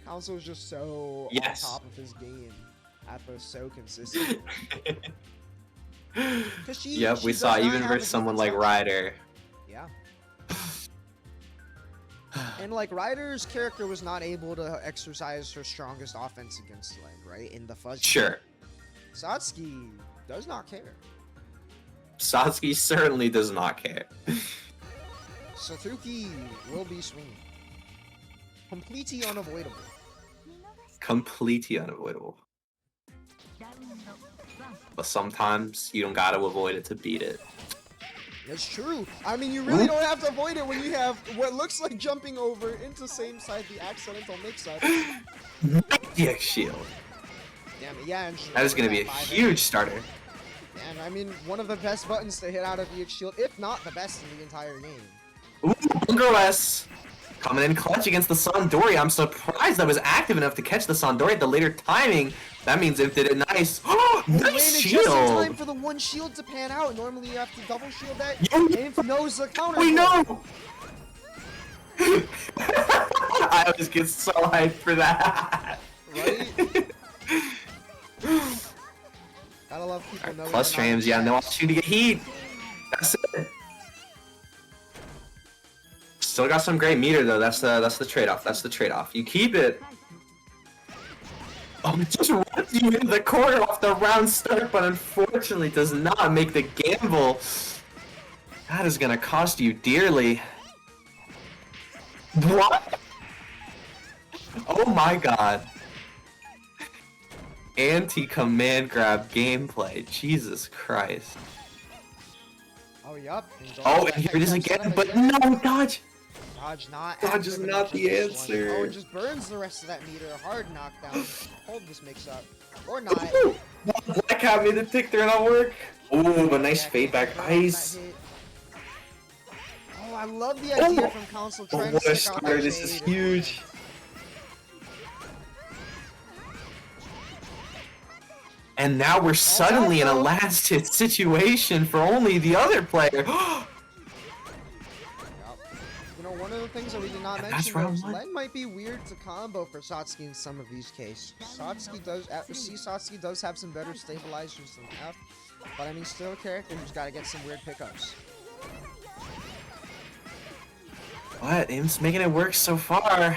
Council is just so on top of his game. Atpo's so consistent. Yep, we saw even versus someone like Ryder. Yeah. And like Ryder's character was not able to exercise her strongest offense against Lane, right? In the fuzz. Sure. Satsuki does not care. Satsuki certainly does not care. Satsuki will be swinging. Completely unavoidable. Completely unavoidable. But sometimes you don't gotta avoid it to beat it. It's true. I mean, you really don't have to avoid it when you have what looks like jumping over into same side, the accidental mix-up. DX shield. Damn it, yeah. And That is gonna be a huge starter. And I mean, one of the best buttons to hit out of EX Shield, if not the best in the entire game. Ooh, Bunker S coming in clutch against the Sandori. I'm surprised I was active enough to catch the Sandori at the later timing. That means it did it nice. Oh, nice Landed shield! just in time for the one shield to pan out. Normally you have to double shield that. Yo, Inf knows the counter. we know! I always get so hyped for that. Right? Gotta love people knowing. Plus trams, yeah, no opportunity to get heat. That's it. Still got some great meter though. That's the trade-off. That's the trade-off. You keep it. Oh, it just runs you into the corner off the round start, but unfortunately does not make the gamble. That is gonna cost you dearly. What? Oh my god. Anti-command grab gameplay. Jesus Christ. Oh, yup. Oh, and here it is again, but no, dodge! Dodge not. Dodge is active not enough the for this one. answer. Oh, it just burns the rest of that meter. Hard knockdown. Hold this mix up. Or not. Ooh, Black Hat made the tick there not work. Ooh, but nice fade back ice. Oh, I love the idea Oh, from console oh, trying what to a stick out starter. that This is shade. huge. And now we're suddenly in a last hit situation for only the other player. Yep. You know, one of the things that we did not And mention that's round is one. Len might be weird to combo for Satsuki in some of these cases. Satsuki does have some better stabilizers than F, but I mean, still a character who's got to get some weird pickups. What? Im's making it work so far.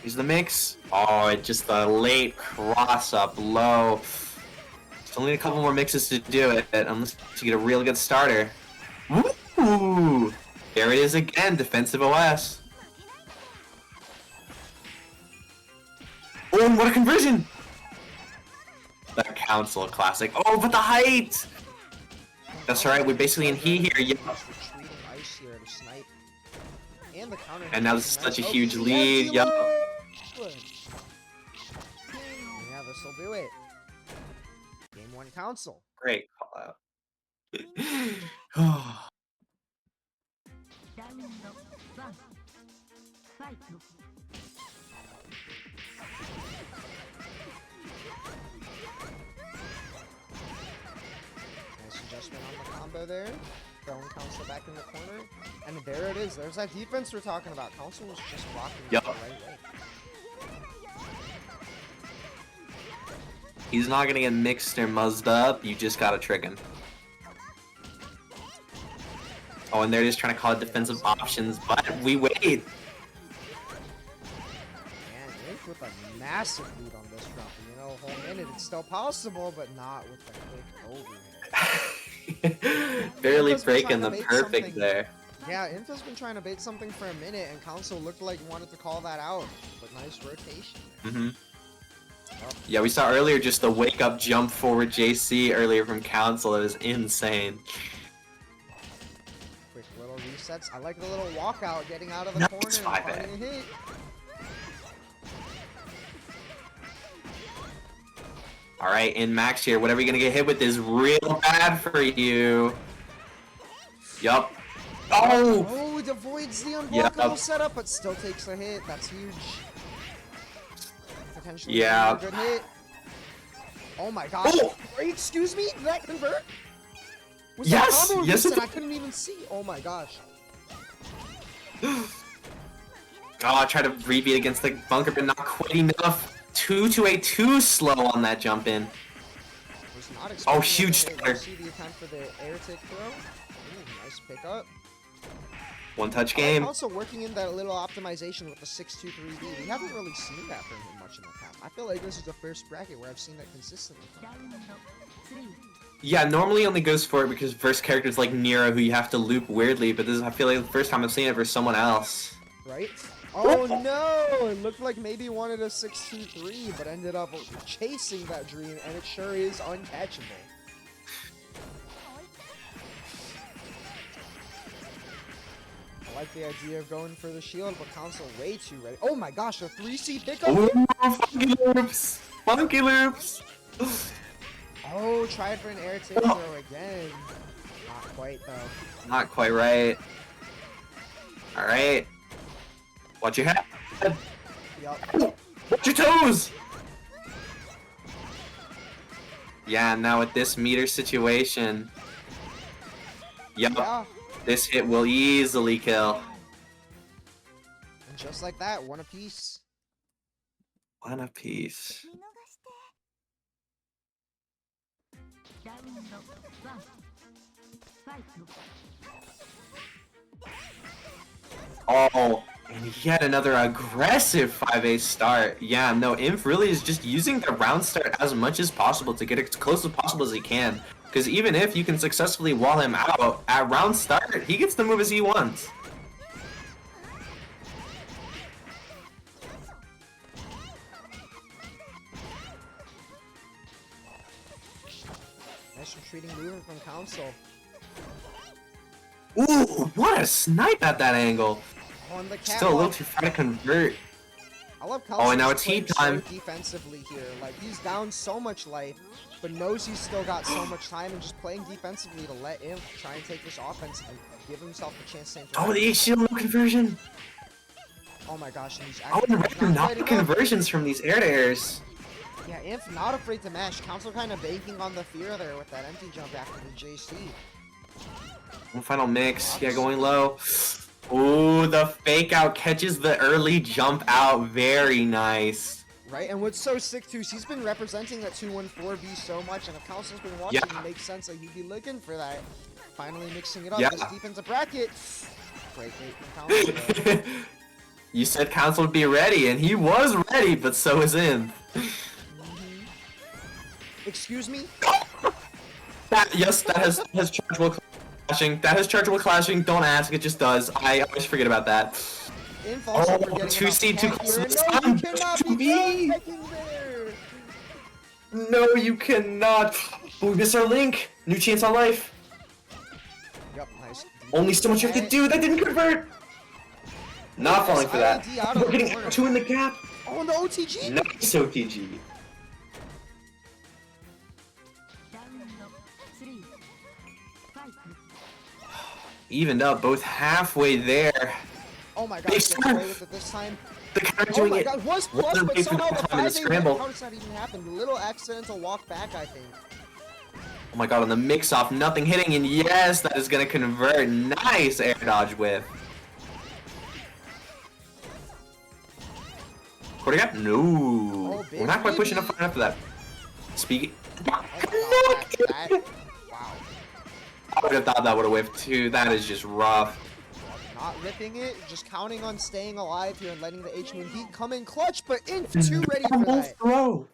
Here's the mix. Oh, just the late cross up low. Just only a couple more mixes to do it, unless you get a real good starter. Woo! There it is again, defensive OS. Oh, and what a conversion! That council classic. Oh, but the height! That's right, we're basically in he here. Yeah. Just retreating ice here to snipe. And the counter. And now this is such a Oh, huge he lead. has Yup. the Yeah, this'll do it. Game 1 console. Great call out. Nice adjustment on the combo there. Throwing console back in the corner. And there it is. There's that defense we're talking about. Console was just blocking it Yup. the right way. He's not gonna get mixed or muzzed up, you just gotta trick him. Oh, and they're just trying to call it defensive options, but we wait. Man, Inc with a massive lead on this round. You know, whole minute, it's still possible, but not with the quick overhead. Barely Infa's been breaking trying the to bait perfect something. there. Yeah, Infa's been trying to bait something for a minute, and console looked like he wanted to call that out. But nice rotation there. Mm-hmm. Yeah, we saw earlier just the wake up jump forward JC earlier from Council. It was insane. Quick little resets. I like the little walkout, getting out of the Nice corner and 5A. finding a hit. Alright, in Max here, whatever you're gonna get hit with is real bad for you. Yup. Oh! Oh, it avoids the unblockable Yeah. setup, but still takes a hit. That's huge. Potentially Yeah. a good hit. Oh my gosh. Oh! Wait, excuse me? Did that convert? Was Yes! that combo Yes, it reset? I did. couldn't even see. Oh my gosh. Oh, I tried to rebeat against the bunker, but not quite enough. 2 to a 2 slow on that jump in. Was not Oh, expecting huge it. starter. See the attempt for the air tick throw. Ooh, nice pickup. One touch I'm game. also working in that little optimization with the 6-2-3-B. We haven't really seen that from him much in the past. I feel like this is the first bracket where I've seen that consistently. Yeah, normally only goes for it because first characters like Nero who you have to loop weirdly, but this is I feel like the first time I've seen it for someone else. Right? Oh no! It looked like maybe he wanted a 6-2-3, but ended up chasing that dream, and it sure is uncatchable. I like the idea of going for the shield, but console way too ready. Oh my gosh, a 3C pickup! Ooh, funky loops! Funky loops! Oh, tried for an air tick throw again. Not quite though. Not quite right. All right. Watch your head. Yup. Watch your toes. Yeah, now with this meter situation. Yup. Yeah. This hit will easily kill. And just like that, one apiece. One apiece. Oh, and yet another aggressive 5A start. Yeah, no, Inf really is just using the round start as much as possible to get as close as possible as he can. Because even if you can successfully wall him out, at round start, he gets the move as he wants. Nice retreating movement from Council. Ooh, what a snipe at that angle. On the Still a little catwalk. too far to convert. I love Council. Oh, and now it's heat time. So defensively here, like he's down so much life, but knows he's still got so much time, and just playing defensively to let him try and take this offense and give himself the chance to. Oh, the H shield no conversion. Oh my gosh, and he's Oh, actually and not the fighting up. conversions from these air to airs. Yeah, Inf not afraid to mash. Council kind of banking on the fear there with that empty jump after the JC. One final mix. Yeah, going low. Ooh, the fake out catches the early jump out. Very nice. Right, and what's so sick too is he's been representing that 2-1-4B so much, and if Council's been watching, Yeah. it makes sense that he'd be looking for that. Finally mixing it up. Yeah. This defensive bracket. Great bait from Council. though. You said Council would be ready, and he was ready, but so is Inf. Excuse me? Yes, that has chargeable clashing. That has chargeable clashing. Don't ask, it just does. I always forget about that. Inf also Oh, forgetting 2C, about 2 the close here, to and the no, you sun, cannot 2B. be taking there. No, you cannot. But we missed our link. New chance on life. Yep, nice. Only so much you have to do. That didn't convert. Not falling for that. ILD out of We're the getting corner. two in the gap. Oh, and the OTG. Nice OTG. Evened up, both halfway there. Oh my Big gosh, start. get away with it this time. The counter Oh doing my it. god, was What plus, a but big somehow the time in the 5A scramble. counter's not even happened. Little accidental walk back, I think. Oh my god, on the mix off, nothing hitting, and yes, that is gonna convert. Nice air dodge whiff. Quarter gap? No. Oh, We're not quite big pushing up baby. far enough for that. Speaking. Oh my god, that, wow. I would have thought that would have whiffed too. That is just rough. Not ripping it, just counting on staying alive here and letting the H-Moon heat come in clutch, but Inf too ready for Normal that. throw.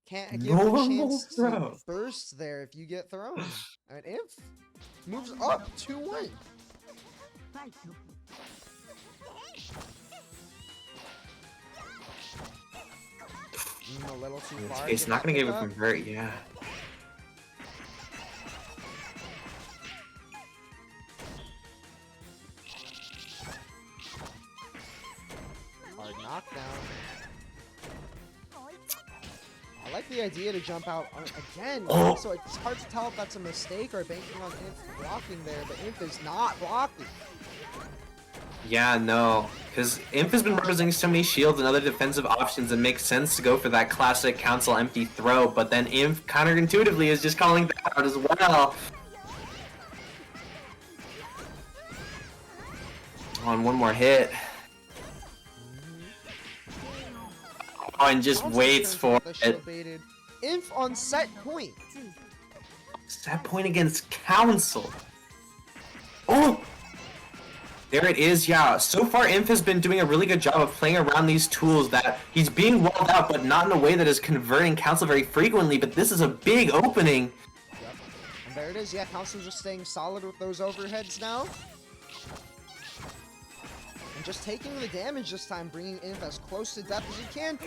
Can't give a Normal chance to throw. burst there if you get thrown. And Inf moves up 2-1. A little too far. It's get not that gonna give a pickup. convert, yeah. Hard knockdown. I like the idea to jump out again. Oh. So it's hard to tell if that's a mistake or banking on Inf blocking there, but Inf is not blocking. Yeah, no. Because Imp has been representing so many shields and other defensive options, it makes sense to go for that classic council empty throw, but then Imp counterintuitively is just calling that out as well. On one more hit. Oh, and just Council waits turns for with the it. shield baited. Inf on set point. Set point against council. Oh! There it is, yeah. So far, Inf has been doing a really good job of playing around these tools that he's being walled out, but not in a way that is converting Council very frequently, but this is a big opening. Yep. And there it is. Yeah, Council's just staying solid with those overheads now. And just taking the damage this time, bringing Inf as close to death as he can.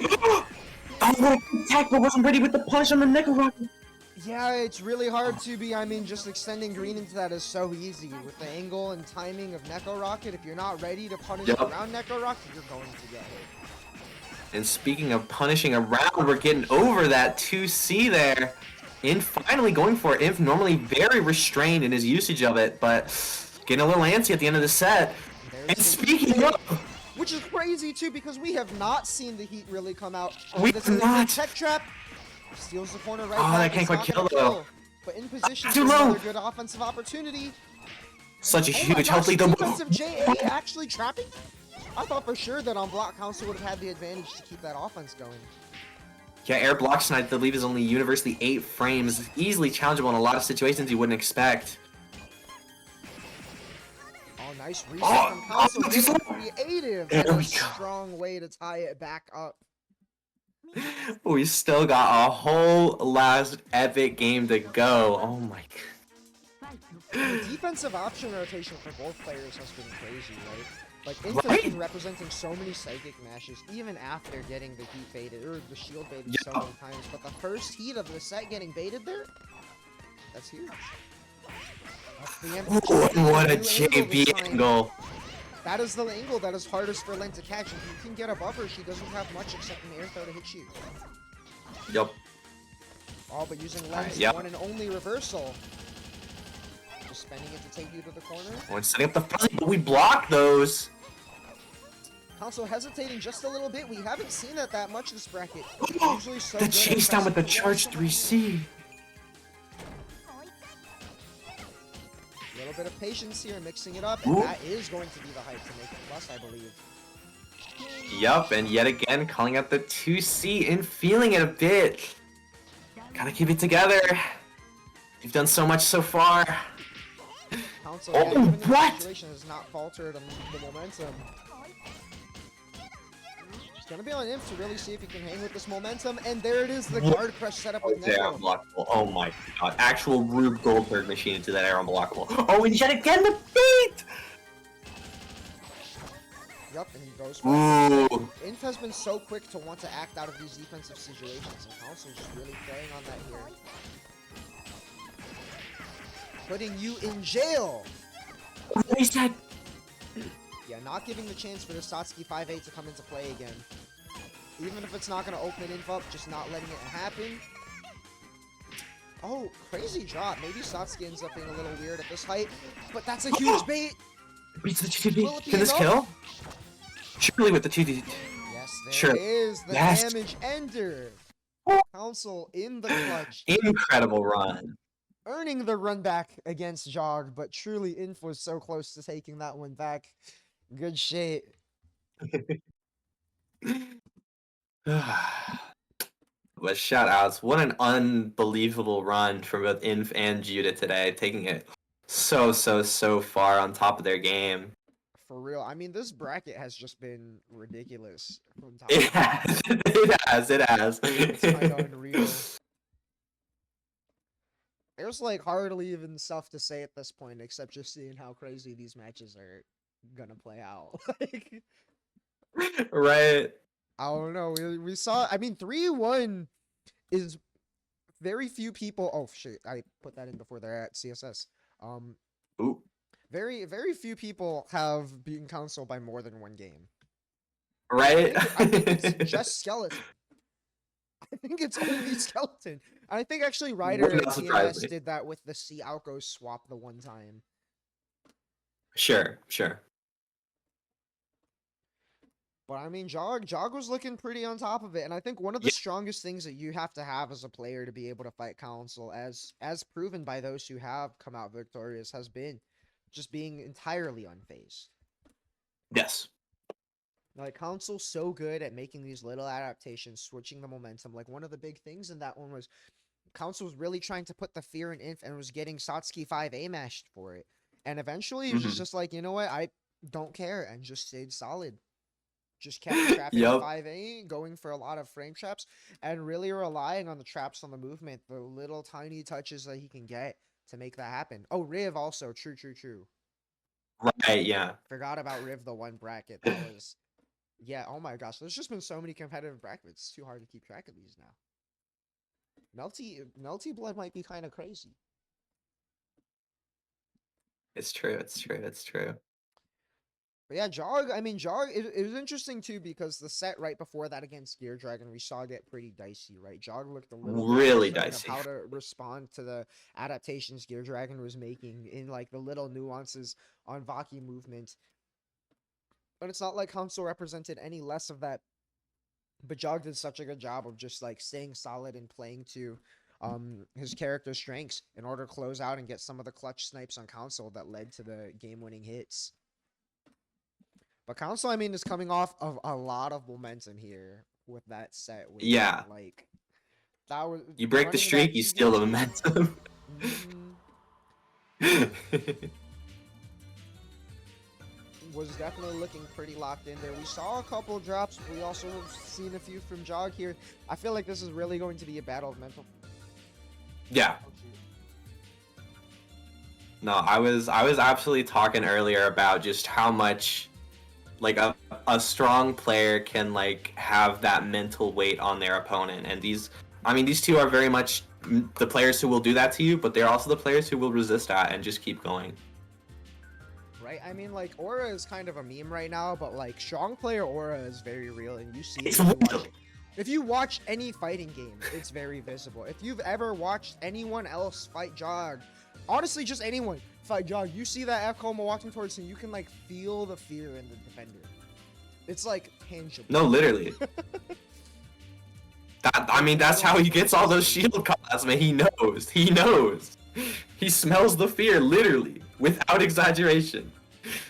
Oh, what a good attack, but wasn't ready with the punch on the Neko Rocket. Yeah, it's really hard to be, I mean, just extending green into that is so easy. With the angle and timing of Neko Rocket, if you're not ready to punish Yep. around Neko Rocket, you're going to get hit. And speaking of punishing around, we're getting over that 2C there. Inf finally going for it. Inf normally very restrained in his usage of it, but getting a little antsy at the end of the set. There's And the speaking Heat of, fade, which is crazy too, because we have not seen the Heat really come out. We This have is a not. good tech trap. Steals the corner right Oh, back. that can't It's quite not kill, gonna though. kill, but in position Too for low. another good offensive opportunity. Such a Oh my huge gosh, health lead. defensive JA actually trapping? I thought for sure that on block Council would have had the advantage to keep that offense going. Yeah, air block snipe, I believe, is only universally 8 frames. Easily challengeable in a lot of situations you wouldn't expect. Oh, nice reset from Council. Oh, Getting creative there and we a go. strong way to tie it back up. We still got a whole last epic game to go. Oh my god. The defensive option rotation for both players has been crazy, right? Like, Inf has Right? been representing so many psychic mashes, even after getting the heat baited, or the shield baited so Yeah. many times. But the first heat of the set getting baited there, that's huge. That's the Ooh, and what a new angle this JB time. angle. That is the angle that is hardest for Len to catch. If you can get above her, she doesn't have much except an air throw to hit you. Yup. Oh, but using Len's yep. one and only reversal. Just spending it to take you to the corner. When setting up the fuzzy, but we block those. Council hesitating just a little bit. We haven't seen that much this bracket. Usually so The good at chase down with the pressing charge wall. 3C. A little bit of patience here, mixing it up, and Ooh. that is going to be the hype to make it plus, I believe. Yup, and yet again calling out the 2C and feeling it a bit. Gotta keep it together. You've done so much so far. Council, Oh, even in what? this situation, has not faltered on the momentum. It's gonna be on Inf to really see if he can hang with this momentum, and there it is, the guard crush setup with Air Netplay. unblockable. Oh my god. Actual Rube Goldberg machine into that air unblockable. Oh, and yet again the beat! Yup, and he goes for it. Ooh. Inf has been so quick to want to act out of these defensive situations, and Council's just really preying on that here. Putting you in jail! Reset. Yeah, not giving the chance for the Satsuki 5-8 to come into play again. Even if it's not going to open Inf up, just not letting it happen. Oh, crazy drop. Maybe Satsuki ends up being a little weird at this height, but that's a huge bait! Beats the 2D. Will it be Can this enough? kill? Surely with the 2D. Yes, there Sure. it is, the Yes. damage ender! Council in the clutch. Incredible run. Earning the run back against Jog, but truly Inf was so close to taking that one back. Good shit. But shout outs. What an unbelievable run from both Inf and Judah today, taking it so far on top of their game. For real. I mean, this bracket has just been ridiculous. From top It to bottom. has. It has. It has. It's kind of unreal. There's like hardly even stuff to say at this point, except just seeing how crazy these matches are gonna play out. Like, Right. I don't know. We saw. I mean, 3-1 is very few people. Oh shit! I put that in before they're at CSS. Ooh. Very few people have beaten Council by more than one game. Right. I think it's just Skeleton. I think it's only Skeleton. And I think actually Ryder Would and not surprise TMS me. did that with the C Outgo swap the one time. Sure. But I mean, Jog was looking pretty on top of it, and I think one of the strongest things that you have to have as a player to be able to fight Council, as proven by those who have come out victorious, has been just being entirely unfazed. Yes. Like, Council's so good at making these little adaptations, switching the momentum. Like, one of the big things in that one was Council was really trying to put the fear in Inf and was getting Satsuki 5A mashed for it. And eventually, he was just like, you know what? I don't care, and just stayed solid. Just kept trapping Yup. 5A, going for a lot of frame traps, and really relying on the traps on the movement, the little tiny touches that he can get to make that happen. Oh, Riv also. True. Right. Yeah. Forgot about Riv, the one bracket. That was... Yeah, oh my gosh. There's just been so many competitive brackets. It's too hard to keep track of these now. Melty Blood might be kind of crazy. It's true. But yeah, Jog, I mean, Jog, it was interesting too because the set right before that against Gear Dragon, we saw get pretty dicey, right? Jog looked a little bit Really uncertain of dicey. how to respond to the adaptations Gear Dragon was making in like the little nuances on Vaki movement. But it's not like Council represented any less of that. But Jog did such a good job of just like staying solid and playing to his character's strengths in order to close out and get some of the clutch snipes on Council that led to the game-winning hits. But Council, I mean, is coming off of a lot of momentum here with that set win. Yeah. Like, that was... You break the streak, you steal the momentum. Was definitely looking pretty locked in there. We saw a couple drops. We also have seen a few from Jog here. I feel like this is really going to be a battle of mental. Yeah. No, I was absolutely talking earlier about just how much like a strong player can like have that mental weight on their opponent, and these two are very much the players who will do that to you, but they're also the players who will resist that and just keep going. Right? I mean, like, Aura is kind of a meme right now, but like strong player Aura is very real, and you see it if you watch any fighting game, it's very visible. If you've ever watched anyone else fight Jog, honestly, just anyone fight Jog, you see that F Coma walking towards him, you can like feel the fear in the defender. It's like tangible. No, literally. That's how he gets all those shield calls, man. He knows. He smells the fear, literally, without exaggeration.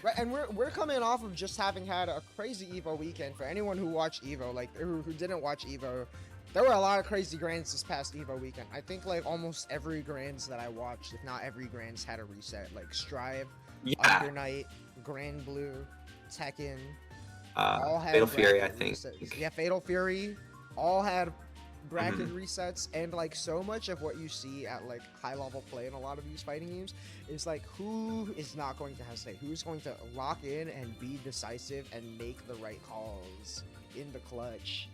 Right, and we're coming off of just having had a crazy Evo weekend. For anyone who watched Evo, like who didn't watch Evo, there were a lot of crazy grands this past Evo weekend. I think like almost every grands that I watched, if not every grands, had a reset. Like Strive, Under Night, Grand Blue, Tekken, all had Fatal Fury, I think. Resets. Yeah, Fatal Fury, all had bracket resets, and like so much of what you see at like high level play in a lot of these fighting games is like who is not going to hesitate, who's going to lock in and be decisive and make the right calls in the clutch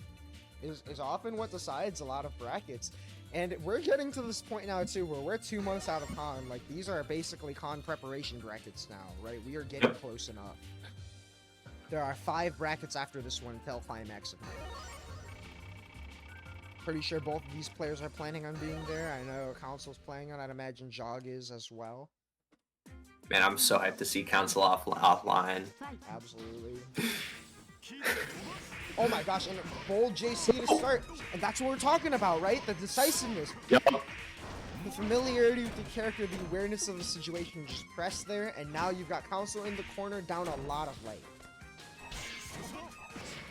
is often what decides a lot of brackets. And we're getting to this point now too where we're 2 months out of con. Like these are basically con preparation brackets now, right? We are getting close enough. There are 5 brackets after this one until Climax of Night. Pretty sure both of these players are planning on being there. I know Council's playing on. I'd imagine Jog is as well. Man, I'm so hyped to see Council offline. Absolutely. Oh my gosh, and a bold JC to start. And that's what we're talking about, right? The decisiveness. Yep. The familiarity with the character, the awareness of the situation. Just press there, and now you've got Council in the corner down a lot of light.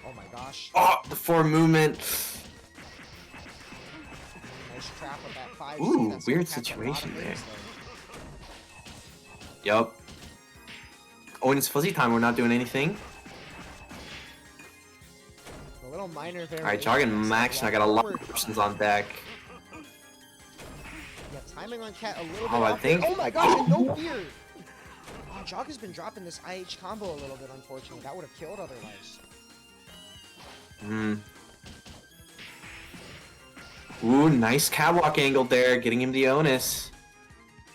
Oh my gosh. Oh, the forward movement. Nice trap of that 5. Ooh, weird situation there. Yup. Oh, and it's fuzzy time. We're not doing anything. A little minor there. Alright, Jog and Max, and I got a lot of options on deck. Yeah, timing on Cat a little bit. I think. Oh my gosh, and no fear. Oh, Jog has been dropping this IH combo a little bit, unfortunately. That would have killed otherwise. Ooh, nice catwalk angle there, getting him the onus.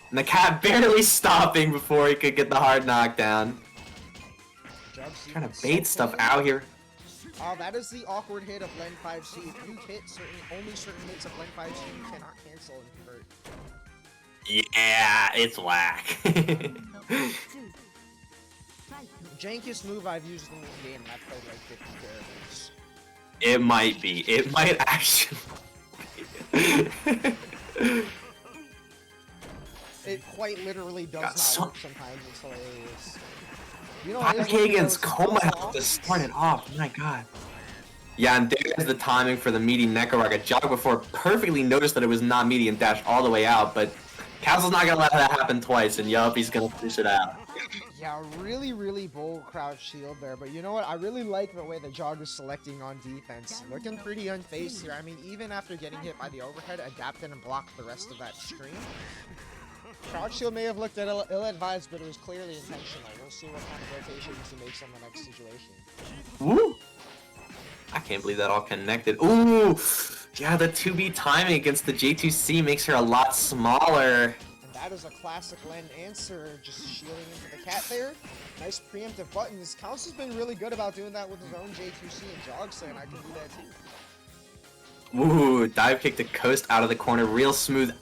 And the cat barely stopping before he could get the hard knockdown. Trying to bait stuff out here. Oh, that is the awkward hit of Len 5C. If you hit only certain hits of Len 5C, you cannot cancel and convert. Yeah, it's whack. Jankiest move I've used in this game, and I've played like 50 characters. It might be. It might actually. It quite literally does not work sometimes. It's hilarious. You know, Kagan's Coma helped to start it off. My god. Yeah, and there's the timing for the meaty Necroraga Jog before perfectly noticed that it was not meaty and dashed all the way out, but Castle's not gonna let that happen twice, and yup, he's gonna finish it out. Yeah, really, really bold crouch shield there, but you know what? I really like the way that Jog is selecting on defense. Looking pretty unfazed here. I mean, even after getting hit by the overhead, adapted and blocked the rest of that stream. Crouch shield may have looked ill-advised, but it was clearly intentional. We'll see what kind of rotations he makes on the next situation. Woo! I can't believe that all connected. Ooh! Yeah, the 2B timing against the J2C makes her a lot smaller. And that is a classic Len answer, just shielding into the cat there. Nice preemptive buttons. Council's been really good about doing that with his own J2C, and Jog saying I can do that too. Ooh, dive kick to coast out of the corner, real smooth.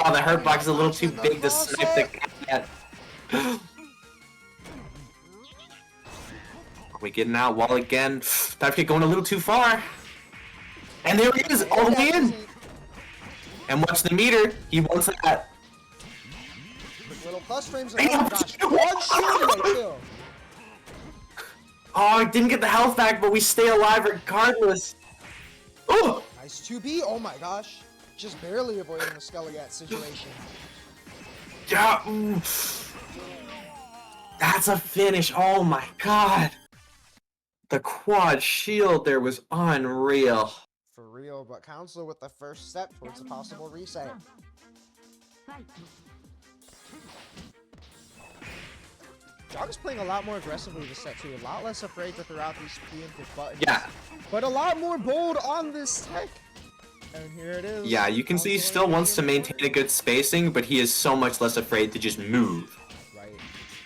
Oh, the hurt box is a little too big to snipe the cat. Are we getting out? Wall again. Dive kick going a little too far. And there he is, all the way in. And watch the meter. He wants that. Little plus frames. Oh my gosh. One shield right too. Oh, I didn't get the health back, but we stay alive regardless. Oh! Nice 2B. Oh my gosh. Just barely avoiding the Skelligat situation. Yeah. That's a finish. Oh my god. The quad shield there was unreal. For real, but Council with the first step towards a possible reset. Jog is playing a lot more aggressively this set too, a lot less afraid to throw out these preemptive buttons. Yeah. But a lot more bold on this tech. And here it is. Yeah, you can see he still wants to maintain a good spacing, but he is so much less afraid to just move. Right.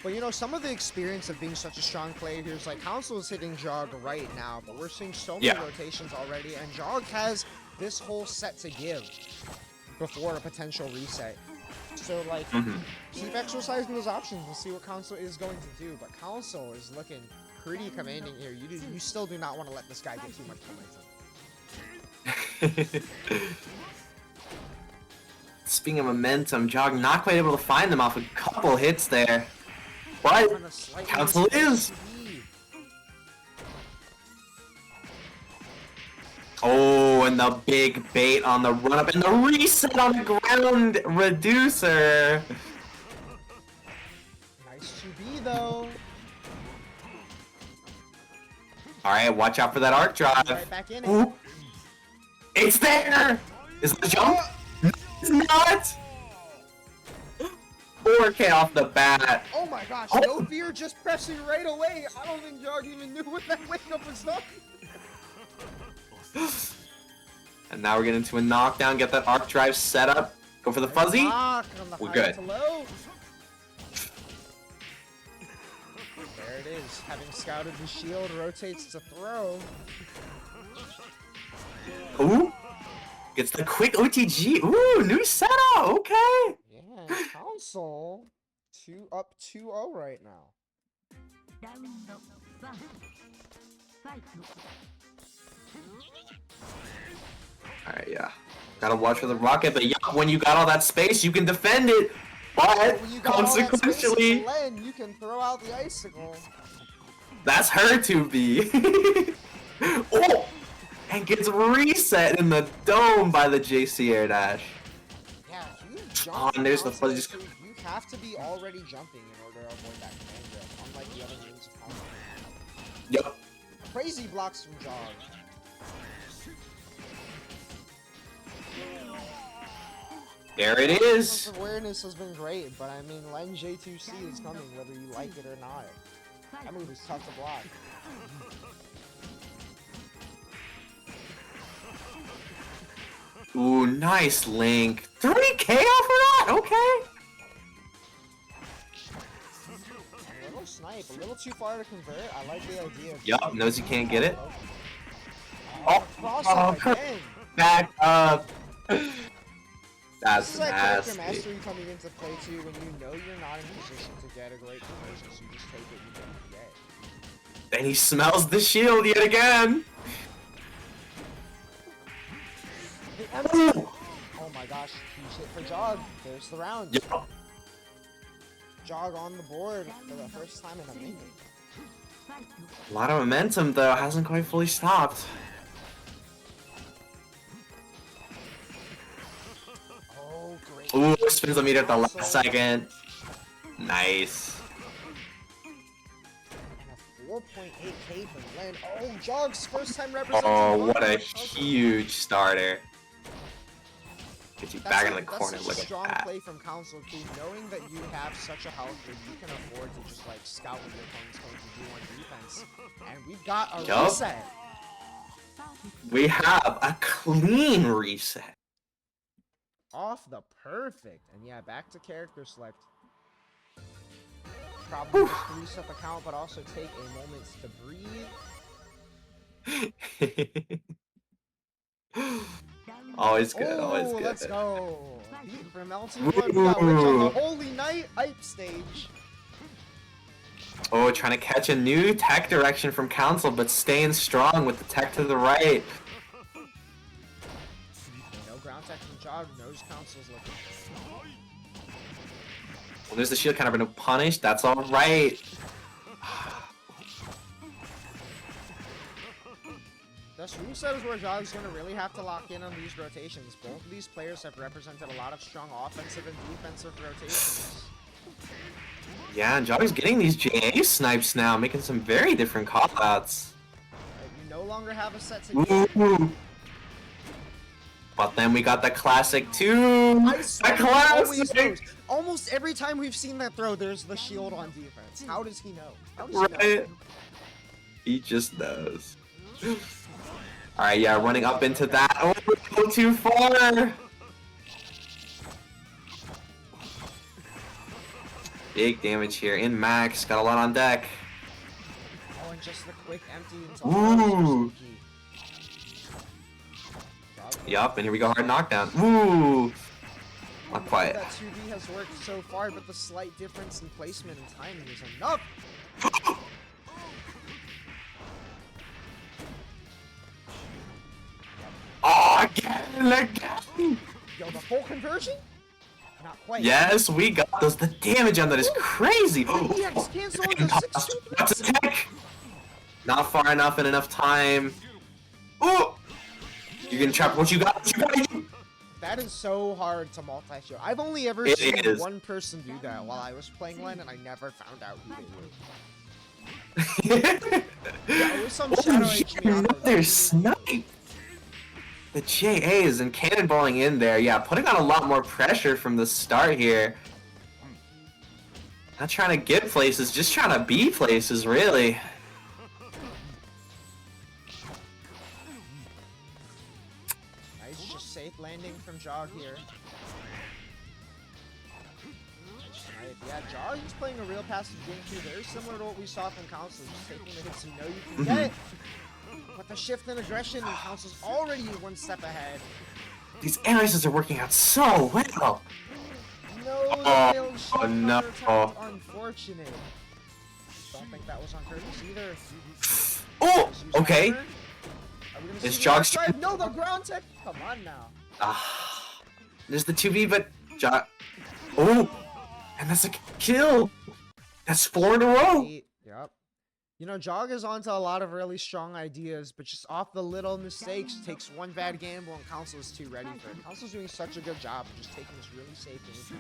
But you know, some of the experience of being such a strong player here is like Council is hitting Jog right now, but we're seeing so many rotations already, and Jog has this whole set to give before a potential reset. So like, keep exercising those options and see what Council is going to do. But Council is looking pretty commanding here. You still do not want to let this guy get too much momentum. Speaking of momentum, Jog not quite able to find them off a couple hits there. But Council is. Oh, and the big bait on the run up and the reset on the ground reducer. Nice 2B though. Alright, watch out for that arc drive. Right back in it. Ooh. It's there! Is it a jump? No, it's not! 4K off the bat. Oh my gosh, no fear just pressing right away. I don't think Jog even knew what that wake up was done. And now we're getting into a knockdown, get that arc drive set up. Go for the fuzzy. We're good. There it is. Having scouted the shield, rotates to throw. Ooh. Gets the quick OTG. Ooh, new setup. Okay. Yeah, Council 2-0 right now. Alright, yeah. Gotta watch for the rocket, but yeah, when you got all that space, you can defend it. But consequentially, Len, you can throw out the icicle. that's her to be. Oh! And gets reset in the dome by the JC air dash. Yeah, you jump. And there's the fuzzy. You have to be already jumping in order to avoid that command grip, unlike the other moves of combat. Yep. Crazy blocks from Jog. There it is. Awareness has been great, but I mean, Len J2C is coming whether you like it or not. That move is tough to block. Ooh, nice link. 3K off of that? Okay. A little snipe, a little too far to convert. I like the idea. Yup, knows you can't get it. Cross again. Back up. That's This is like character nasty. mastery coming into play too when you know you're not in position to get a great conversion, so you just take what you can get. Then he smells the shield yet again. Oh my gosh, huge hit for Jog. There's the round. Yup. Jog on the board for the first time in a minute. A lot of momentum though, hasn't quite fully stopped. Oh, great. Ooh, spins the meter at the last second. Nice. And a 4.8k from Len. Oh, Jog's first time representing. Oh, what a huge starter. Get you back in the corner, that's look a at strong that. play from Council too, knowing that you have such a health that you can afford to just like scout what your opponent's going to do on defense. And we've got a Yup. reset. We have a clean reset. off the perfect. And yeah, back to character select. Probably just to reset the count, but also take a moment to breathe. Always good, always Oh, good. let's go. Beat from Melting Blood. We got Witch on the Holy Night hype stage. Oh, trying to catch a new tech direction from Council, but staying strong with the tech to the right. No ground tech from Jog. Knows Council's looking. Well, there's the shield kind of been punished. That's all right. This rule set is where Jog's going to really have to lock in on these rotations. Both of these players have represented a lot of strong offensive and defensive rotations. Yeah, and Jog's getting these JA snipes now, making some very different callouts. You no longer have a set to Ooh. But then we got the classic too. The classic. Almost every time we've seen that throw, there's the shield on defense. How does he know? How does Right. he know? He just knows. Alright, yeah, running up into that. Oh, go too far! Big damage here. In max, got a lot on deck. Oh, and just the quick empty into Ooh. Yup, and here we go, hard knockdown. Ooh! Not quite. That 2D has worked so far, but the slight difference in placement and timing is enough. Oh, again! Yo, the full conversion? Not quite. Yes, we got those. The damage on that is crazy. EX cancel on the 6-2. That's a tech. Not far enough in enough time. Oh! You're gonna trap what you got. That is so hard to multi-shield. I've only ever It seen is. one person do that while I was playing Len, and I never found out who they were. Yeah, it was some Shadow HB. Another snipe. The JAs and cannonballing in there. Yeah, putting on a lot more pressure from the start here. Not trying to get places, just trying to be places, really. Nice, just safe landing from Jog here. Right, yeah, Jog is playing a real passive game too, very similar to what we saw from Council, just taking the hits you know you can get. But the shift in aggression, and Council's already one step ahead. These animations are working out so well. No, the failed shift no. attempt, unfortunate. Don't think that was on purpose either. Oh, okay. Are we gonna Is see the Jog outside? No, the ground tech. Come on now. There's the 2v, but Jog. Oh, and that's a kill. That's 4 in a row. Yep. You know, Jog is onto a lot of really strong ideas, but just off the little mistakes, takes one bad gamble, and Council is too ready for it. Council's doing such a good job of just taking this really safe game plan.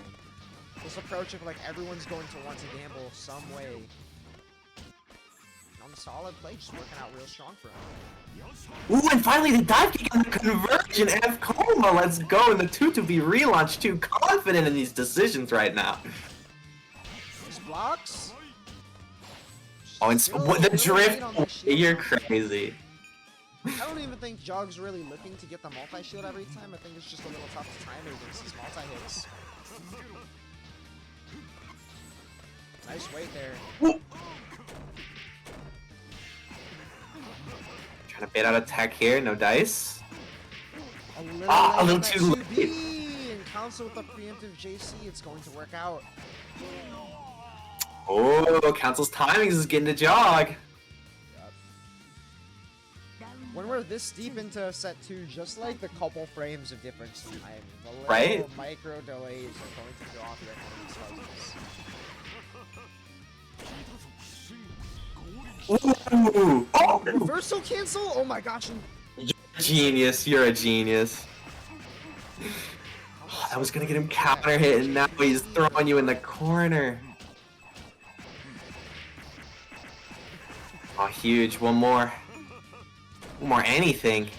This approach of like everyone's going to want to gamble some way. On the solid play, just working out real strong for him. Ooh, and finally the dive kick and the conversion. F coma, let's go. And the 2-2-B relaunch too. Confident in these decisions right now. These blocks. Oh, and what the drift. Shield. You're crazy. I don't even think Jog's really looking to get the multi-shield every time. I think it's just a little tough to time it against his multi-hits. Nice weight there. Ooh. Trying to bait out a tech here, no dice. A little, a little too late. And Council with the preemptive JC, it's going to work out. Oh, Council's timings is getting to Jog. Yep. When we're this deep into set 2, just like the couple frames of difference in timing, the little Right? micro delays are going to throw off your opponent's focus. Ooh. Oh, Reversal cancel? Oh my gosh. you're a genius. You're a genius. Oh, that was gonna get him counter hit, and now he's throwing you in the corner. Oh, huge. One more. One more anything.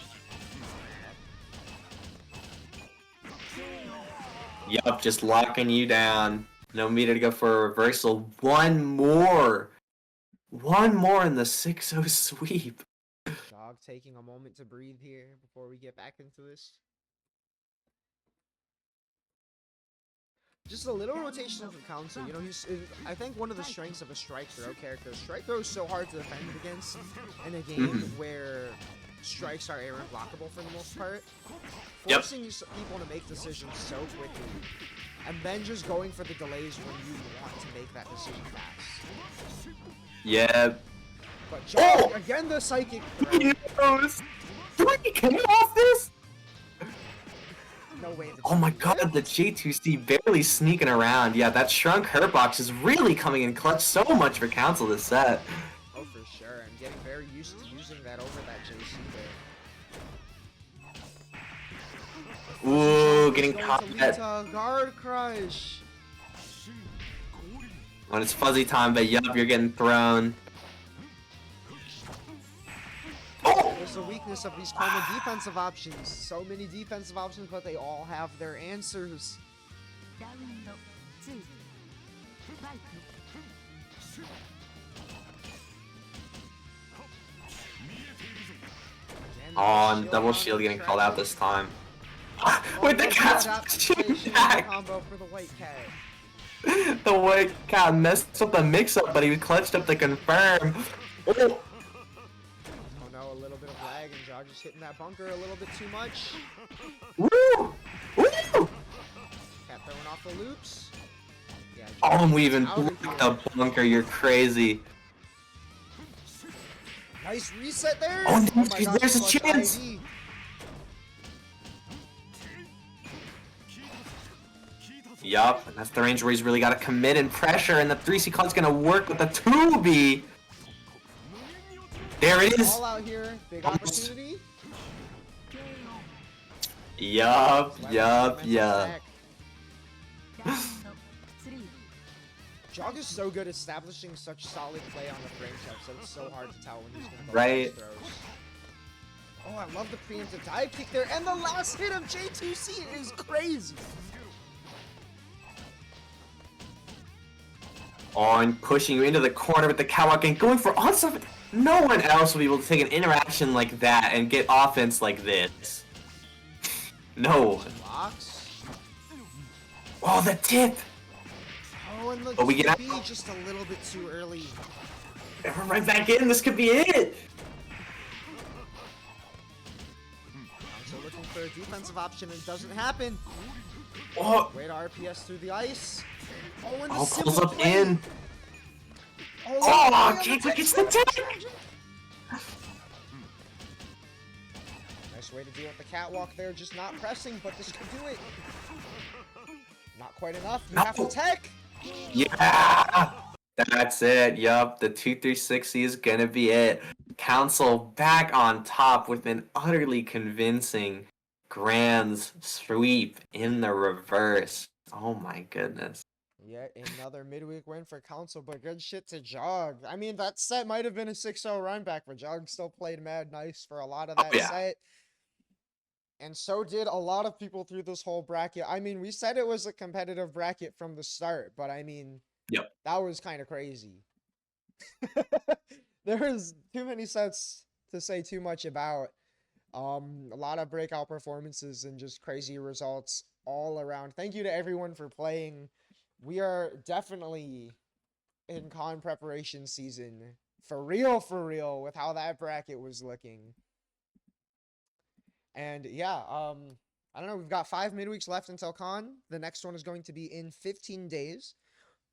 Yup, just locking you down. No meter to go for a reversal. One more. One more in the 6-0 sweep. Jog taking a moment to breathe here before we get back into this. Just a little rotation from Council. You know, I think one of the strengths of a strike throw character. Strike throw is so hard to defend against in a game where strikes are air blockable for the most part. Forcing people to make decisions so quickly, and then just going for the delays when you want to make that decision fast. Yeah. But John, again, the psychic throw. He knows. Can you off this? No way. Oh my god, the J2C barely sneaking around. Yeah, that shrunk hurt box is really coming in clutch so much for Council this set. Oh, for sure. I'm getting very used to using that over that JC there. Ooh, getting caught at guard crush. when it's fuzzy time, but yup, you're getting thrown. There's the weakness of these Coma defensive options. So many defensive options, but they all have their answers. Oh, and double shield getting called out this time. With the cat's back! Combo for the white cat. The white cat messed up the mix-up, but he clutched up to confirm. Oh. Oh no, a little bit of lag, and Jog just hitting that bunker a little bit too much. Woo! Woo! Cat throwing off the loops. Yeah, Oh, I'm weaving the bunker, you're crazy. Nice reset there. Oh, my gosh, there's a clutch chance. ID. Yup, and that's the range where he's really got to commit and pressure, and the 3C card's gonna work with the 2B. There it is. All out here, big opportunity. Yup. Jog is so good establishing such solid play on the frame check, so it's so hard to tell when he's gonna go Right. for throws. Oh, I love the preemptive dive kick there, and the last hit of J2C is crazy. Oh, and pushing you into the corner with the catwalk and going for onside. No one else will be able to take an interaction like that and get offense like this. No. Box. Oh, the tip. Oh, and the we get out. B just a little bit too early. And we're right back in. This could be it. So looking for a defensive option, and it doesn't happen. Oh, Way to RPS through the ice. Oh, and the pulls simple up play. in. Oh, Gateway gets the tip. Nice way to deal with the catwalk there, just not pressing, but this could do it. Not quite enough. You have to tech. Yeah. That's it. Yup. The 2-3-60 is gonna be it. Council back on top with an utterly convincing grand sweep in the reverse. Oh my goodness. Yet another midweek win for Council, but good shit to Jog. I mean, that set might have been a 6-0 run back, but Jog still played mad nice for a lot of that set. And so did a lot of people through this whole bracket. I mean, we said it was a competitive bracket from the start, but I mean, that was kind of crazy. There was too many sets to say too much about. A lot of breakout performances and just crazy results all around. Thank you to everyone for playing. We are definitely in con preparation season for real with how that bracket was looking. And yeah, I don't know, we've got 5 midweeks left until con. The next one is going to be in 15 days,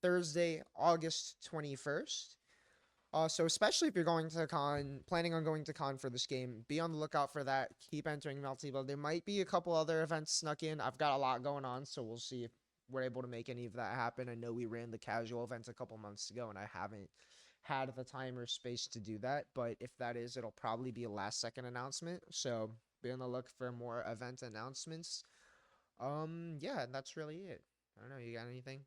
Thursday, August 21st. So especially if you're going to con, planning on going to con for this game, be on the lookout for that. Keep entering Multi-Build. There might be a couple other events snuck in. I've got a lot going on, so we'll see if we're able to make any of that happen. I know we ran the casual events a couple months ago, and I haven't had the time or space to do that. But if that is, it'll probably be a last-second announcement. So be on the look for more event announcements. Yeah, that's really it. I don't know. You got anything?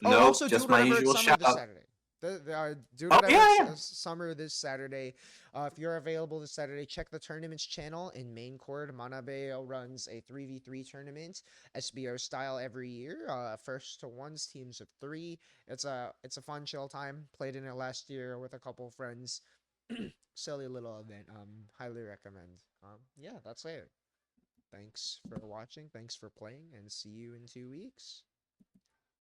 No, also, just my usual shout out. Summer this Saturday. If you're available this Saturday, check the tournaments channel in main court. Manabeo runs a 3v3 tournament, SBO style every year. First to ones, teams of 3. It's a fun chill time. Played in it last year with a couple friends. Silly little event. Highly recommend. Yeah, that's it. Thanks for watching. Thanks for playing, and see you in 2 weeks.